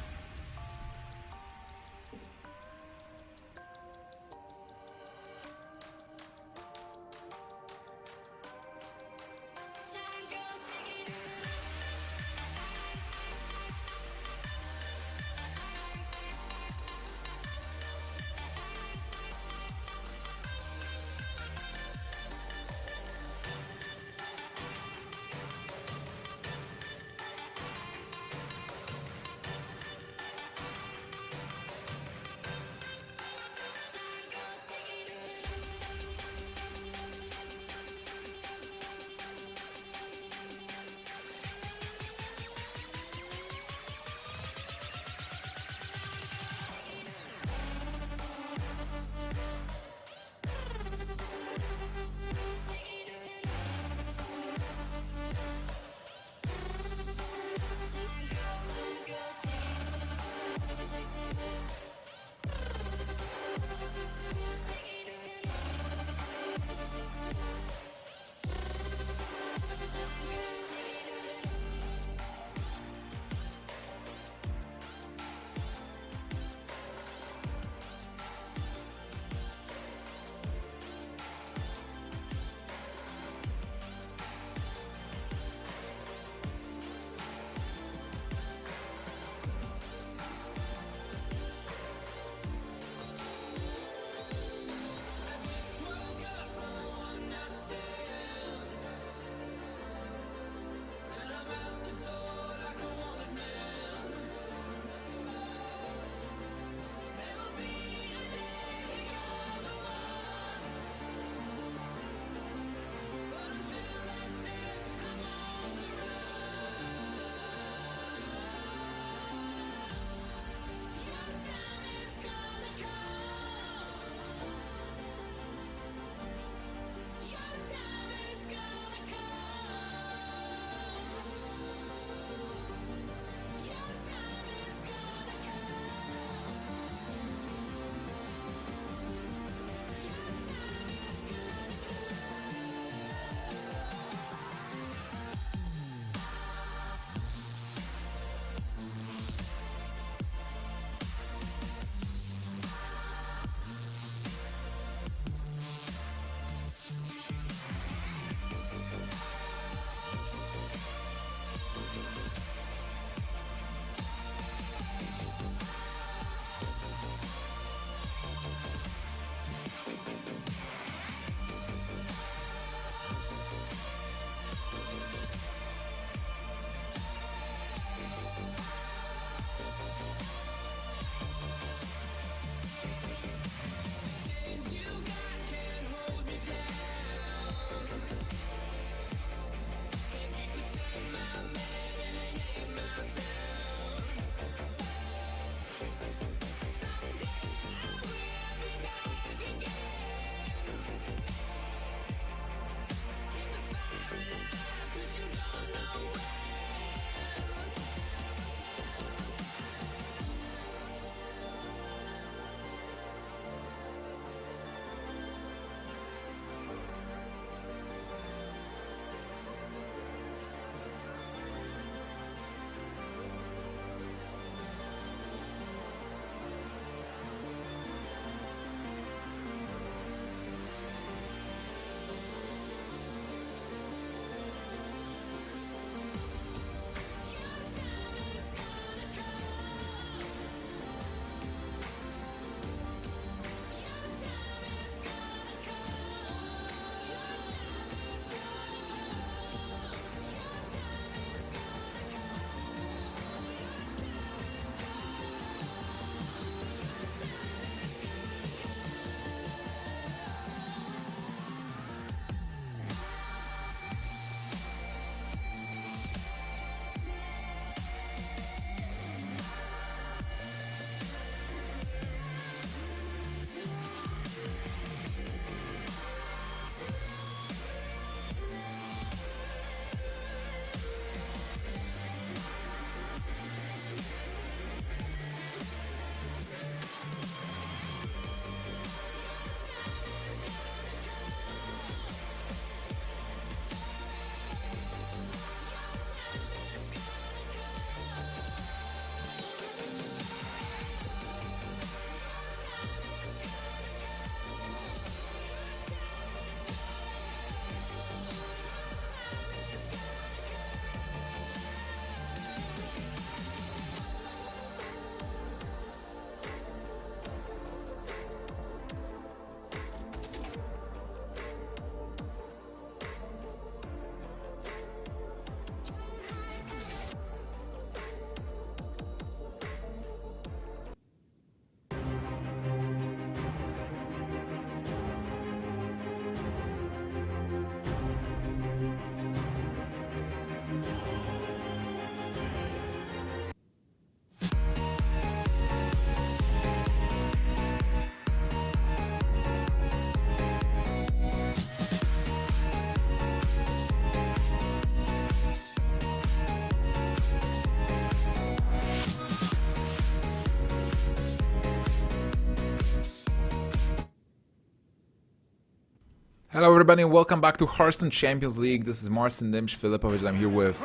Hello everybody and welcome back to Hearthstone Champions League. This is Marcin Dimsh Filipovic. I'm here with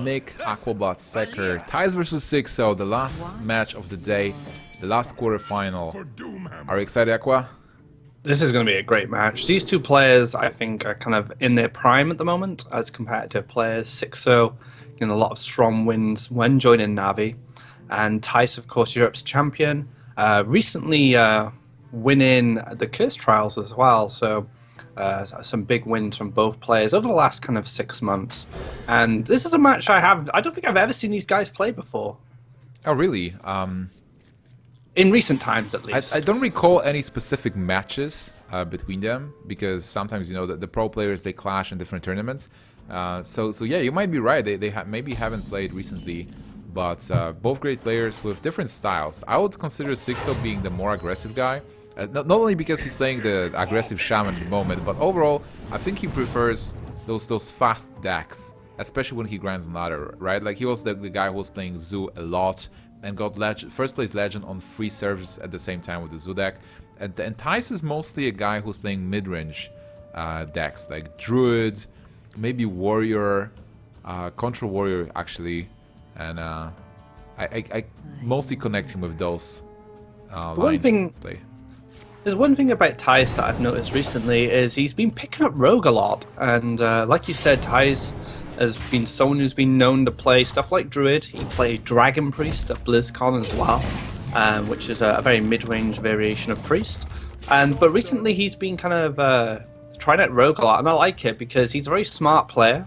Nick, Aquabot, Secker, Thijs versus Xixo, the last match of the day, the last quarterfinal. Are you excited, Aqua? This is going to be a great match. These two players, I think, are kind of in their prime at the moment as competitive players. Xixo getting a lot of strong wins when joining Navi. And Thijs, of course, Europe's champion. Recently winning the Curse Trials as well. So some big wins from both players over the last kind of 6 months. And this is a match I don't think I've ever seen these guys play before. Oh, really? In recent times, at least. I don't recall any specific matches between them, because sometimes, you know, the pro players, they clash in different tournaments. So yeah, you might be right. They maybe haven't played recently, but both great players with different styles. I would consider Xixo being the more aggressive guy. Not only because he's playing the aggressive Shaman at the moment, but overall, I think he prefers those fast decks, especially when he grinds on ladder, right? Like, he was the guy who was playing Zoo a lot and got first place Legend on free servers at the same time with the Zoo deck. And Thijs is mostly a guy who's playing mid-range decks, like Druid, maybe Warrior, Control Warrior, actually. And I mostly connect him with those lines play. There's one thing about Thijs that I've noticed recently is he's been picking up Rogue a lot, and like you said, Thijs has been someone who's been known to play stuff like Druid. He played Dragon Priest at BlizzCon as well, which is a very mid-range variation of Priest. But recently he's been kind of trying out Rogue a lot, and I like it because he's a very smart player,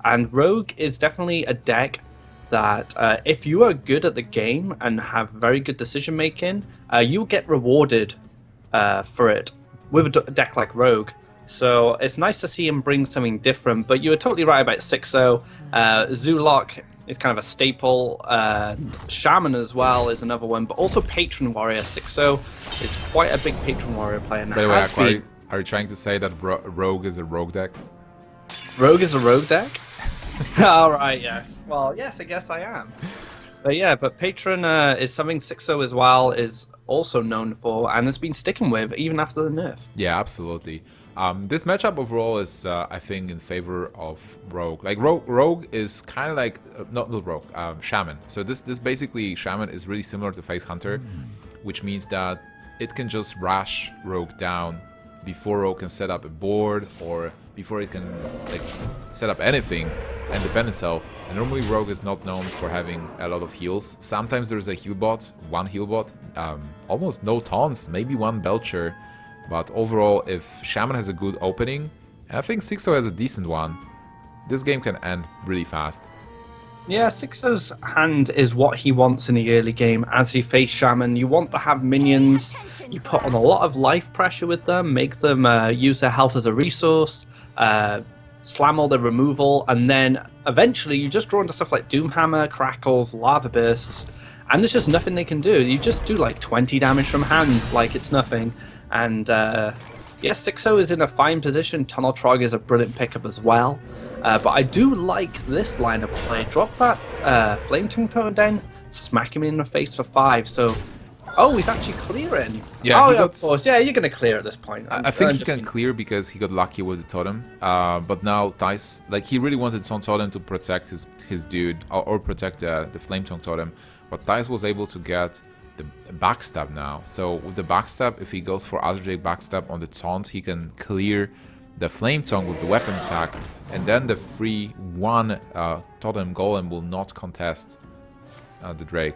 and Rogue is definitely a deck that if you are good at the game and have very good decision making, you'll get rewarded for it with a deck like Rogue. So it's nice to see him bring something different. But you were totally right about Xixo. Zulok is kind of a staple. Shaman as well is another one, but also Patron Warrior. Xixo is quite a big Patron Warrior player now. By the way, Aqua, are you trying to say that Rogue is a Rogue deck? Rogue is a Rogue deck? Alright, yes. Well, yes, I guess I am. But yeah, but Patron is something Xixo as well is also known for, and has been sticking with even after the nerf. Yeah, absolutely. This matchup overall is, I think, in favor of Rogue. Like, Rogue is kind of like not Rogue, Shaman. So this basically, Shaman is really similar to Face Hunter, which means that it can just rush Rogue down before Rogue can set up a board, or before it can like set up anything and defend itself. And normally Rogue is not known for having a lot of heals. Sometimes there's a heal bot, one heal bot, almost no taunts, maybe one Belcher. But overall, if Shaman has a good opening, and I think Xixo has a decent one, this game can end really fast. Yeah, Xixo's hand is what he wants in the early game as he faces Shaman. You want to have minions, you put on a lot of life pressure with them, make them use their health as a resource, slam all the removal, and then eventually you just draw into stuff like Doomhammer, Crackles, Lava Bursts, and there's just nothing they can do. You just do like 20 damage from hand like it's nothing. And yes, Xixo is in a fine position. Tunnel Trog is a brilliant pickup as well. But I do like this line of play. Drop that Flame Tongue Totem down, smack him in the face for 5. So, oh, he's actually clearing. Yeah, oh, yeah, of course. Yeah, you're going to clear at this point. I think he can clear because he got lucky with the totem. But now Thijs, like, he really wanted Sun Totem to protect his dude, or protect the Flame Tongue Totem. But Thijs was able to get the backstab now. So with the backstab, if he goes for Azure backstab on the taunt, he can clear the Flame Tongue with the weapon attack, and then the free 1 Totem Golem will not contest the Drake.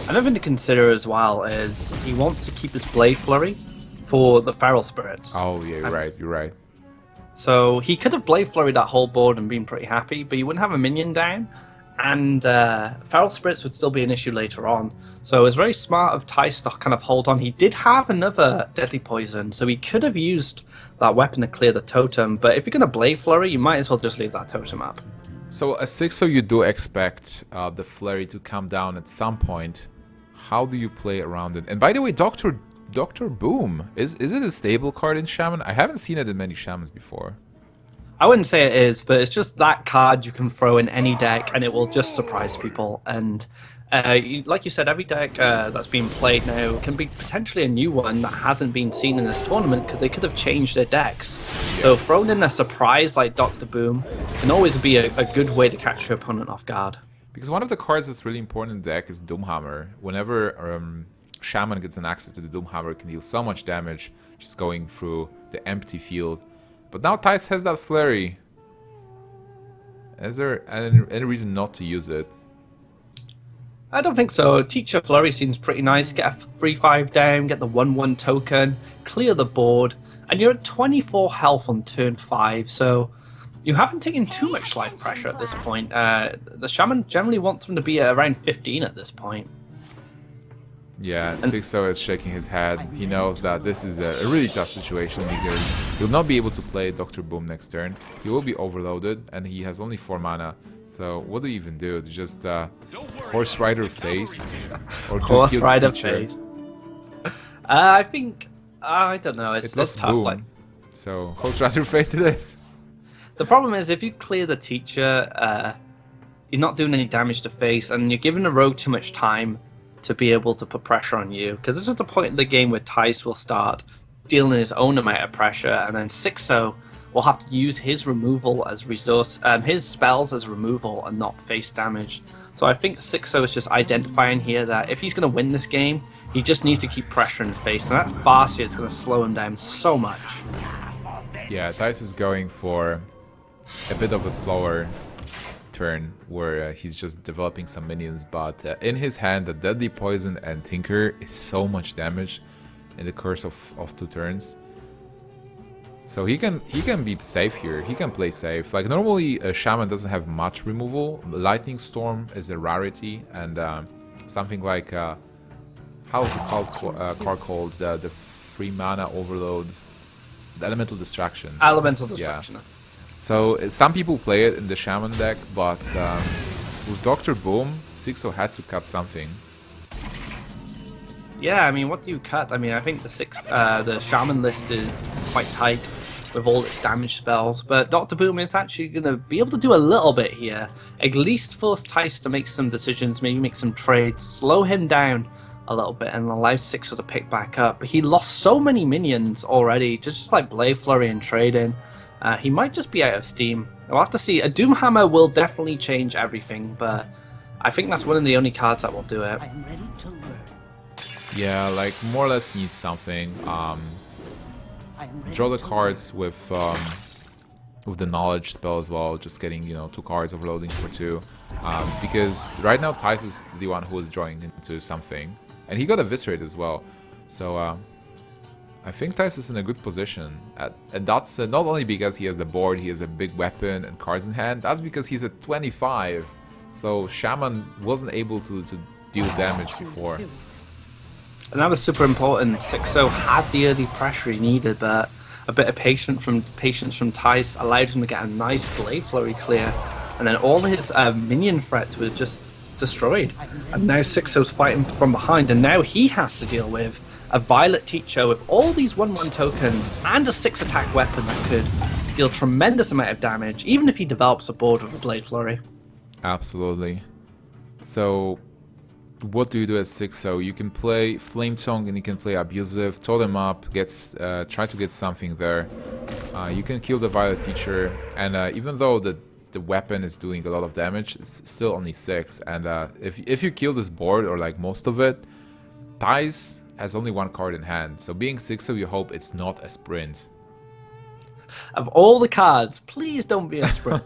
Another thing to consider as well is he wants to keep his Blade Flurry for the Feral Spirits. Oh yeah, you're right. So he could have Blade Flurried that whole board and been pretty happy, but you wouldn't have a minion down, and Feral Spirits would still be an issue later on. So it was very smart of Thijs to kind of hold on. He did have another Deadly Poison, so he could have used that weapon to clear the totem, but if you're going to Blade Flurry, you might as well just leave that totem up. So as Xixo, you do expect the Flurry to come down at some point. How do you play around it? And by the way, Dr. Boom, is it a stable card in Shaman? I haven't seen it in many Shamans before. I wouldn't say it is, but it's just that card you can throw in any deck and it will just surprise people. And like you said, every deck that's being played now can be potentially a new one that hasn't been seen in this tournament because they could have changed their decks. Yeah. So throwing in a surprise like Dr. Boom can always be a good way to catch your opponent off guard. Because one of the cards that's really important in the deck is Doomhammer. Whenever Shaman gets an access to the Doomhammer, it can deal so much damage just going through the empty field. But now Thijs has that Flurry. Is there any reason not to use it? I don't think so. Teacher Flurry seems pretty nice. Get a 3/5 down, get the 1/1 token, clear the board, and you're at 24 health on turn 5, so you haven't taken too much life pressure at this point. The Shaman generally wants them to be around 15 at this point. Yeah, Xixo is shaking his head. He knows that this is a really tough situation because he'll not be able to play Dr. Boom next turn. He will be overloaded, and he has only 4 mana. So what do you even do? Just Horse Rider Face? Or Horse Rider Face. I think... I don't know, it's tough. Boom. Like... So, Horse Rider Face it is. The problem is, if you clear the Teacher, you're not doing any damage to Face, and you're giving the Rogue too much time to be able to put pressure on you. Because this is the point in the game where Thijs will start dealing his own amount of pressure, and then Xixo will have to use his removal as resource, his spells as removal and not face damage. So I think Xixo is just identifying here that if he's going to win this game, he just needs to keep pressuring Face, and that Farseer is going to slow him down so much. Yeah, Thijs is going for a bit of a slower turn where he's just developing some minions, but in his hand the Deadly Poison and Tinker is so much damage in the course of 2 turns. So he can be safe here. He can play safe. Like normally a Shaman doesn't have much removal. Lightning Storm is a rarity, and something like how's the card called? The 3 mana overload, the Elemental Distraction. Elemental Distraction. Yeah. So some people play it in the Shaman deck, but with Dr. Boom, Xixo had to cut something. Yeah, I mean, what do you cut? I mean, I think the Shaman list is quite tight with all its damage spells, but Dr. Boom is actually going to be able to do a little bit here. At least force Thijs to make some decisions, maybe make some trades, slow him down a little bit, and allow Xixo to pick back up. But he lost so many minions already, just like Blade Flurry and trading. He might just be out of steam. We'll have to see. A Doomhammer will definitely change everything, but I think that's one of the only cards that will do it. I'm ready to learn. Yeah, like more or less needs something. Draw the cards with the knowledge spell as well, just getting 2 cards overloading for 2. Because right now Thijs is the one who is drawing into something, and he got eviscerate as well. So I think Thijs is in a good position, and that's not only because he has the board, he has a big weapon and cards in hand. That's because he's at 25, so Shaman wasn't able to deal damage before. And that was super important. Xixo had the early pressure he needed, but a bit of patience from Thijs allowed him to get a nice Blade Flurry clear, and then all his minion threats were just destroyed. And now Xixo's fighting from behind, and now he has to deal with a Violet Teacher with all these 1/1 tokens and a 6-attack weapon that could deal tremendous amount of damage, even if he develops a board with a Blade Flurry. Absolutely. So what do you do as Xixo? You can play Flame Tongue and you can play Abusive, Totem up, try to get something there. You can kill the Violet Teacher, and even though the weapon is doing a lot of damage, it's still only 6. And if you kill this board, or like most of it, Thijs has only 1 card in hand. So being Xixo, you hope it's not a sprint. Of all the cards, please don't be a sprint.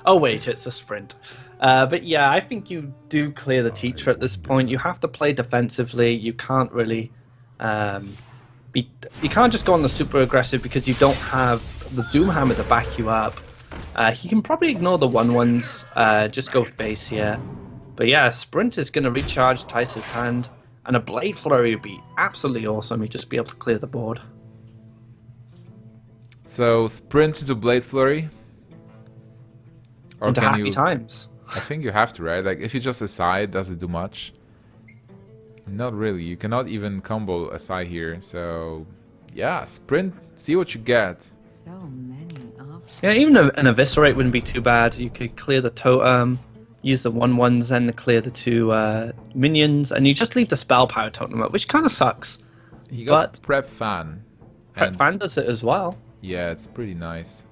Oh wait, it's a sprint. But yeah, I think you do clear the Teacher at this point. You have to play defensively. You can't really you can't just go on the super aggressive because you don't have the Doomhammer to back you up. You can probably ignore the 1/1s, just go face here. But yeah, sprint is going to recharge Thijs' hand, and a Blade Flurry would be absolutely awesome. You'd just be able to clear the board. So sprint into Blade Flurry? Or into happy times. I think you have to, right? Like if you just Aside, does it do much? Not really. You cannot even combo Aside here. So yeah, sprint, see what you get. So many options. Yeah, even an Eviscerate wouldn't be too bad. You could clear the Totem, use the 1/1s then to clear the 2 minions, and you just leave the Spell Power Totem up, which kind of sucks. He got But Prep Fan. Prep and- Fan does it as well. Yeah, it's pretty nice.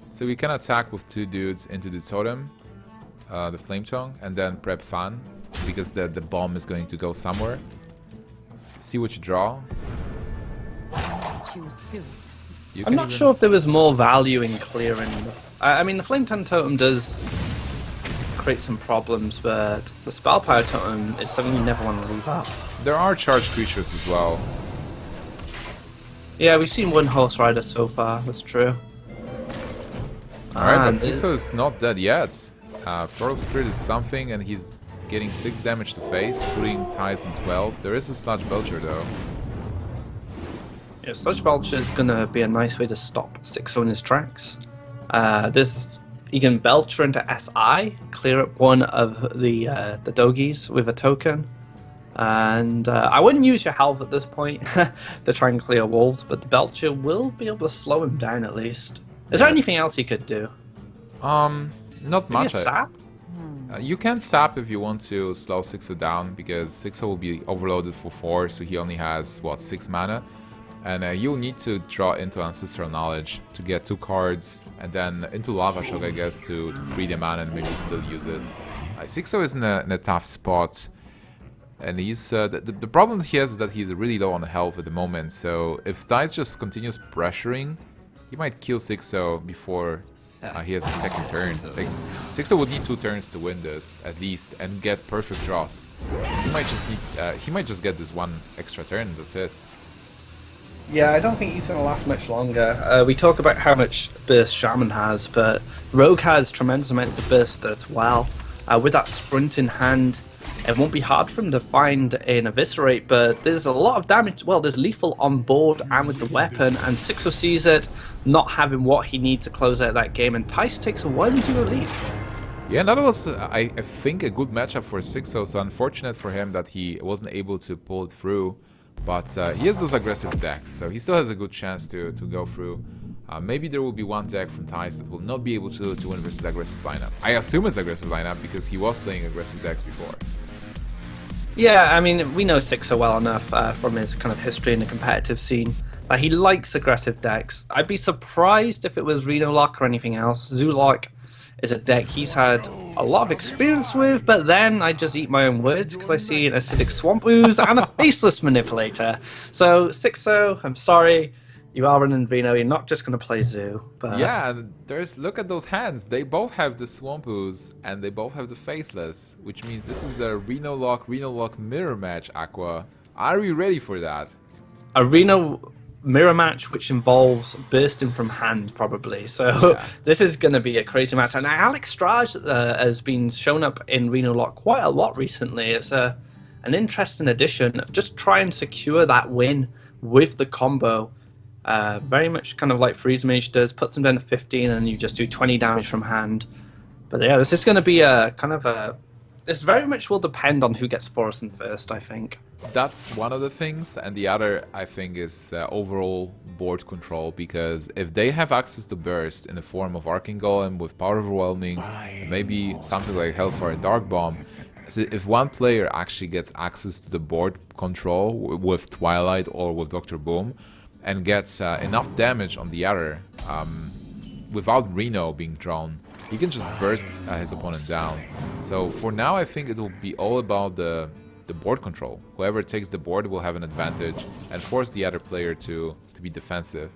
So we can attack with 2 dudes into the totem, the Flame Tongue, and then Prep Fan, because the bomb is going to go somewhere. See what you draw. Choose soon. You I'm can not even- sure if there was more value in clearing. I mean, the Flame Tongue Totem does create some problems, but the Spell Power Totem is something you never want to leave out. There are charged creatures as well. Yeah, we've seen one Horse Rider so far, that's true. Alright, but And Xixo is not dead yet. Portal Spirit is something, and he's getting 6 damage to face, putting Thijs on 12. There is a Sludge Belcher though. Yeah, Sludge Belcher is going to be a nice way to stop Xixo in his tracks. You can Belcher into SI, clear up one of the Doggies with a token. And I wouldn't use your health at this point to try and clear wolves, but the Belcher will be able to slow him down at least. Is there Yes. anything else you could do? Not Maybe much. a sap? You can sap if you want to slow Xixo down, because Xixo will be overloaded for 4, so he only has, what, 6 mana? And you'll need to draw into Ancestral Knowledge to get 2 cards, and then into Lava Shock, I guess, to free the mana and maybe still use it. Xixo is in a tough spot, and he's the problem he has is that he's really low on health at the moment, so if Thijs just continues pressuring, he might kill Xixo before he has a second turn. Like, Xixo would need 2 turns to win this, at least, and get perfect draws. He might just get this 1 extra turn, and that's it. Yeah, I don't think he's going to last much longer. We talk about how much burst Shaman has, but Rogue has tremendous amounts of burst as well. With that sprint in hand, it won't be hard for him to find an Eviscerate, but there's a lot of damage. Well, there's lethal on board and with the weapon, and Xixo sees it, not having what he needs to close out that game, and Thijs takes a 1-0 lead. Yeah, that was, I think, a good matchup for Xixo, so unfortunate for him that he wasn't able to pull it through. But he has those aggressive decks, so he still has a good chance to go through. Maybe there will be one deck from Thijs that will not be able to win versus aggressive lineup. I assume it's aggressive lineup because he was playing aggressive decks before. Yeah, I mean, we know Xixo well enough from his kind of history in the competitive scene. He likes aggressive decks. I'd be surprised if it was Reno Lock or anything else. Zoolock is a deck he's had a lot of experience with, but then I just eat my own words because I see an Acidic Swamp Ooze and a Faceless Manipulator. So, Xixo, I'm sorry, you are running Reno, you're not just going to play Zoo. But Yeah, and look at those hands. They both have the Swamp Ooze and they both have the Faceless, which means this is a Reno Lock mirror match, Aqua. Are we ready for that? a Reno mirror match which involves bursting from hand probably, so Yeah. this is going to be a crazy match. And Alex Strage has been shown up in Reno Lock quite a lot recently. It's an interesting addition. Just try and secure that win with the combo, very much kind of like Freeze Mage does. Puts them down to 15 and you just do 20 damage from hand. But yeah, this is going to be a kind of a, this very much will depend on who gets Forest first, I think. That's one of the things, and the other, I think, is overall board control, because if they have access to burst in the form of Arcane Golem with Power Overwhelming, maybe something like Hellfire Dark Bomb, so if one player actually gets access to the board control with Twilight or with Dr. Boom, and gets enough damage on the other, without Reno being drawn, he can just burst his opponent down. So for now, I think it will be all about the board control. Whoever takes the board will have an advantage and force the other player to be defensive.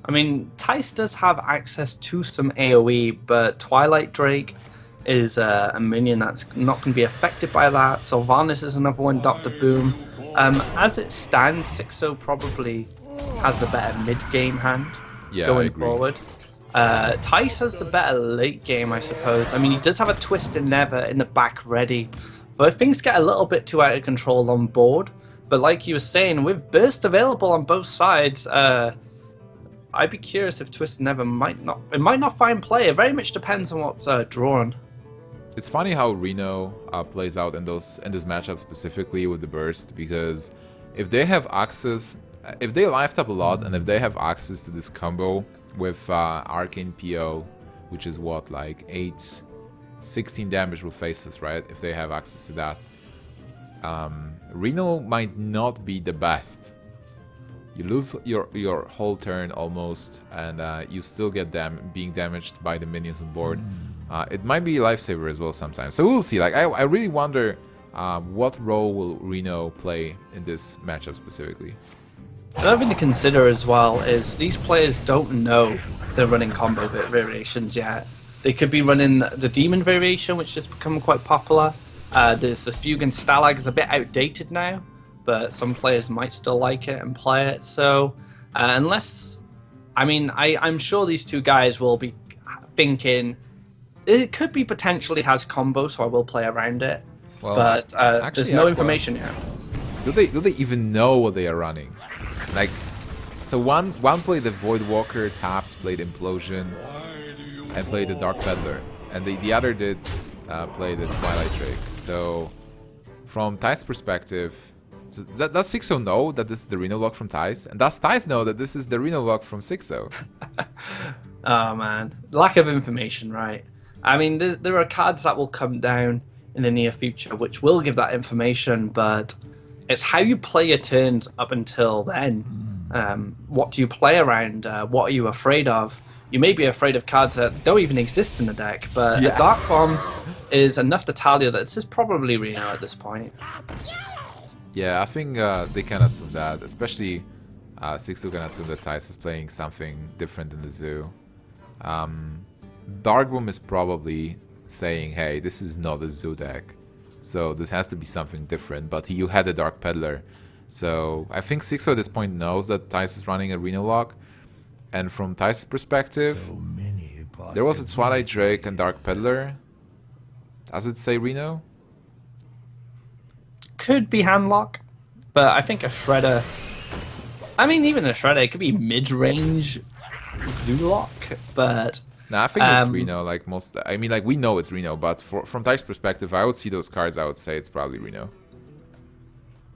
I mean, Thijs does have access to some AoE, but Twilight Drake is a minion that's not going to be affected by that. Sylvanas is another one, Dr. Boom. As it stands, Xixo probably has the better mid-game hand Yeah, I going agree. forward. Thijs has the better late game, I suppose. I mean, he does have a Twist and Never in the back ready, but if things get a little bit too out of control on board. But like you were saying, with Burst available on both sides, I'd be curious if Twist and Never might not find play. It very much depends on what's drawn. It's funny how Reno plays out in this matchup specifically with the burst, because if they have access if they lifed up a lot and if they have access to this combo with Arcane PO, which is what, like 16 damage with faces, right? If they have access to that, Reno might not be the best. You lose your whole turn almost, and you still get being damaged by the minions on board. It might be a lifesaver as well sometimes. So we'll see. Like I really wonder what role will Reno play in this matchup specifically. Another thing to consider as well is these players don't know they're running combo variations yet. They could be running the Demon variation, which has become quite popular. There's the Fugan Stalag, is a bit outdated now, but some players might still like it and play it. So unless, I mean, I'm sure these two guys will be thinking it could be potentially has combo, so I will play around it. Well, but actually, there's no information yet. Do they even know what they are running? Like, so one played the Void Walker, tapped, played Implosion, and played the Dark Peddler, and the other did play the Twilight Drake. So, from Thijs' perspective, does Xixo know that this is the Reno lock from Thijs? And does Thijs know that this is the Reno lock from Xixo? Oh man, lack of information, right? I mean, there are cards that will come down in the near future which will give that information, but it's how you play your turns up until then. What do you play around? What are you afraid of? You may be afraid of cards that don't even exist in the deck, but a Dark Bomb is enough to tell you that this is probably Reno at this point. Yeah, I think they can assume that, especially Xixo can assume that Thijs is playing something different in the zoo. Dark Bomb is probably saying, hey, this is not a zoo deck, so this has to be something different, but you had a Dark Peddler. So I think Xixo at this point knows that Thijs is running a Reno lock, and from Thijs' perspective, there was a Twilight Drake and Dark Peddler. Does it say Reno? Could be handlock, but I think a Shredder, I mean even a Shredder, it could be mid-range Zoolock, but Nah, I think it's Reno, like most, I mean, like we know it's Reno, but from Thijs' perspective, I would see those cards, I would say it's probably Reno.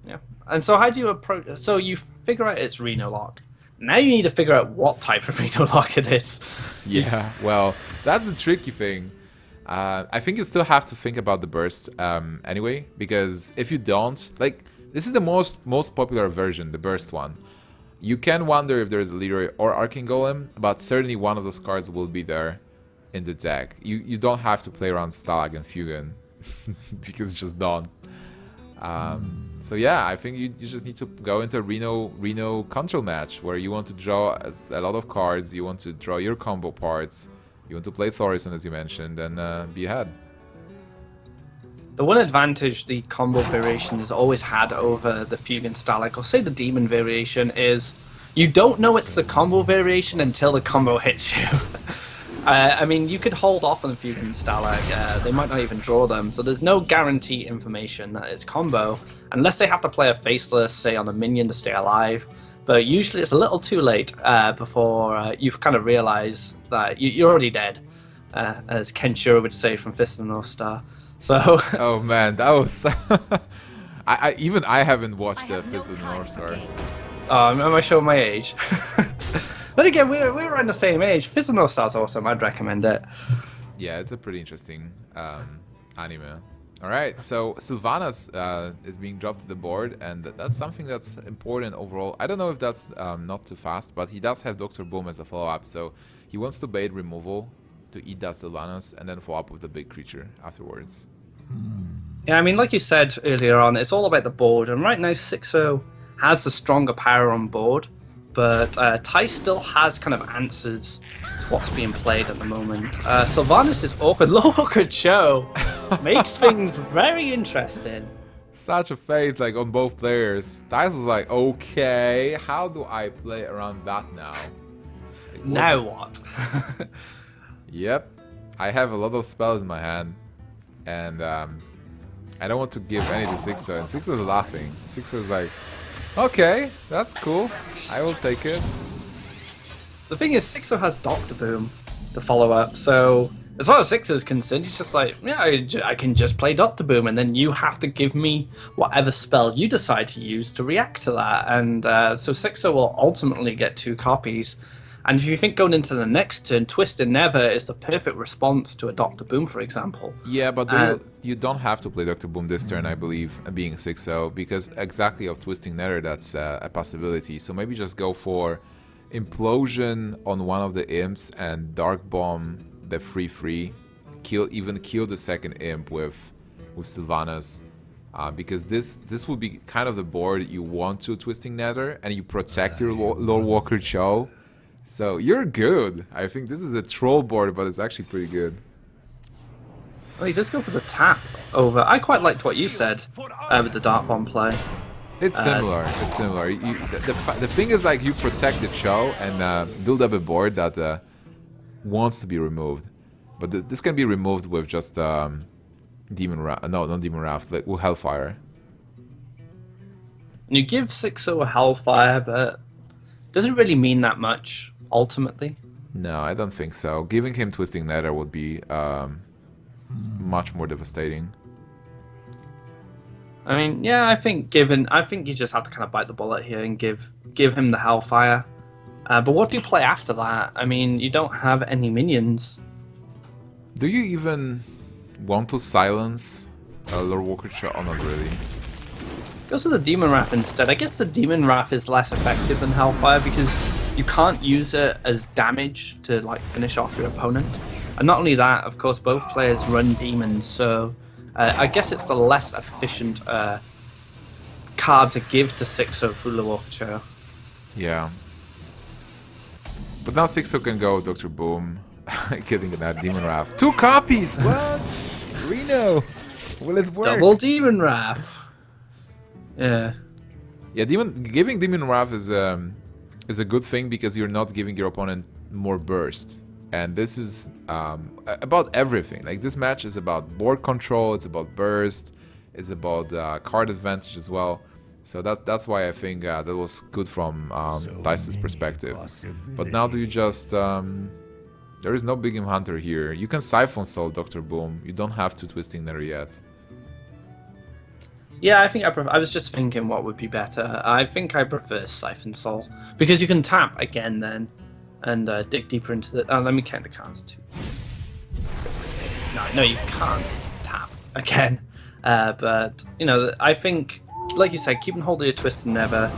Yeah. And so how do you approach, so you figure out it's Reno lock. Now you need to figure out what type of Reno lock it is. Yeah, well, that's the tricky thing. I think you still have to think about the burst anyway, because if you don't, like, this is the most popular version, the burst one. You can wonder if there's a Leroy or Arcane Golem, but certainly one of those cards will be there in the deck. You don't have to play around Stalag and Fugan, because it's just done. So yeah, I think you just need to go into a Reno control match, where you want to draw a lot of cards, you want to draw your combo parts, you want to play Thorison as you mentioned, and be ahead. The one advantage the combo variation has always had over the Fugan Stalag, or say the Demon variation, is you don't know it's a combo variation until the combo hits you. I mean, you could hold off on the Fugan Stalag, they might not even draw them, so there's no guarantee information that it's combo, unless they have to play a Faceless, say on a minion to stay alive. But usually it's a little too late before you've kind of realised that you're already dead, as Ken Shiro would say from Fist of the North Star. So oh man, that was I haven't watched the Fist of the North Star. Am I showing my age? But again, we're around the same age. Fist of the North Star's awesome. I'd recommend it. Yeah, it's a pretty interesting anime. All right, so Sylvanas is being dropped to the board, and that's something that's important overall. I don't know if that's not too fast, but he does have Dr. Boom as a follow-up, so he wants to bait removal to eat that Sylvanas and then follow up with the big creature afterwards. Yeah, I mean, like you said earlier on, it's all about the board, and right now Xixo has the stronger power on board, but Thijs still has kind of answers to what's being played at the moment. Sylvanas' awkward, awkward show makes things very interesting. Such a face like on both players. Thijs was like, okay, how do I play around that now? Like, now what? Yep, I have a lot of spells in my hand, and I don't want to give any to Xixo, and Xixo's laughing. Xixo's like, okay, that's cool, I will take it. The thing is, Xixo has Dr. Boom, the follow-up, so as far as Xixo is concerned, he's just like, yeah, I can just play Doctor Boom, and then you have to give me whatever spell you decide to use to react to that. And so Xixo will ultimately get 2 copies. And if you think going into the next turn, Twist and Never is the perfect response to a Doctor Boom, for example. Yeah, but you don't have to play Dr. Boom this turn, I believe, being 6-0, because exactly of Twisting Nether, that's a possibility. So maybe just go for Implosion on one of the imps and Dark Bomb the 3/3. Kill the second imp with Sylvanas. Because this would be kind of the board you want to Twisting Nether, and you protect your Lord Walker Sjow. So you're good. I think this is a troll board, but it's actually pretty good. Well, he does go for the tap over. I quite liked what you said with the Dark Bomb play. It's similar. It's similar. The thing is, like, you protect the Sjow and build up a board that wants to be removed. But this can be removed with just Demon Wrath. No, not Demon Wrath, but with Hellfire. And you give Xixo a Hellfire, but doesn't really mean that much ultimately. No, I don't think so. Giving him Twisting Nether would be much more devastating. I mean, yeah, I think you just have to kind of bite the bullet here and give him the Hellfire. But what do you play after that? I mean, you don't have any minions. Do you even want to silence Lord Walker Sjow? Oh, not really. Go to the Demon Wrath instead. I guess the Demon Wrath is less effective than Hellfire because you can't use it as damage to like finish off your opponent. And not only that, of course, both players run demons, so I guess it's the less efficient card to give to Xixo through Lord Walker Sjow. Yeah. But now Xixo can go Dr. Boom, getting that Demon Wrath. 2 copies! What? Reno! Will it work? Double Demon Wrath! Yeah. Yeah, giving Demon Wrath is a good thing because you're not giving your opponent more burst. And this is about everything. Like, this match is about board control, it's about burst, it's about card advantage as well. So that's why I think that was good from Thijs' perspective. But now do you just... there is no Big Game Hunter here. You can Siphon Soul Dr. Boom. You don't have to Twisting Nether yet. Yeah, I think I was just thinking what would be better. I think I prefer Siphon Soul. Because you can tap again then. And dig deeper into the... Oh, let me count the cards too. No, you can't tap again. But, you know, I think, like you said, keep and hold of your Twist and Never.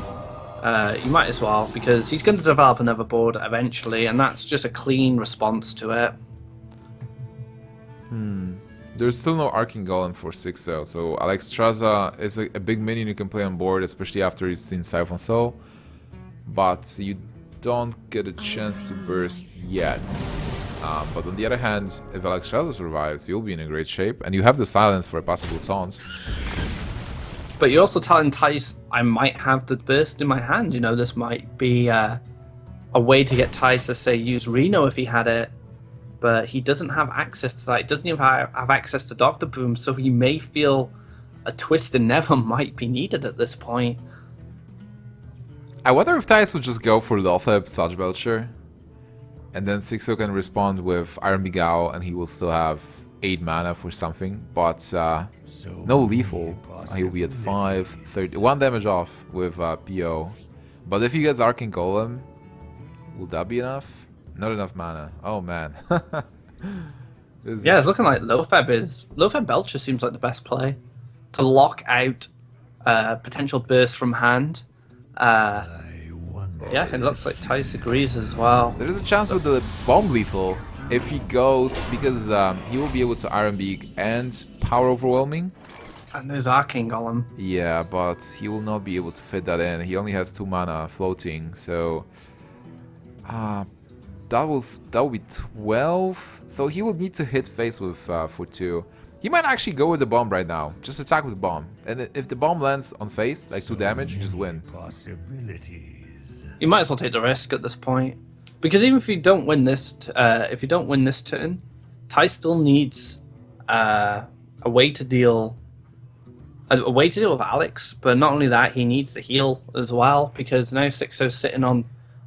You might as well, because he's going to develop another board eventually, and that's just a clean response to it. There's still no Arcing Golem for 6-0, so Alexstrasza is a big minion you can play on board, especially after you've seen Siphon Soul. But you don't get a chance to burst yet. But on the other hand, if Alexstrasza survives, you'll be in a great shape, and you have the silence for a possible taunt. But you're also telling Thijs, I might have the burst in my hand. You know, this might be a way to get Thijs to say use Reno if he had it. But he doesn't have access to that. He doesn't even have access to Dr. Boom, so he may feel a Twist and Never might be needed at this point. I wonder if Thijs would just go for Lotheb / Belcher, and then Xixo can respond with Iron Begao, and he will still have 8 mana for something, but no lethal. He'll be at 5, 30, 1 damage off with PO. But if he gets Arcing Golem, will that be enough? Not enough mana. Oh man. Yeah, it's looking like Lotheb Belcher seems like the best play to lock out potential burst from hand. Yeah, it looks like Thijs agrees as well. There is a chance with the bomb lethal if he goes, because he will be able to Iron Beak and Power Overwhelming. And there's Arcing Golem. Yeah, but he will not be able to fit that in. He only has 2 mana floating, so that will be 12. So he will need to hit face with for 2. He might actually go with the bomb right now. Just attack with the bomb, and if the bomb lands on face, like 2 damage, you just win. You might as well take the risk at this point, because even if you don't win this, turn, Thijs still needs a way to deal. A way to deal with Alex, but not only that, he needs to heal as well, because now Xixo's sitting on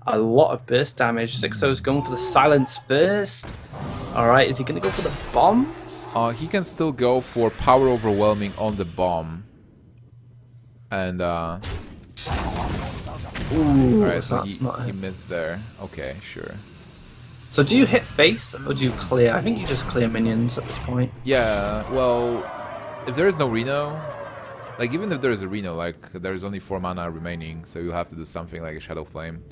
a lot of burst damage. Xixo's going for the silence first. Alright, is he going to go for the bomb? He can still go for power overwhelming on the bomb. And Ooh, alright, so that's not he it. missed there. Okay, sure. So do you hit face or do you clear? I think you just clear minions at this point. Yeah, well, if there is no Reno, like even if there is a Reno, like there is only 4 mana remaining, so you'll have to do something like a Shadow Flame.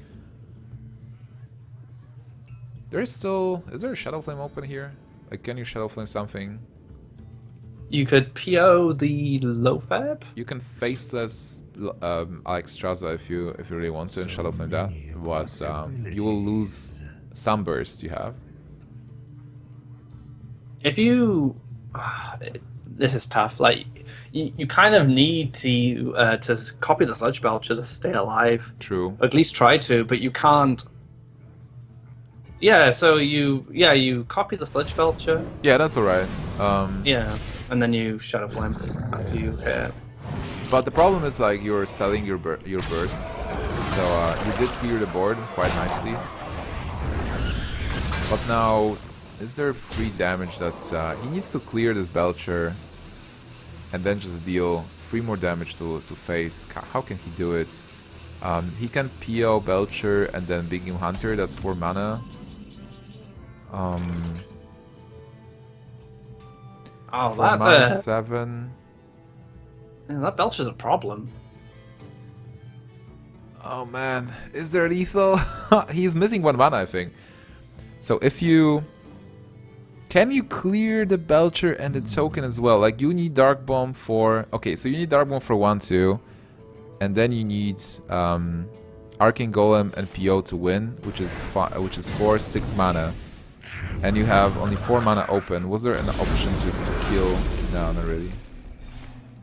There is still, is there a Shadow Flame open here? Like, can you Shadow Flame something? You could PO the low fab. You can faceless Alex Straza if you really want to and Shadow Flame that, but you will lose some burst you have. If you, this is tough. Like, you kind of need to copy the Sludge Belcher to stay alive. True. Or at least try to, but you can't. Yeah, so you copy the Sludge Belcher. Yeah, that's alright. Yeah, and then you Shadow Flame after you hit. But the problem is like you're selling your burst, so you did clear the board quite nicely. But now, is there free damage that he needs to clear this Belcher, and then just deal 3 more damage to face? How can he do it? He can PO Belcher and then Big Game Hunter. That's 4 mana. Oh, 4 mana, that 7. that Belcher's a problem. Oh man, is there lethal? He's missing 1 mana, I think. So if you... Can you clear the Belcher and the token as well? Like, you need Dark Bomb for... Okay, so you need Dark Bomb for 1-2. And then you need Arcane Golem and PO to win, which is 4, 6 mana. And you have only 4 mana open. Was there an option to kill? No, not really.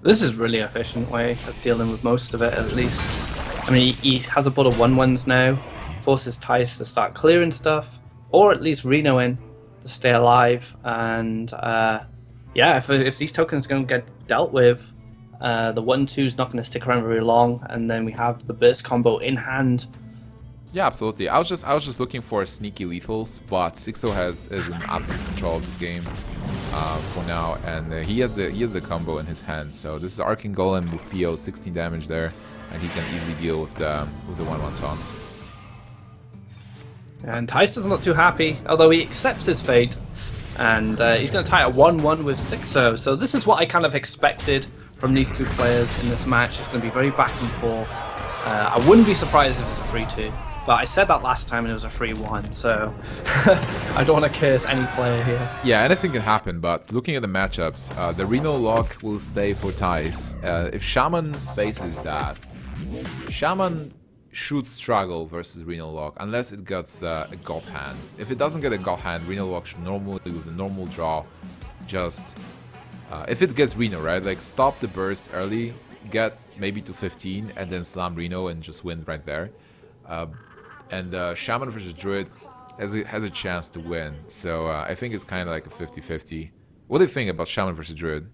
This is really efficient way of dealing with most of it, at least. I mean, he has a board of 1/1s now, forces Thijs to start clearing stuff, or at least Reno-ing to stay alive. And yeah, if these tokens are going to get dealt with, the 1/2 is not going to stick around very long, and then we have the burst combo in hand. Yeah, absolutely. I was just looking for sneaky lethals, but Xixo is in absolute control of this game for now, and he has the combo in his hand. So this is Arcane Golem with PO 16 damage there, and he can easily deal with the 1/1 taunt. And Thijs is not too happy, although he accepts his fate, and he's going to tie a 1/1 with Xixo. So this is what I kind of expected from these two players in this match. It's going to be very back and forth. I wouldn't be surprised if it's a 3-2. But I said that last time and it was a 3-1, so I don't want to curse any player here. Yeah, anything can happen, but looking at the matchups, the Reno lock will stay for Thijs. If Shaman faces that, Shaman should struggle versus Reno lock, unless it gets a God Hand. If it doesn't get a God Hand, Reno lock should normally, with a normal draw, just... if it gets Reno, right, like stop the burst early, get maybe to 15, and then slam Reno and just win right there. And Shaman versus Druid has a chance to win. So I think it's kind of like a 50-50. What do you think about Shaman versus Druid?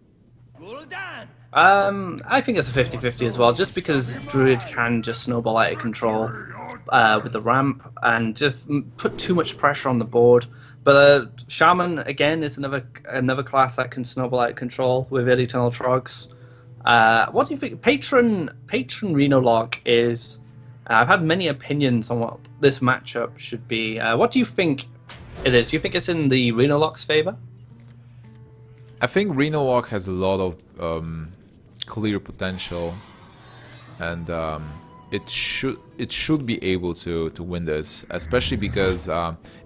I think it's a 50-50 as well, just because Druid can just snowball out of control with the ramp and just put too much pressure on the board. But Shaman, again, is another class that can snowball out of control with early Eternal Trogs. What do you think? Patron Reno lock is... I've had many opinions on what this matchup should be. What do you think it is? Do you think it's in the Reno lock's favor? I think Reno lock has a lot of clear potential, and it should be able to win this, especially because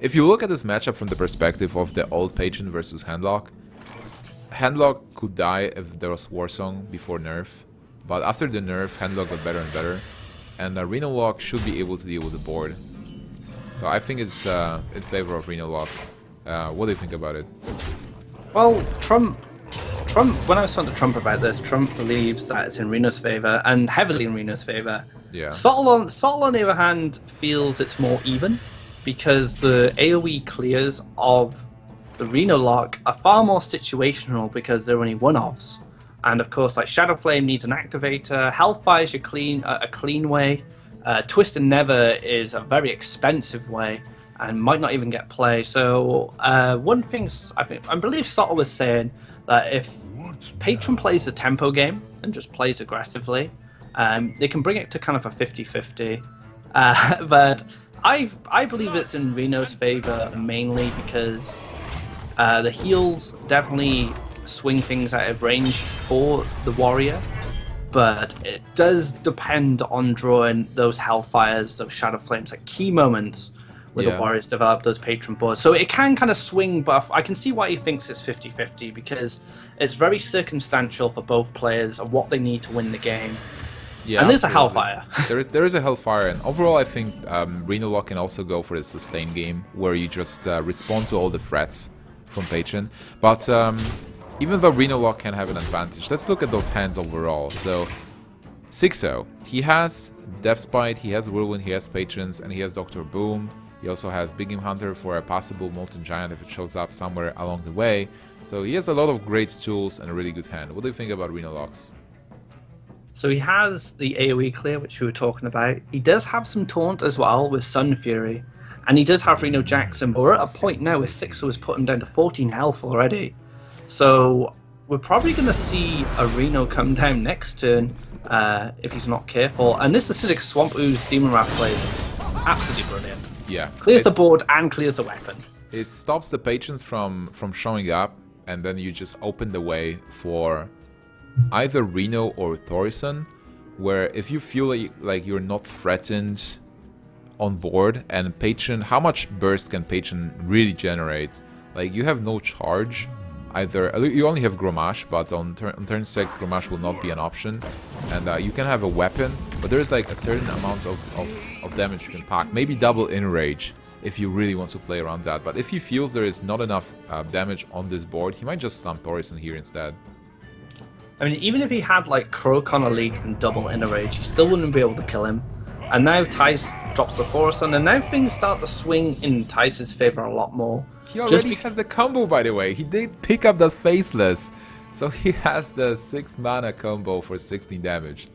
if you look at this matchup from the perspective of the old Patron versus Handlock, Handlock could die if there was Warsong before nerf, but after the nerf, Handlock got better and better. And Reno lock should be able to deal with the board. So I think it's in favor of Reno lock. What do you think about it? Well, Trump. When I was talking to Trump about this, Trump believes that it's in Reno's favor and heavily in Reno's favor. Yeah. Subtle on the other hand feels it's more even because the AOE clears of the Reno lock are far more situational because they're only one-offs. And of course, like Shadow Flame needs an activator. Hellfire's a clean way. Twist and Never is a very expensive way and might not even get play. So one thing I believe Soto was saying that if Patron plays the tempo game and just plays aggressively, they can bring it to kind of a 50-50. But I believe it's in Reno's favor mainly because the heals definitely swing things out of range for the warrior, but it does depend on drawing those Hellfires, those Shadow Flames, like key moments where the warriors develop those patron boards. So it can kind of swing, but I can see why he thinks it's 50-50 because it's very circumstantial for both players of what they need to win the game. Yeah, and there's absolutely. a Hellfire. there is a Hellfire, and overall I think Reno Lock can also go for the sustain game, where you just respond to all the threats from Patron. But even though Reno Lock can have an advantage, let's look at those hands overall. So, Xixo, he has Deathspite, he has Whirlwind, he has Patrons, and he has Dr. Boom. He also has Big Game Hunter for a possible Molten Giant if it shows up somewhere along the way. So he has a lot of great tools and a really good hand. What do you think about Reno Locks? So he has the AoE clear, which we were talking about. He does have some taunt as well with Sun Fury. And he does have Reno Jackson, but we're at a point now where Xixo has put him down to 14 health already. So we're probably going to see a Reno come down next turn if he's not careful. And this Acidic Swamp Ooze Demon Wrath play is absolutely brilliant. Yeah. Clears the board and clears the weapon. It stops the Patrons from showing up, and then you just open the way for either Reno or Thorison, where if you feel like you're not threatened on board, and Patron, how much burst can Patron really generate? Like, you have no charge. Either you only have Grommash, but on turn 6 Grommash will not be an option, and you can have a weapon, but there's like a certain amount of damage you can pack, maybe double Enrage if you really want to play around that. But if he feels there is not enough damage on this board, he might just slam Thorison here instead. I mean, even if he had like Crocon Elite and double Enrage, he still wouldn't be able to kill him. And now Thijs drops the Thorison, and now things start to swing in Thijs' favor a lot more. He already has the combo, by the way. He did pick up that Faceless, so he has the 6 mana combo for 16 damage.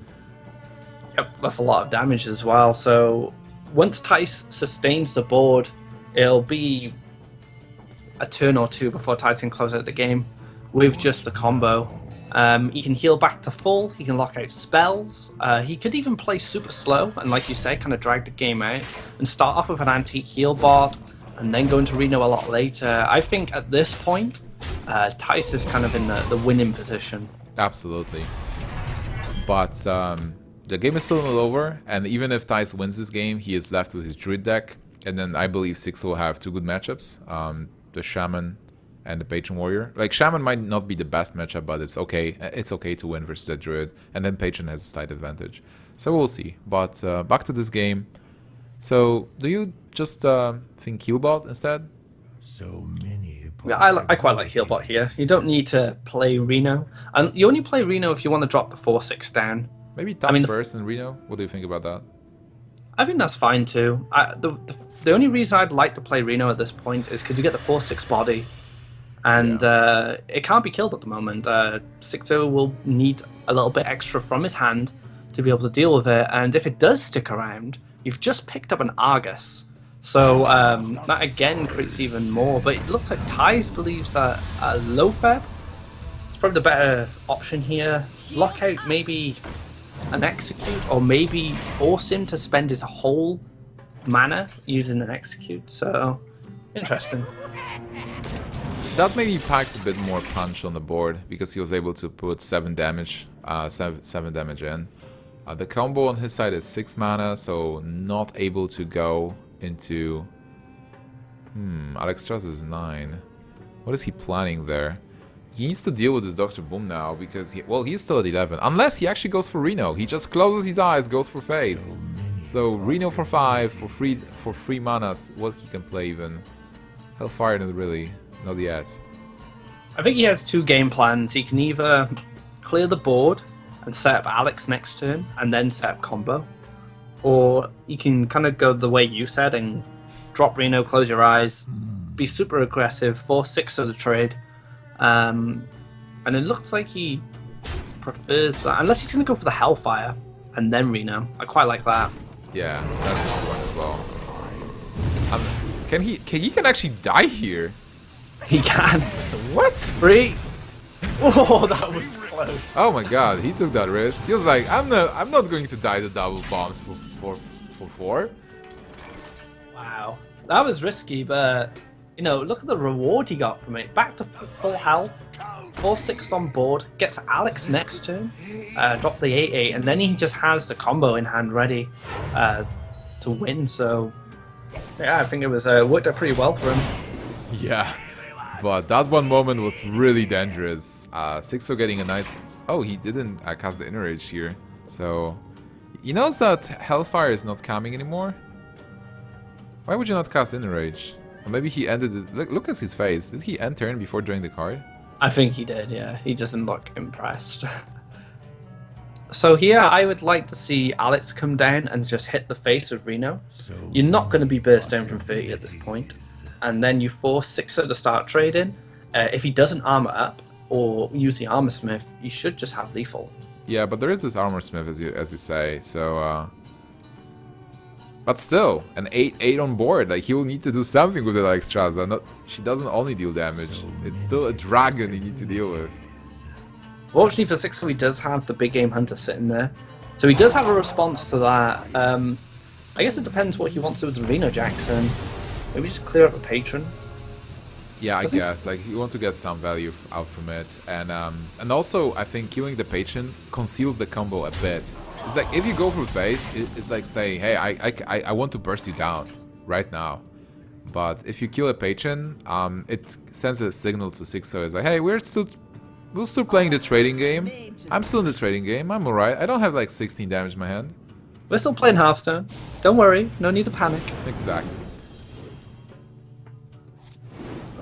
Yep, that's a lot of damage as well. So once Thijs sustains the board, it'll be a turn or two before Thijs can close out the game with just the combo. He can heal back to full, he can lock out spells, he could even play super slow and, like you said, kind of drag the game out and start off with an antique heal bot and then go into Reno a lot later. I think at this point, Thijs is kind of in the winning position. Absolutely. But the game is still not over, and even if Thijs wins this game, he is left with his Druid deck, and then I believe Xixo will have 2 good matchups, the Shaman and the Patron Warrior. Like, Shaman might not be the best matchup, but it's okay. It's okay to win versus the Druid, and then Patron has a slight advantage. So we'll see. But back to this game. So, do you just think Healbot instead? So many. Yeah, I quite like Healbot here. You don't need to play Reno. And you only play Reno if you want to drop the 4/6 down. Maybe top first in Reno? What do you think about that? I think that's fine too. The only reason I'd like to play Reno at this point is because you get the 4/6 body. And it can't be killed at the moment. Xixo will need a little bit extra from his hand to be able to deal with it. And if it does stick around, you've just picked up an Argus. So that again creates even more. But it looks like Thijs believes that Lofeb is probably the better option here. Lock out maybe an Execute, or maybe force him to spend his whole mana using an Execute. So, interesting. That maybe packs a bit more punch on the board, because he was able to put 7 damage, 7 damage in. The combo on his side is 6 mana, so not able to go into... Alexstrasza is 9. What is he planning there? He needs to deal with his Dr. Boom now, because he's still at 11. Unless he actually goes for Reno. He just closes his eyes, goes for face. So Reno for 5, for 3 manas. What he can play even? Hellfire not really. Not yet. I think he has 2 game plans. He can either clear the board and set up Alex next turn and then set up combo, or you can kind of go the way you said and drop Reno, close your eyes, be super aggressive, force 6 of the trade, and it looks like he prefers that, unless he's going to go for the Hellfire and then Reno. I quite like that. Yeah, that's a good one as well. He can actually die here. He can. What? 3. Oh, that was close. Oh my god, he took that risk. He was like, I'm not going to die to double bombs for 4. Wow. That was risky, but you know, look at the reward he got from it. Back to full health. 4-6 on board. Gets Alex next turn. Drop the 8-8, and then he just has the combo in hand ready to win. So yeah, I think it was worked out pretty well for him. Yeah. But that one moment was really dangerous. Xixo getting a nice... Oh, he didn't cast the inner rage here. So he knows that Hellfire is not coming anymore. Why would you not cast inner rage? Or maybe he ended it... Look at his face. Did he end turn before drawing the card? I think he did, yeah. He doesn't look impressed. So here, I would like to see Alex come down and just hit the face of Reno. You're not going to be burst down from 30 at this point. And then you force Xixo to start trading. If he doesn't armor up or use the armor smith, you should just have lethal. Yeah, but there is this armor smith, as you say, so... But still, an 8-8 on board. Like, he will need to do something with the Extraza. She doesn't only deal damage. It's still a dragon you need to deal with. Fortunately for Xixo, he does have the big game hunter sitting there. So he does have a response to that. I guess it depends what he wants to do with Reno Jackson. Maybe just clear up the patron. Yeah, I guess. Like, you want to get some value out from it. And also, I think killing the patron conceals the combo a bit. It's like, if you go for face, it's like saying, hey, I want to burst you down right now. But if you kill a patron, it sends a signal to Xixo. It's like, hey, we're still playing the trading game. I'm still in the trading game. I'm alright. I don't have like 16 damage in my hand. We're still playing Hearthstone. Don't worry. No need to panic. Exactly.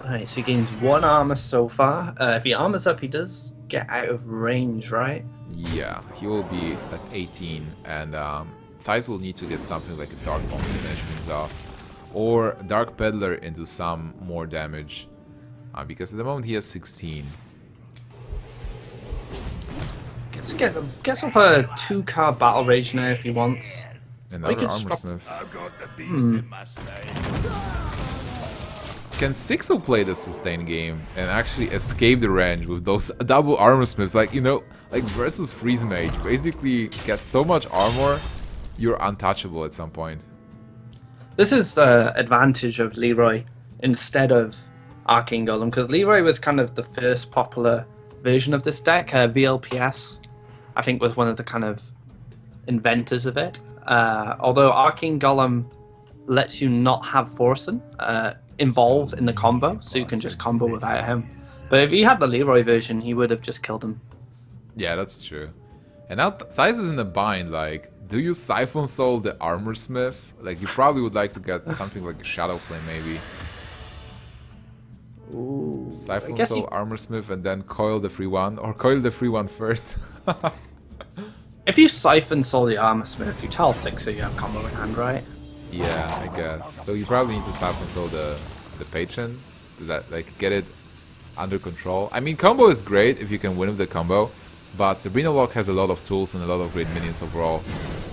Alright, so he gains 1 armor so far. If he armors up, he does get out of range, right? Yeah, he will be at 18, and Thijs will need to get something like a Dark Bomb to finish things off, or Dark Peddler into some more damage, because at the moment he has 16. Gets off a 2-card Battle Rage now if he wants. Another Armor Smith. Can Xixo play the sustain game and actually escape the range with those double Armor Smith? Like, you know, like versus Freeze Mage, basically get so much armor, you're untouchable at some point. This is the advantage of Leroy instead of Arcane Golem, because Leroy was kind of the first popular version of this deck. VLPS, I think, was one of the kind of inventors of it. Although Arcane Golem lets you not have Forsen involved in the combo, so you can just combo without him. But if he had the Leroy version, he would have just killed him. Yeah, that's true. And now Thijs is in a bind, like, do you Siphon Soul the Armor Smith? Like, you probably would like to get something like a Shadow Flame, maybe. Ooh, Siphon Soul Armor Smith and then coil the free one, or coil the free one first. If you Siphon Soul the Armor Smith, you tell Xixo you have combo in hand, right? Yeah, I guess. So you probably need to Siphon Soul the patron, that like get it under control. I mean, combo is great if you can win with the combo, but Sabrina Lock has a lot of tools and a lot of great minions overall.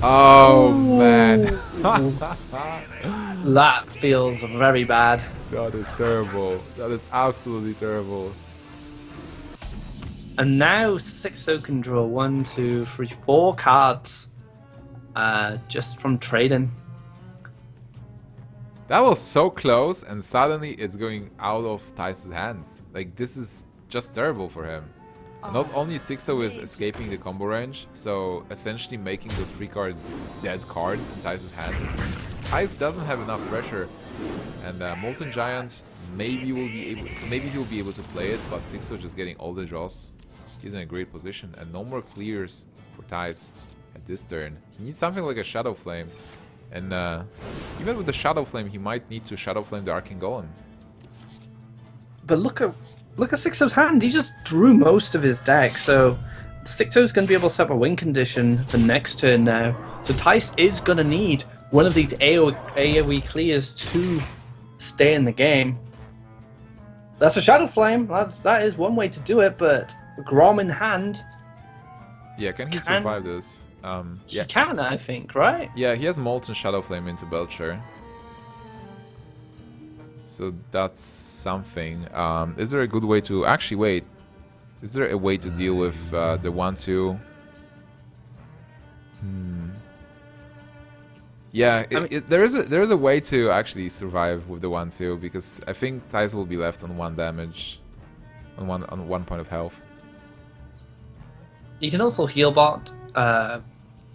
Oh, ooh, man. That feels very bad. That is terrible. That is absolutely terrible. And now Xixo can draw 1, 2, 3, 4 cards just from trading. That was so close, and suddenly it's going out of Thijs' hands. Like, this is just terrible for him. Not only Xixo is escaping the combo range, so essentially making those 3 cards dead cards in Thijs' hand. Thijs doesn't have enough pressure, and Molten Giant maybe he'll be able to play it, but Xixo just getting all the draws. He's in a great position, and no more clears for Thijs at this turn. He needs something like a Shadow Flame. And even with the Shadow Flame, he might need to Shadow Flame the Arcane Golem. But look at Xixo's hand. He just drew most of his deck, so Xixo's going to be able to set up a win condition for next turn now. So Thijs is going to need one of these AoE clears to stay in the game. That's a Shadow Flame. That is one way to do it, but Grom in hand. Yeah, can he survive this? He Yeah, can, I think, right? yeah, he has Molten Shadow Flame into Belcher. So that's something. Is there a good way to... Actually, wait. Is there a way to deal with the 1-2? Yeah, there is a way to actually survive with the 1-2 because I think Thijs will be left on 1 damage, on one point of health. You can also heal bot.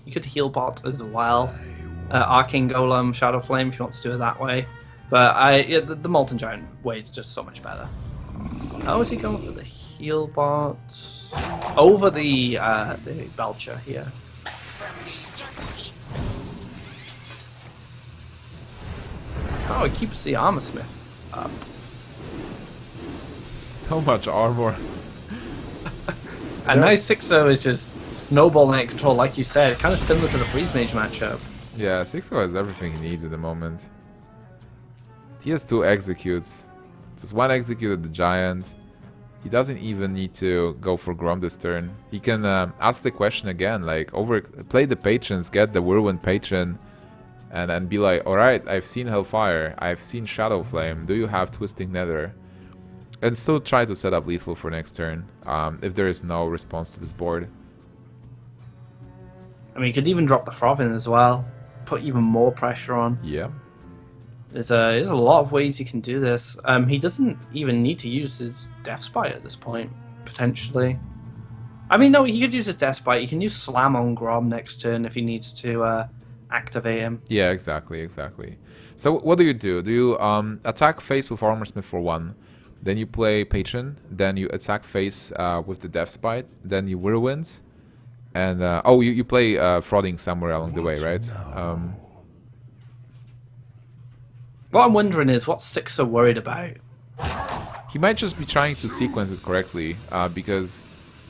You could heal bot as well. Arcane Golem, Shadow Flame, if you want to do it that way. But the Molten Giant way is just so much better. How is he going for the heal bot? Over the Belcher here. Oh, it keeps the Armor Smith up. So much armor. And now Xixo is just snowballing out of control, like you said, kind of similar to the Freeze Mage matchup. Yeah, Xixo has everything he needs at the moment. He has 2 executes. Just 1 execute at the Giant. He doesn't even need to go for Grom this turn. He can ask the question again, like play the Patrons, get the Whirlwind Patron, and be like, alright, I've seen Hellfire, I've seen Shadow Flame, do you have Twisting Nether? And still try to set up lethal for next turn, if there is no response to this board. I mean, you could even drop the Froth in as well, put even more pressure on. Yeah. There's a lot of ways you can do this. He doesn't even need to use his Death Spite at this point, potentially. I mean, no, he could use his Death Spite. He can use Slam on Grom next turn if he needs to activate him. Yeah, exactly. So what do? Do you attack face with Armorsmith for 1, then you play Patron, then you attack face with the Death Spite, then you Whirlwind, and you play Frauding somewhere along the way, right? What I'm wondering is, what's Xixo worried about? He might just be trying to sequence it correctly, because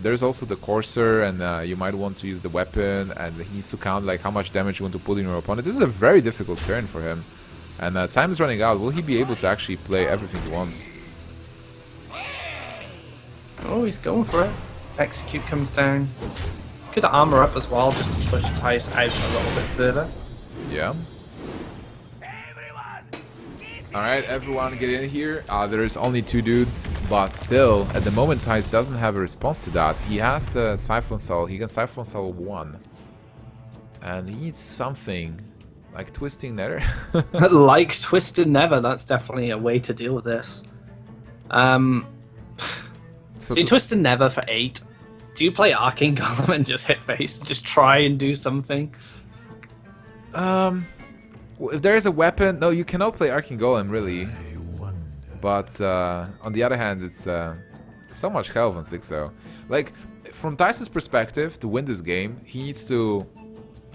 there's also the Courser, and you might want to use the weapon, and he needs to count like how much damage you want to put in your opponent. This is a very difficult turn for him, and time is running out. Will he be able to actually play everything he wants? Oh, he's going for it. Execute comes down. Could armor up as well, just to push Thijs out a little bit further. Yeah. Alright, everyone get in here. There's only 2 dudes, but still, at the moment, Thijs doesn't have a response to that. He has the Siphon Cell. He can Siphon Cell 1. And he needs something, like Twisting Nether. Like Twisted Nether, that's definitely a way to deal with this. So you Twisted Nether for 8. Do you play Arcane Golem and just hit face? Just try and do something? If there is a weapon... No, you cannot play Arcane Golem, really. But on the other hand, it's so much health on Xixo. Like, from Thijs' perspective, to win this game, he needs to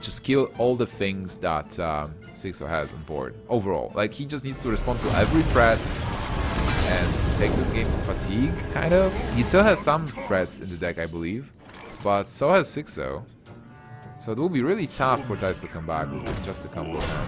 just kill all the things that Xixo has on board, overall. Like, he just needs to respond to every threat and take this game to fatigue, kind of. He still has some threats in the deck, I believe, but so has Xixo. So it will be really tough for Thijs to come back with just a combo now.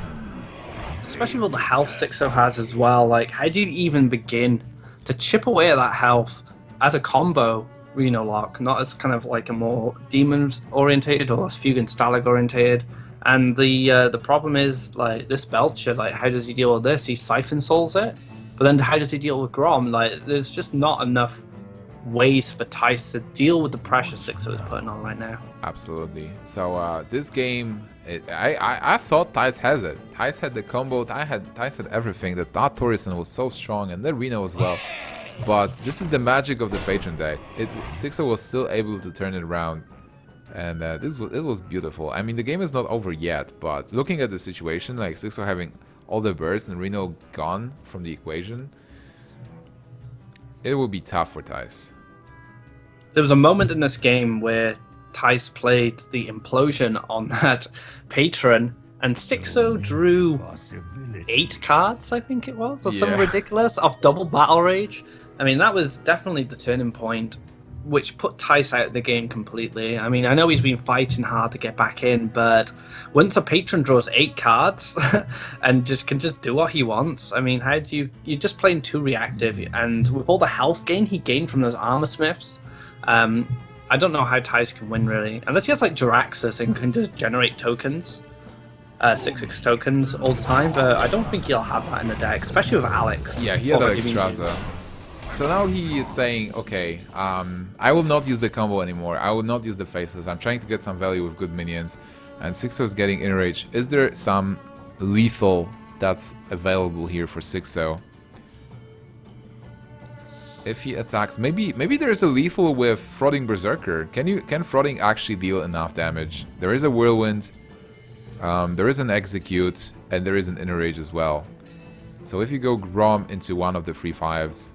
Especially with the health Xixo has as well. Like, how do you even begin to chip away at that health as a combo Reno Lock, not as kind of like a more demons orientated or Fugue Stalag orientated? And the problem is, like, this Belcher, like, how does he deal with this? He Siphon Souls it, but then how does he deal with Grom? Like, there's just not enough ways for Thijs to deal with the pressure Xixo is putting on right now. Absolutely. So this game, I thought Thijs has it. Thijs had the combo. Thijs had everything. The Thought Torison was so strong, and the Reno as well. But this is the magic of the Patron deck. Xixo was still able to turn it around, and it was beautiful. I mean, the game is not over yet, but looking at the situation, like Xixo having all the bursts and Reno gone from the equation, it will be tough for Thijs. There was a moment in this game where Thijs played the Implosion on that Patron, and Xixo drew 8 cards, I think it was, or something ridiculous, of double Battle Rage. I mean, that was definitely the turning point, which put Thijs out of the game completely. I mean, I know he's been fighting hard to get back in, but once a Patron draws 8 cards and can just do what he wants, I mean, how do you're just playing too reactive, and with all the health gain he gained from those Armor Smiths, I don't know how Thijs can win really, unless he has like Jiraxis and can just generate tokens, 6/6 tokens all the time. But I don't think he'll have that in the deck, especially with Alex. Yeah, he had or that Minions. Extrasa. So now he is saying, okay, I will not use the combo anymore. I will not use the faces. I'm trying to get some value with good minions. And Xixo is getting enraged. Is there some lethal that's available here for Xixo? If he attacks, maybe there is a lethal with Frauding Berserker. Can Frauding actually deal enough damage? There is a Whirlwind, there is an Execute, and there is an Enrage as well. So if you go Grom into one of the free 5s,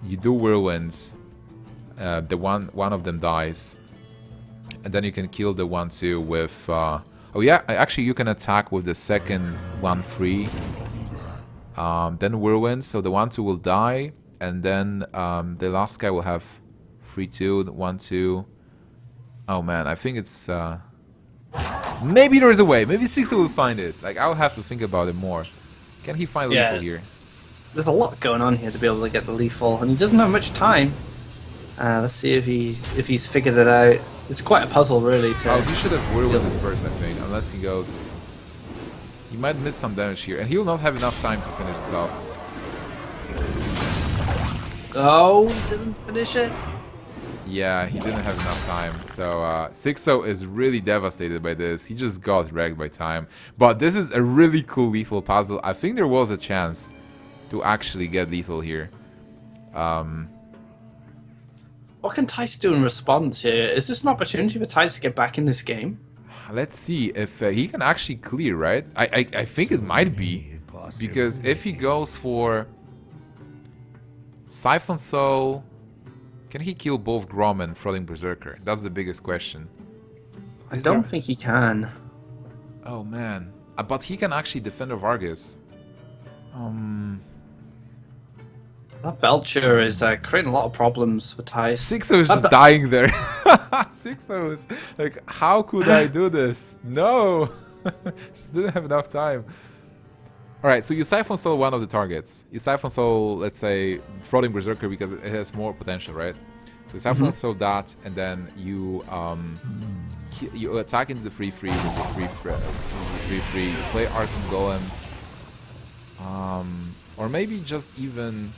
you do Whirlwinds, the one of them dies, and then you can kill the 1/2 with. Oh yeah, actually you can attack with the second 1 free. Then Whirlwind, so the 1/2 will die, and then the last guy will have 3/2, 1/2. Oh man, I think it's. Maybe there is a way. Maybe Xixo will find it. Like I'll have to think about it more. Can he find lethal here? There's a lot going on here to be able to get the lethal, and he doesn't have much time. Let's see if he's figured it out. It's quite a puzzle, really. Oh, he should have Whirlwind first, I think. Unless he goes, he might miss some damage here, and he will not have enough time to finish this off. Oh, he didn't finish it. Yeah, he didn't have enough time. So Xixo is really devastated by this. He just got wrecked by time. But this is a really cool lethal puzzle. I think there was a chance to actually get lethal here. What can Thijs do in response here? Is this an opportunity for Thijs to get back in this game? Let's see if he can actually clear, right? I think it might be. Because if he goes for Siphon Soul, can he kill both Grom and Frauding Berserker? That's the biggest question. I don't think he can. Oh man. But he can actually defend of Argus. That Belcher is creating a lot of problems for Thijs. Xixo is just dying there. Xixo is like, how could I do this? No! Just didn't have enough time. Alright, so you Siphon Soul one of the targets. You Siphon Soul, let's say, Frauding Berserker because it has more potential, right? So you Siphon Soul that, and then you you attack into the 3/3 with the 3/3. You play Arcane Golem. Or maybe just even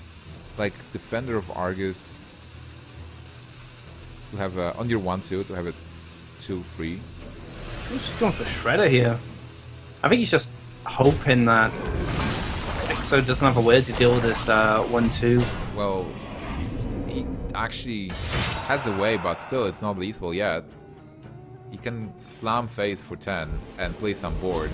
like Defender of Argus to have on your 1/2 to have it 2/3. He's just going for Shredder here. I think he's just hoping that Xixo doesn't have a way to deal with this 1/2. Well, he actually has a way, but still it's not lethal yet. He can slam face for 10 and play some board.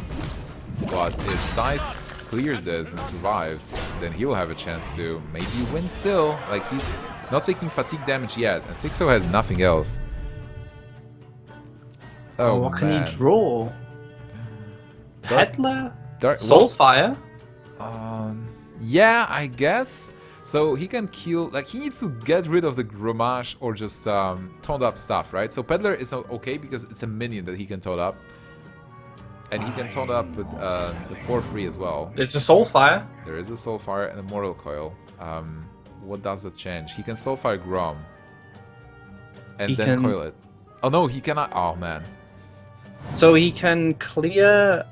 But if Dice clears this and survives, then he will have a chance to maybe win still. Like, he's not taking fatigue damage yet, and Xixo has nothing else. Oh, what can man. he draw? Peddler? Well, Soulfire? yeah, I guess. So he can kill, like, he needs to get rid of the Gromage or just toned up stuff, right? So Peddler is okay because it's a minion that he can tone up. And he can tone up with the 4/3 as well. It's a Soulfire. There is a Soulfire and a Mortal Coil. What does that change? He can Soulfire Grom. And He then can- coil it. Oh no, he cannot. Oh man. So he can clear...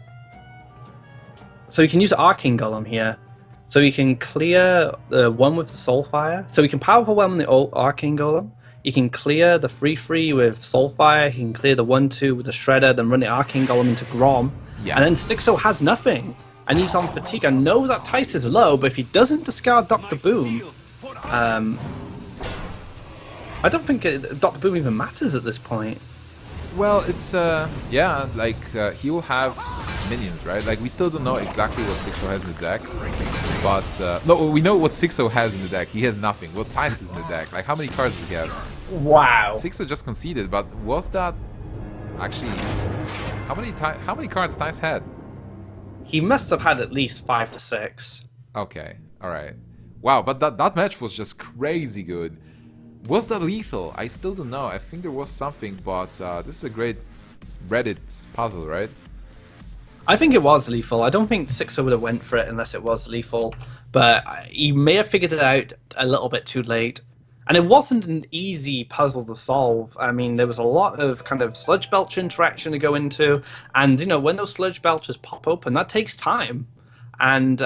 So he can use Arcane Golem here. So he can clear the one with the Soulfire. So he can Power Overwhelm the Arcane Golem. He can clear the 3/3 with Soulfire. He can clear the 1/2 with the Shredder, then run the Arcane Golem into Grom. Yeah. And then Xixo has nothing. And he's on fatigue. I know that Thijs is low, but if he doesn't discard Dr. Boom, I don't think Dr. Boom even matters at this point. Well, it's yeah, like he will have minions, right? Like, we still don't know exactly what Xixo has in the deck, but no, we know what Xixo has in the deck. He has nothing. What Thijs is in the deck? Like, how many cards does he have? Wow. Xixo just conceded, but was that actually how many cards Thijs had? He must have had at least 5 to 6. Okay, all right. Wow, but that match was just crazy good. Was that lethal? I still don't know. I think there was something, but this is a great Reddit puzzle, right? I think it was lethal. I don't think Xixo would have went for it unless it was lethal. But he may have figured it out a little bit too late. And it wasn't an easy puzzle to solve. I mean, there was a lot of kind of sludge belcher interaction to go into, and when those sludge belchers pop open, that takes time, and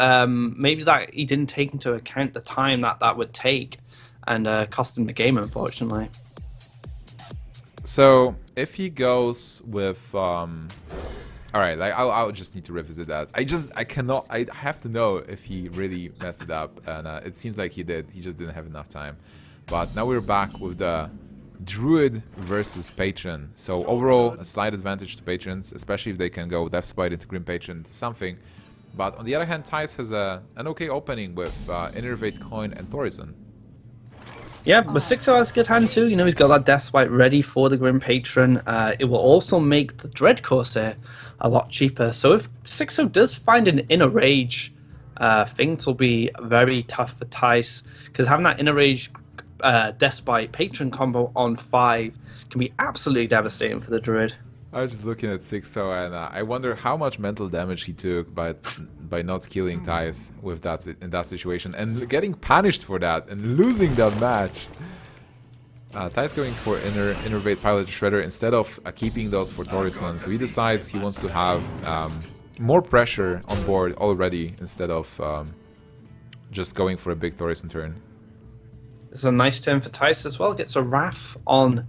maybe that he didn't take into account the time that would take, and cost him the game, unfortunately. So if he goes with, all right, like I'll just need to revisit that. I cannot. I have to know if he really messed it up, and it seems like he did. He just didn't have enough time. But now we're back with the Druid versus Patron. So overall, a slight advantage to Patrons, especially if they can go Death Spite into Grim Patron to something. But on the other hand, Thijs has an okay opening with Innervate Coin and Thorison. Yeah, but Xixo has a good hand too. He's got that Death Spite ready for the Grim Patron. It will also make the Dread Corsair a lot cheaper. So if Xixo does find an Inner Rage, things will be very tough for Thijs, because having that Inner Rage Death Spite Patron combo on 5 can be absolutely devastating for the Druid. I was just looking at Xixo, and I wonder how much mental damage he took by not killing Thijs with in that situation, and getting punished for that and losing that match. Thijs going for Innervate Pilot Shredder instead of keeping those for Thorison, so he decides he wants to have more pressure on board already instead of just going for a big Thorison turn. This is a nice turn for Thijs as well. Gets a Wrath on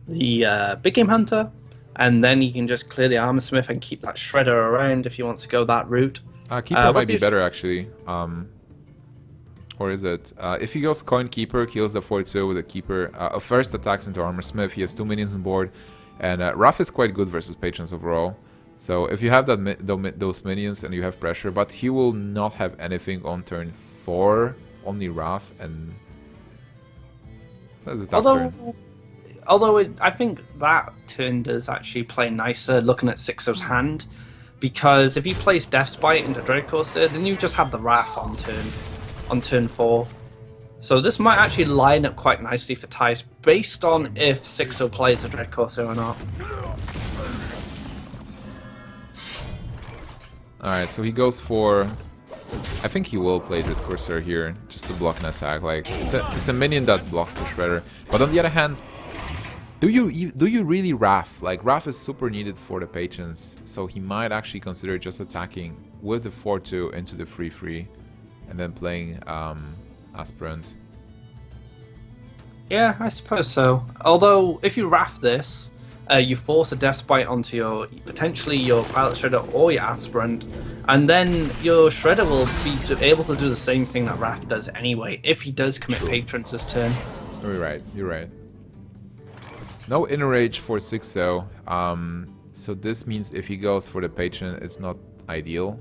the Big Game Hunter, and then he can just clear the Armor Smith and keep that Shredder around if he wants to go that route. Keeper might be better actually. Or is it? If he goes Coin Keeper, kills the 4-2 with a Keeper. First attacks into Armor Smith. He has 2 minions on board, and Wrath is quite good versus Patrons overall. So if you have those minions and you have pressure, but he will not have anything on turn 4, only Wrath, and that's a tough turn. Although I think that turn does actually play nicer looking at Xixo's hand, because if he plays Death Spite into Dread Corsair, then you just have the Wrath on turn 4. So this might actually line up quite nicely for Thijs, based on if Xixo plays a Dread Corsair or not. Alright, so he goes for... I think he will play Dread Corsair here, just to block an attack. Like, it's a minion that blocks the Shredder. But on the other hand, do you really Wrath? Like, Wrath is super needed for the Patrons, so he might actually consider just attacking with the 4-2 into the 3-3, and then playing Aspirant. Yeah, I suppose so. Although, if you Wrath this, you force a Death Spite onto potentially your Pilot Shredder or your Aspirant, and then your Shredder will be able to do the same thing that Wrath does anyway, if he does commit Patrons this turn. You're right. No Inner Rage for Xixo, so this means if he goes for the Patron, it's not ideal.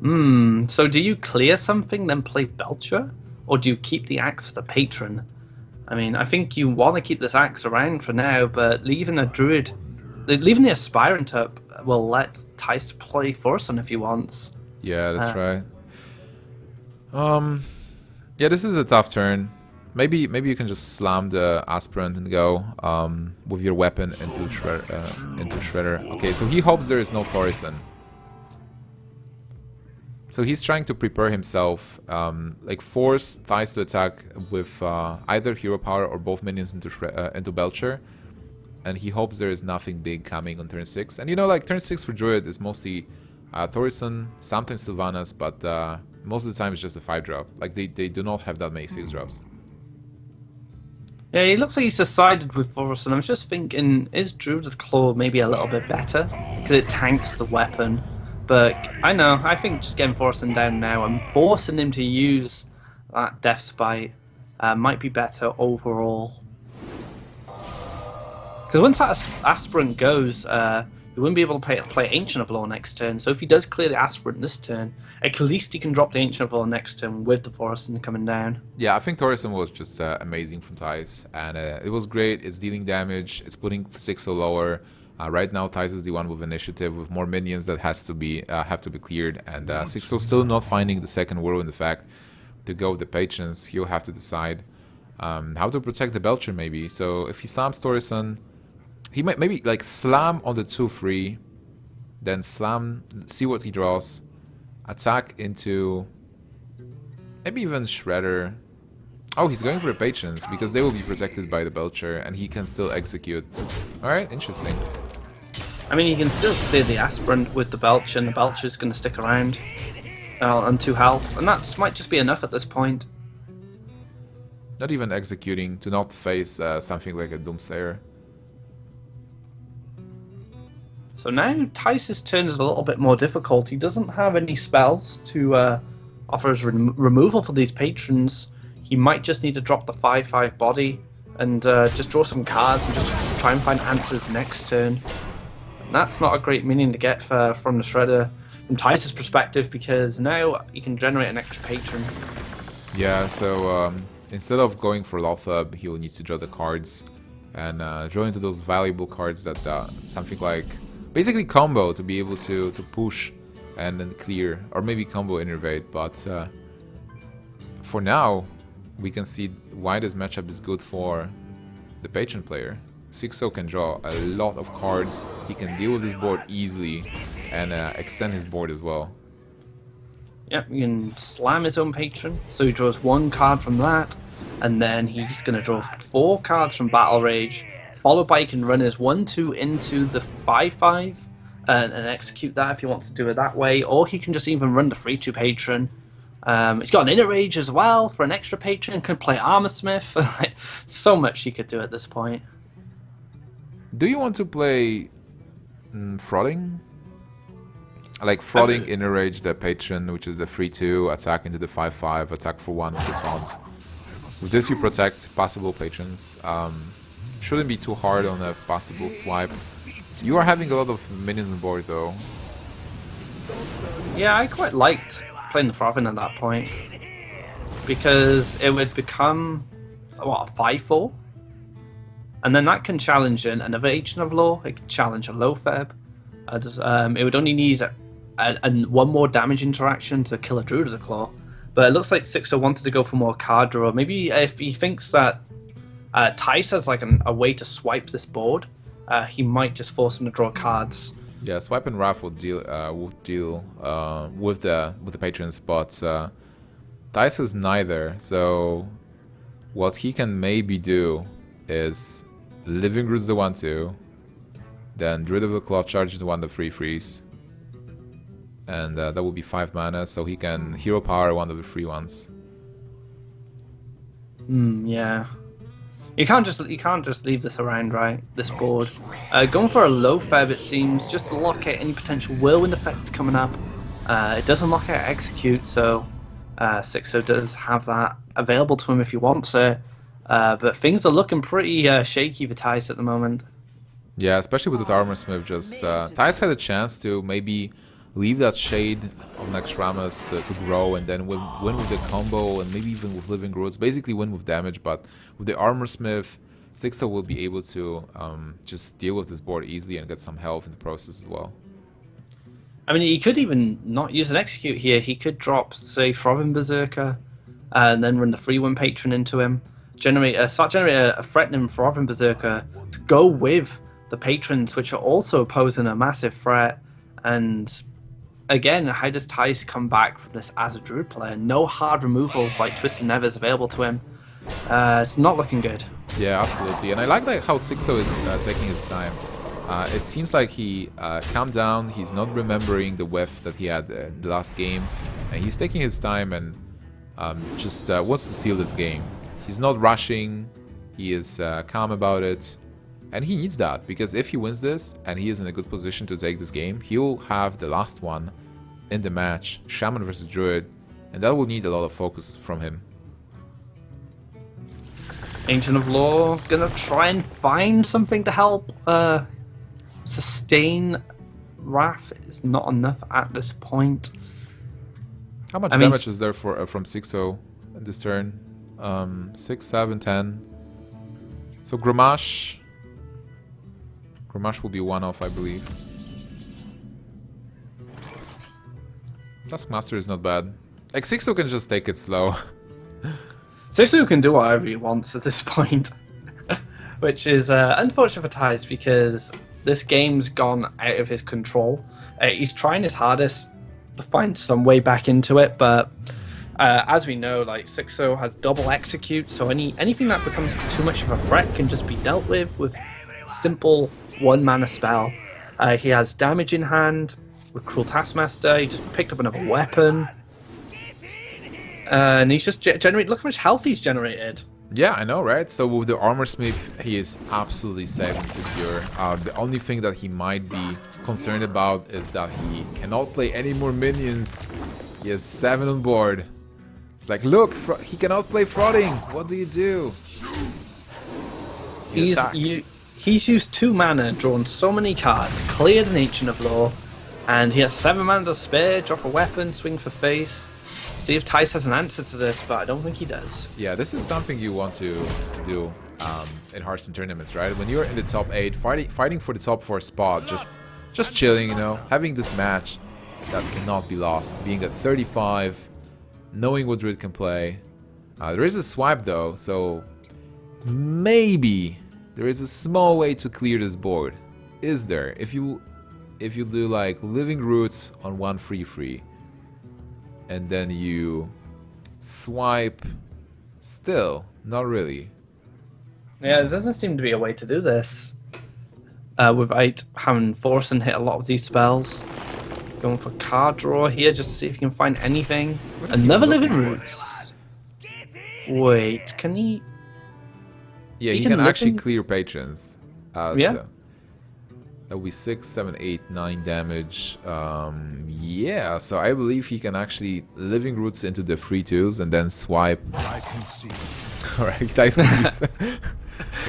So do you clear something, then play Belcher? Or do you keep the Axe for the Patron? I mean, I think you want to keep this Axe around for now, but leaving the Druid, leaving the Aspirant up will let Thijs play Thorson if he wants. Yeah, that's right. Yeah, this is a tough turn. Maybe you can just slam the Aspirant and go with your weapon into Shredder. Okay, so he hopes there is no Thorison. So he's trying to prepare himself, like force Thijs to attack with either Hero Power or both minions into Belcher, and he hopes there is nothing big coming on turn 6. And like turn 6 for Druid is mostly Thorison, sometimes Sylvanas, but most of the time it's just a 5-drop. Like they do not have that many 6-drops. Yeah, it looks like he's decided with Thorson. I was just thinking, is Druid of Claw maybe a little bit better? Because it tanks the weapon. But I think just getting Thorson down now and forcing him to use that Death Spite might be better overall. Because once that Aspirant goes, he wouldn't be able to play Ancient of Law next turn. So if he does clear the Aspirant this turn, at least he can drop the Ancient of Law next turn with the Thorson coming down. Yeah, I think Thorson was just amazing from Thijs, and it was great. It's dealing damage, it's putting Xixo lower. Right now, Thijs is the one with initiative, with more minions that have to be cleared, and Xixo still not finding the second whirlwind effect to go with the Patrons. He'll have to decide how to protect the Belcher maybe. So if he slams Thorson, he might maybe like slam on the 2-3, then slam, see what he draws, attack into Maybe even Shredder. Oh, he's going for the Patrons, because they will be protected by the Belcher, and he can still execute. Alright, interesting. I mean, you can still clear the Aspirant with the Belcher, and the Belcher's going to stick around on 2 health, and that might just be enough at this point. Not even executing to not face something like a Doomsayer. So now Thijs' turn is a little bit more difficult. He doesn't have any spells to offer as removal for these patrons. He might just need to drop the 5/5 body and just draw some cards and just try and find answers next turn. And that's not a great minion to get from the Shredder from Thijs' perspective, because now he can generate an extra patron. Yeah, so instead of going for Lothab, he will need to draw the cards and draw into those valuable cards that something like basically combo to be able to push and then clear, or maybe combo Innervate. But for now, we can see why this matchup is good for the Patron player. Xixo can draw a lot of cards, he can deal with this board easily and extend his board as well. Yep, you can slam his own patron, so he draws 1 card from that, and then he's going to draw 4 cards from Battle Rage, followed by he can run his 1/2 into the 5/5 and execute that if he wants to do it that way, or he can just even run the 3/2 patron. He's got an Inner Rage as well for an extra patron, could play Armorsmith. So much he could do at this point. Do you want to play Frauding? Like Frauding Inner Rage the Patron, which is the 3/2, attack into the 5/5, attack for 1 with taunt. With this you protect possible patrons. Shouldn't be too hard on a possible swipe. You are having a lot of minions on board though. Yeah, I quite liked playing the Frothin at that point, because it would become, what, a 5/4? And then that can challenge another Agent of Law, it can challenge a Lothab. It would only need one more damage interaction to kill a Druid of the Claw. But it looks like Xixo wanted to go for more card draw. Maybe if he thinks that Thijs has like a way to swipe this board, he might just force him to draw cards. Yeah, Swipe and Wrath will deal with the patrons, but Thijs is neither. So what he can maybe do is Living Roots the 1/2, then Druid of the Claw charges 1 the 3/3s, and that will be 5 mana, so he can hero power 1 of the 3/1s. Yeah. You can't just leave this around, right? This board. Going for a Lothab, it seems, just to lock out any potential Whirlwind effects coming up. It doesn't lock out Execute, so Xixo does have that available to him if he wants it. But things are looking pretty shaky for Thijs at the moment. Yeah, especially with the Armorsmith. Just Thijs had a chance to maybe leave that Shade of Naxxramas to grow, and then win with the combo, and maybe even with Living Roots. Basically win with damage, but with the Armorsmith, Xixo will be able to just deal with this board easily and get some health in the process as well. I mean, he could even not use an Execute here. He could drop, say, Throbbing Berserker, and then run the 3/1 Patron into him. Start generate a threatening Throbbing Berserker to go with the Patrons, which are also posing a massive threat. And again, how does Thijs come back from this as a Druid player? No hard removals like Twisted Nevers available to him. It's not looking good. Yeah, absolutely. And I like how Xixo is taking his time. It seems like he calmed down. He's not remembering the whiff that he had in the last game. And he's taking his time and just wants to seal this game. He's not rushing. He is calm about it. And he needs that, because if he wins this and he is in a good position to take this game, he'll have the last one in the match, Shaman versus Druid, and that will need a lot of focus from him. Ancient of Law gonna try and find something to help sustain Wrath. Is not enough at this point. How much damage is there from Xixo in this turn? 6, 7, 10. So Gramash will be 1 off, I believe. Taskmaster is not bad. Like, Xixo can just take it slow. Xixo can do whatever he wants at this point. Which is unfortunate for Thijs, because this game's gone out of his control. He's trying his hardest to find some way back into it, but As we know, like Xixo has double execute, so anything that becomes too much of a threat can just be dealt with simple 1 mana spell. He has damage in hand with Cruel Taskmaster. He just picked up another weapon, and he's just generated. Look how much health he's generated. Yeah, I know, right? So with the Armor Smith, he is absolutely safe and secure. The only thing that he might be concerned about is that he cannot play any more minions. He has 7 on board. It's like, look, he cannot play Frauding. What do you do? He's used 2 mana, drawn so many cards, cleared an Ancient of Law, and he has 7 mana to spare, drop a weapon, swing for face. See if Thijs has an answer to this, but I don't think he does. Yeah, this is something you want to do in Hearthstone tournaments, right? When you're in the top 8, fighting for the top 4 spot, just chilling, you know, having this match that cannot be lost, being at 35, knowing what Druid can play. There is a swipe though, so maybe there is a small way to clear this board. Is there? If you do like Living Roots on 1 free, and then you swipe, still not really. Yeah, there doesn't seem to be a way to do this. Without having Force and hit a lot of these spells. Going for card draw here just to see if you can find anything. Another Living Roots. Wait, can he? Yeah, he can actually clear patrons. Yeah. So that will be 6, 7, 8, 9 damage. Yeah, so I believe he can actually Living Roots into the free 2s and then swipe. I can see. Alright, Thijs concedes.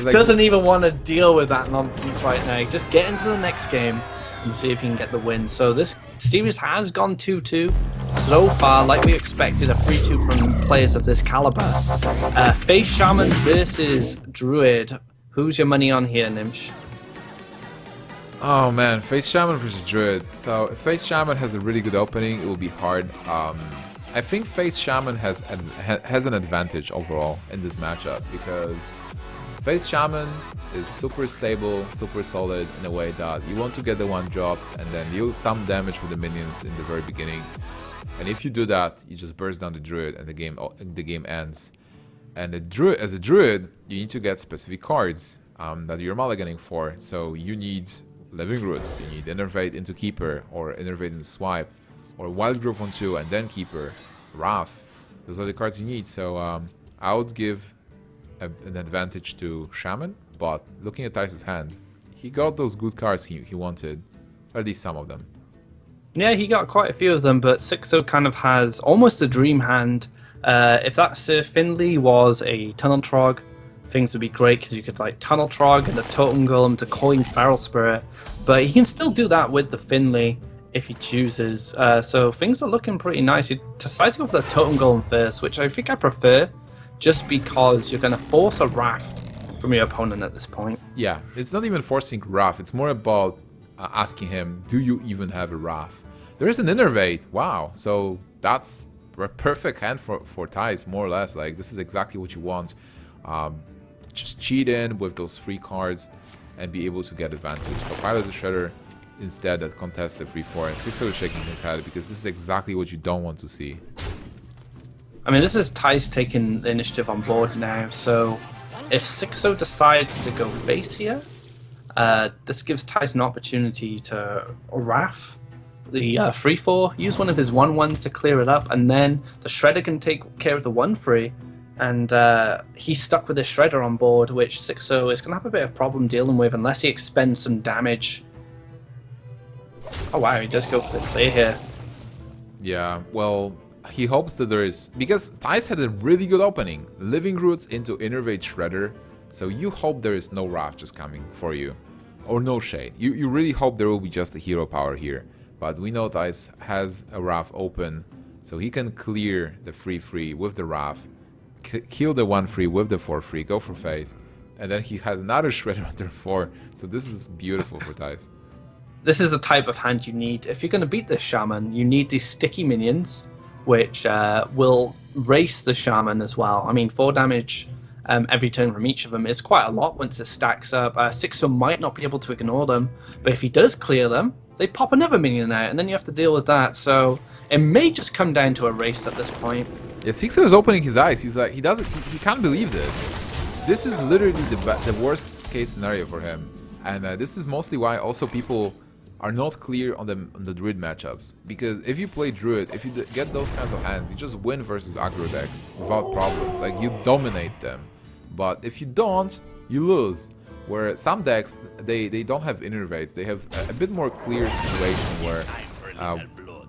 Like, Doesn't even want to deal with that nonsense right now. Just get into the next game and see if he can get the win. So this series has gone 2-2. So far, like we expected, a 3-2 from players of this caliber. Face Shaman versus Druid. Who's your money on here, Nimsh? Oh man, Face Shaman versus Druid. So if Face Shaman has a really good opening, it will be hard. I think Face Shaman has an advantage overall in this matchup because Face Shaman is super stable, super solid in a way that you want to get the 1-drops and then deal some damage with the minions in the very beginning. And if you do that, you just burst down the Druid and the game ends. And as a Druid, you need to get specific cards that you're mulliganing for. So you need Living Roots, you need Innervate into Keeper, or Innervate into Swipe, or Wild Growth on 2 and then Keeper, Wrath. Those are the cards you need. So I would give an advantage to Shaman, but looking at Thijs' hand, he got those good cards he wanted, or at least some of them. Yeah, he got quite a few of them, but Xixo kind of has almost a dream hand. If that Sir Finley was a Tunnel Trog, things would be great because you could like Tunnel Trog and the Totem Golem to coin Feral Spirit, but he can still do that with the Finley if he chooses. So things are looking pretty nice. He decides to go for the Totem Golem first, which I think I prefer, just because you're going to force a Wrath from your opponent at this point. Yeah, it's not even forcing Wrath, it's more about asking him, do you even have a Wrath? There is an Innervate, wow, so that's a perfect hand for Thijs, more or less. Like, this is exactly what you want. Just cheat in with those free cards and be able to get advantage. So Pilot the Shredder instead that contests the free 4, and Xixo is shaking his head because this is exactly what you don't want to see. I mean, this is Thijs taking the initiative on board now, so if Xixo decides to go face here, this gives Thijs an opportunity to Wrath the 3-4, use one of his 1-1s to clear it up, and then the Shredder can take care of the 1-3, and he's stuck with his Shredder on board, which Xixo is going to have a bit of problem dealing with unless he expends some damage. Oh wow, he does go for the clear here. Yeah, well, he hopes that there is, because Thijs had a really good opening, Living Roots into Innervate Shredder, so you hope there is no Wrath just coming for you, or no Shade. You really hope there will be just a hero power here, but we know Thijs has a Wrath open, so he can clear the 3-3 with the Wrath, kill the 1-3 with the 4-3, go for face, and then he has another Shredder on turn 4, so this is beautiful for Thijs. This is the type of hand you need. If you're going to beat this Shaman, you need these sticky minions, which will race the Shaman as well. I mean, 4 damage every turn from each of them is quite a lot once it stacks up. Xixo might not be able to ignore them, but if he does clear them, they pop another minion out, and then you have to deal with that. So it may just come down to a race at this point. Yeah, Xixo is opening his eyes. He's like, he can't believe this. This is literally the worst case scenario for him, and this is mostly why also people are not clear on the Druid matchups. Because if you play Druid, if you get those kinds of hands, you just win versus aggro decks without problems. Like, you dominate them. But if you don't, you lose. Where some decks, they don't have innervates. They have a bit more clear situation where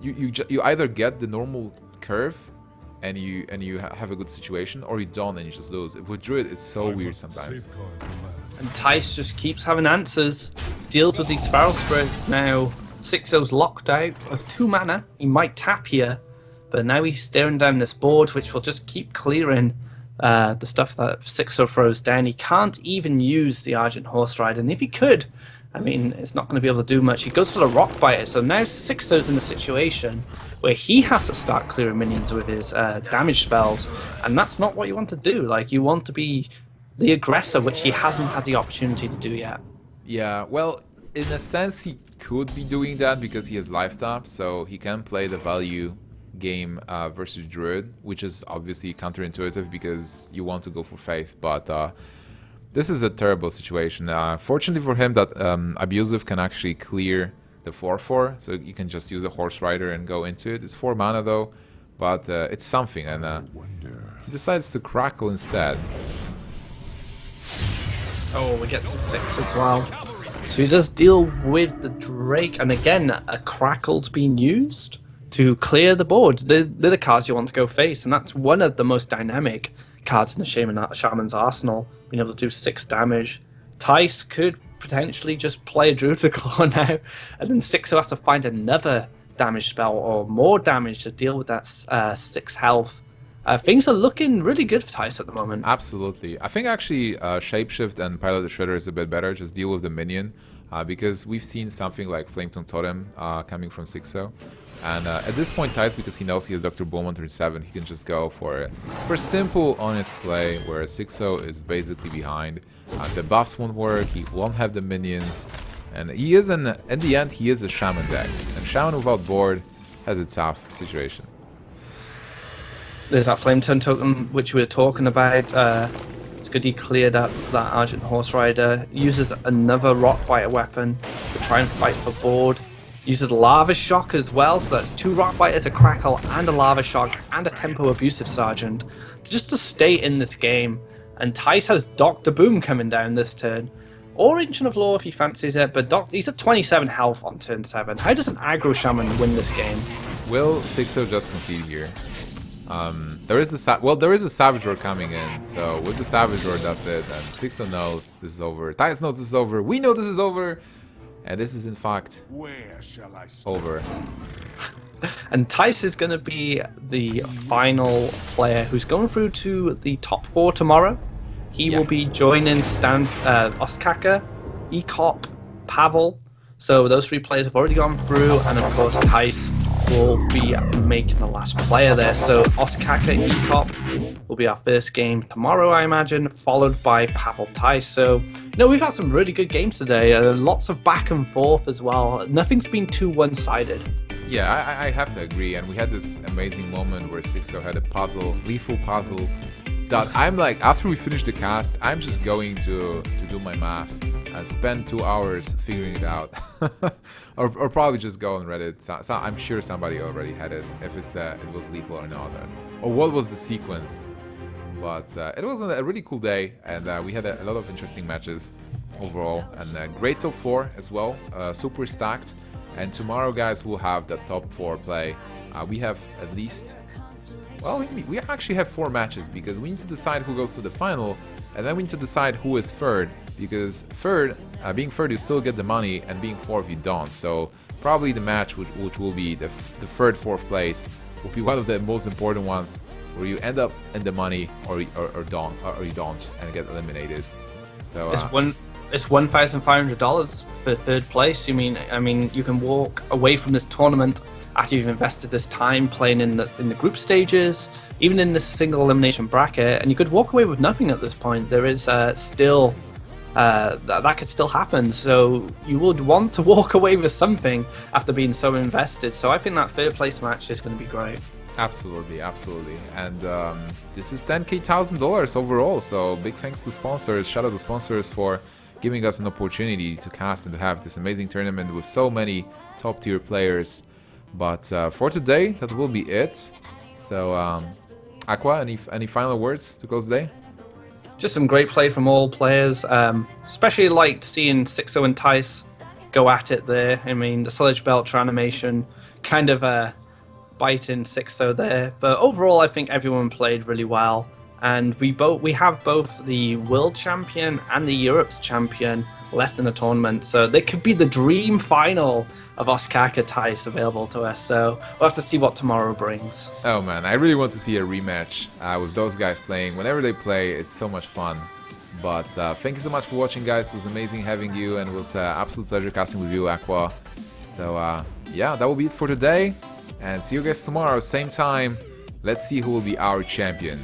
you either get the normal curve and you have a good situation, or you don't and you just lose. With Druid, it's so weird sometimes. And Thijs just keeps having answers. Deals with these Spiral Spirits now. Xixo's locked out of 2 mana. He might tap here, but now he's staring down this board, which will just keep clearing the stuff that Xixo throws down. He can't even use the Argent Horse Rider, and if he could, I mean, it's not going to be able to do much. He goes for the Rock Biter, so now Xixo's in a situation where he has to start clearing minions with his damage spells, and that's not what you want to do. Like, you want to be the aggressor, which he hasn't had the opportunity to do yet. Yeah, well, in a sense he could be doing that because he has life tap, so he can play the value game versus Druid, which is obviously counterintuitive because you want to go for face, but this is a terrible situation. Fortunately for him that Abusive can actually clear the 4/4, so you can just use a Horse Rider and go into it. It's 4 mana though, but it's something, and he decides to Crackle instead. Oh, we get to 6 as well. So he does deal with the Drake, and again, a Crackle's being used to clear the board. They're the cards you want to go face, and that's one of the most dynamic cards in the Shaman's arsenal, being able to do 6 damage. Thijs could potentially just play a Druid to Claw now, and then Xixo has to find another damage spell or more damage to deal with that 6 health. Things are looking really good for Thijs at the moment. Absolutely. I think actually Shapeshift and Pilot the Shredder is a bit better. Just deal with the minion. Because we've seen something like Flametongue Totem coming from Xixo. And at this point, Thijs, because he knows he has Dr. Boom on turn 7, he can just go for simple, honest play, where Xixo is basically behind. The buffs won't work, he won't have the minions. And he is, in the end, he is a Shaman deck. And Shaman without board has a tough situation. There's that Flametongue token which we were talking about. It's good he cleared up that Argent Horse Rider. Uses another Rockbiter weapon to try and fight for board. Uses Lava Shock as well, so that's 2 Rockbiters, a Crackle, and a Lava Shock, and a Tempo Abusive Sergeant, just to stay in this game. And Thijs has Dr. Boom coming down this turn. Or Ancient of Law if he fancies it, but he's at 27 health on turn 7. How does an aggro Shaman win this game? Will Xixo just concede here? There is a Savage Roar coming in, so with the Savage Roar, that's it. And Xixo knows this is over. Thijs knows this is over. We know this is over, and this is in fact over. And Thijs is going to be the final player who's going through to the top 4 tomorrow. He will be joining Ostkaka, Ekop, Pavel. So those 3 players have already gone through, and of course Thijs will be making the last player there. So Ostkaka, Ekop will be our first game tomorrow, I imagine, followed by Pavel Thijs. So, we've had some really good games today. Lots of back and forth as well. Nothing's been too one-sided. Yeah, I have to agree. And we had this amazing moment where Xixo had a puzzle, lethal puzzle, that I'm like, after we finish the cast, I'm just going to do my math and spend 2 hours figuring it out. or probably just go on Reddit. So I'm sure somebody already had it, if it was lethal or not, or what was the sequence. But it was a really cool day, and we had a lot of interesting matches overall, and great top 4 as well, super stacked. And tomorrow, guys, we'll have the top 4 play. We have at least, well, we actually have 4 matches, because we need to decide who goes to the final, and then we need to decide who is third, because being third you still get the money, and being 4th you don't. So probably the match which will be the third, 4th place will be one of the most important ones, where you end up in the money or you don't and get eliminated. So it's $1,500 for third place. I mean, you can walk away from this tournament after you've invested this time playing in the group stages, even in this single elimination bracket, and you could walk away with nothing at this point. There is still that could still happen. So you would want to walk away with something after being so invested. So I think that third place match is going to be great. Absolutely, absolutely. And this is $10,000 overall, so big thanks to sponsors. Shout out to sponsors for giving us an opportunity to cast and have this amazing tournament with so many top tier players. But for today, that will be it. So, Aqua, any final words to close the day? Just some great play from all players. Especially liked seeing Xixo and Thijs go at it there. I mean, the Sludge Belcher animation kind of biting Xixo there. But overall, I think everyone played really well. And we have both the World Champion and the Europe's Champion left in the tournament. So they could be the dream final of Ostkaka Thijs available to us. So we'll have to see what tomorrow brings. Oh man, I really want to see a rematch with those guys playing. Whenever they play, it's so much fun. But thank you so much for watching, guys. It was amazing having you, and it was absolute pleasure casting with you, Aqua. So yeah, that will be it for today. And see you guys tomorrow, same time. Let's see who will be our champion.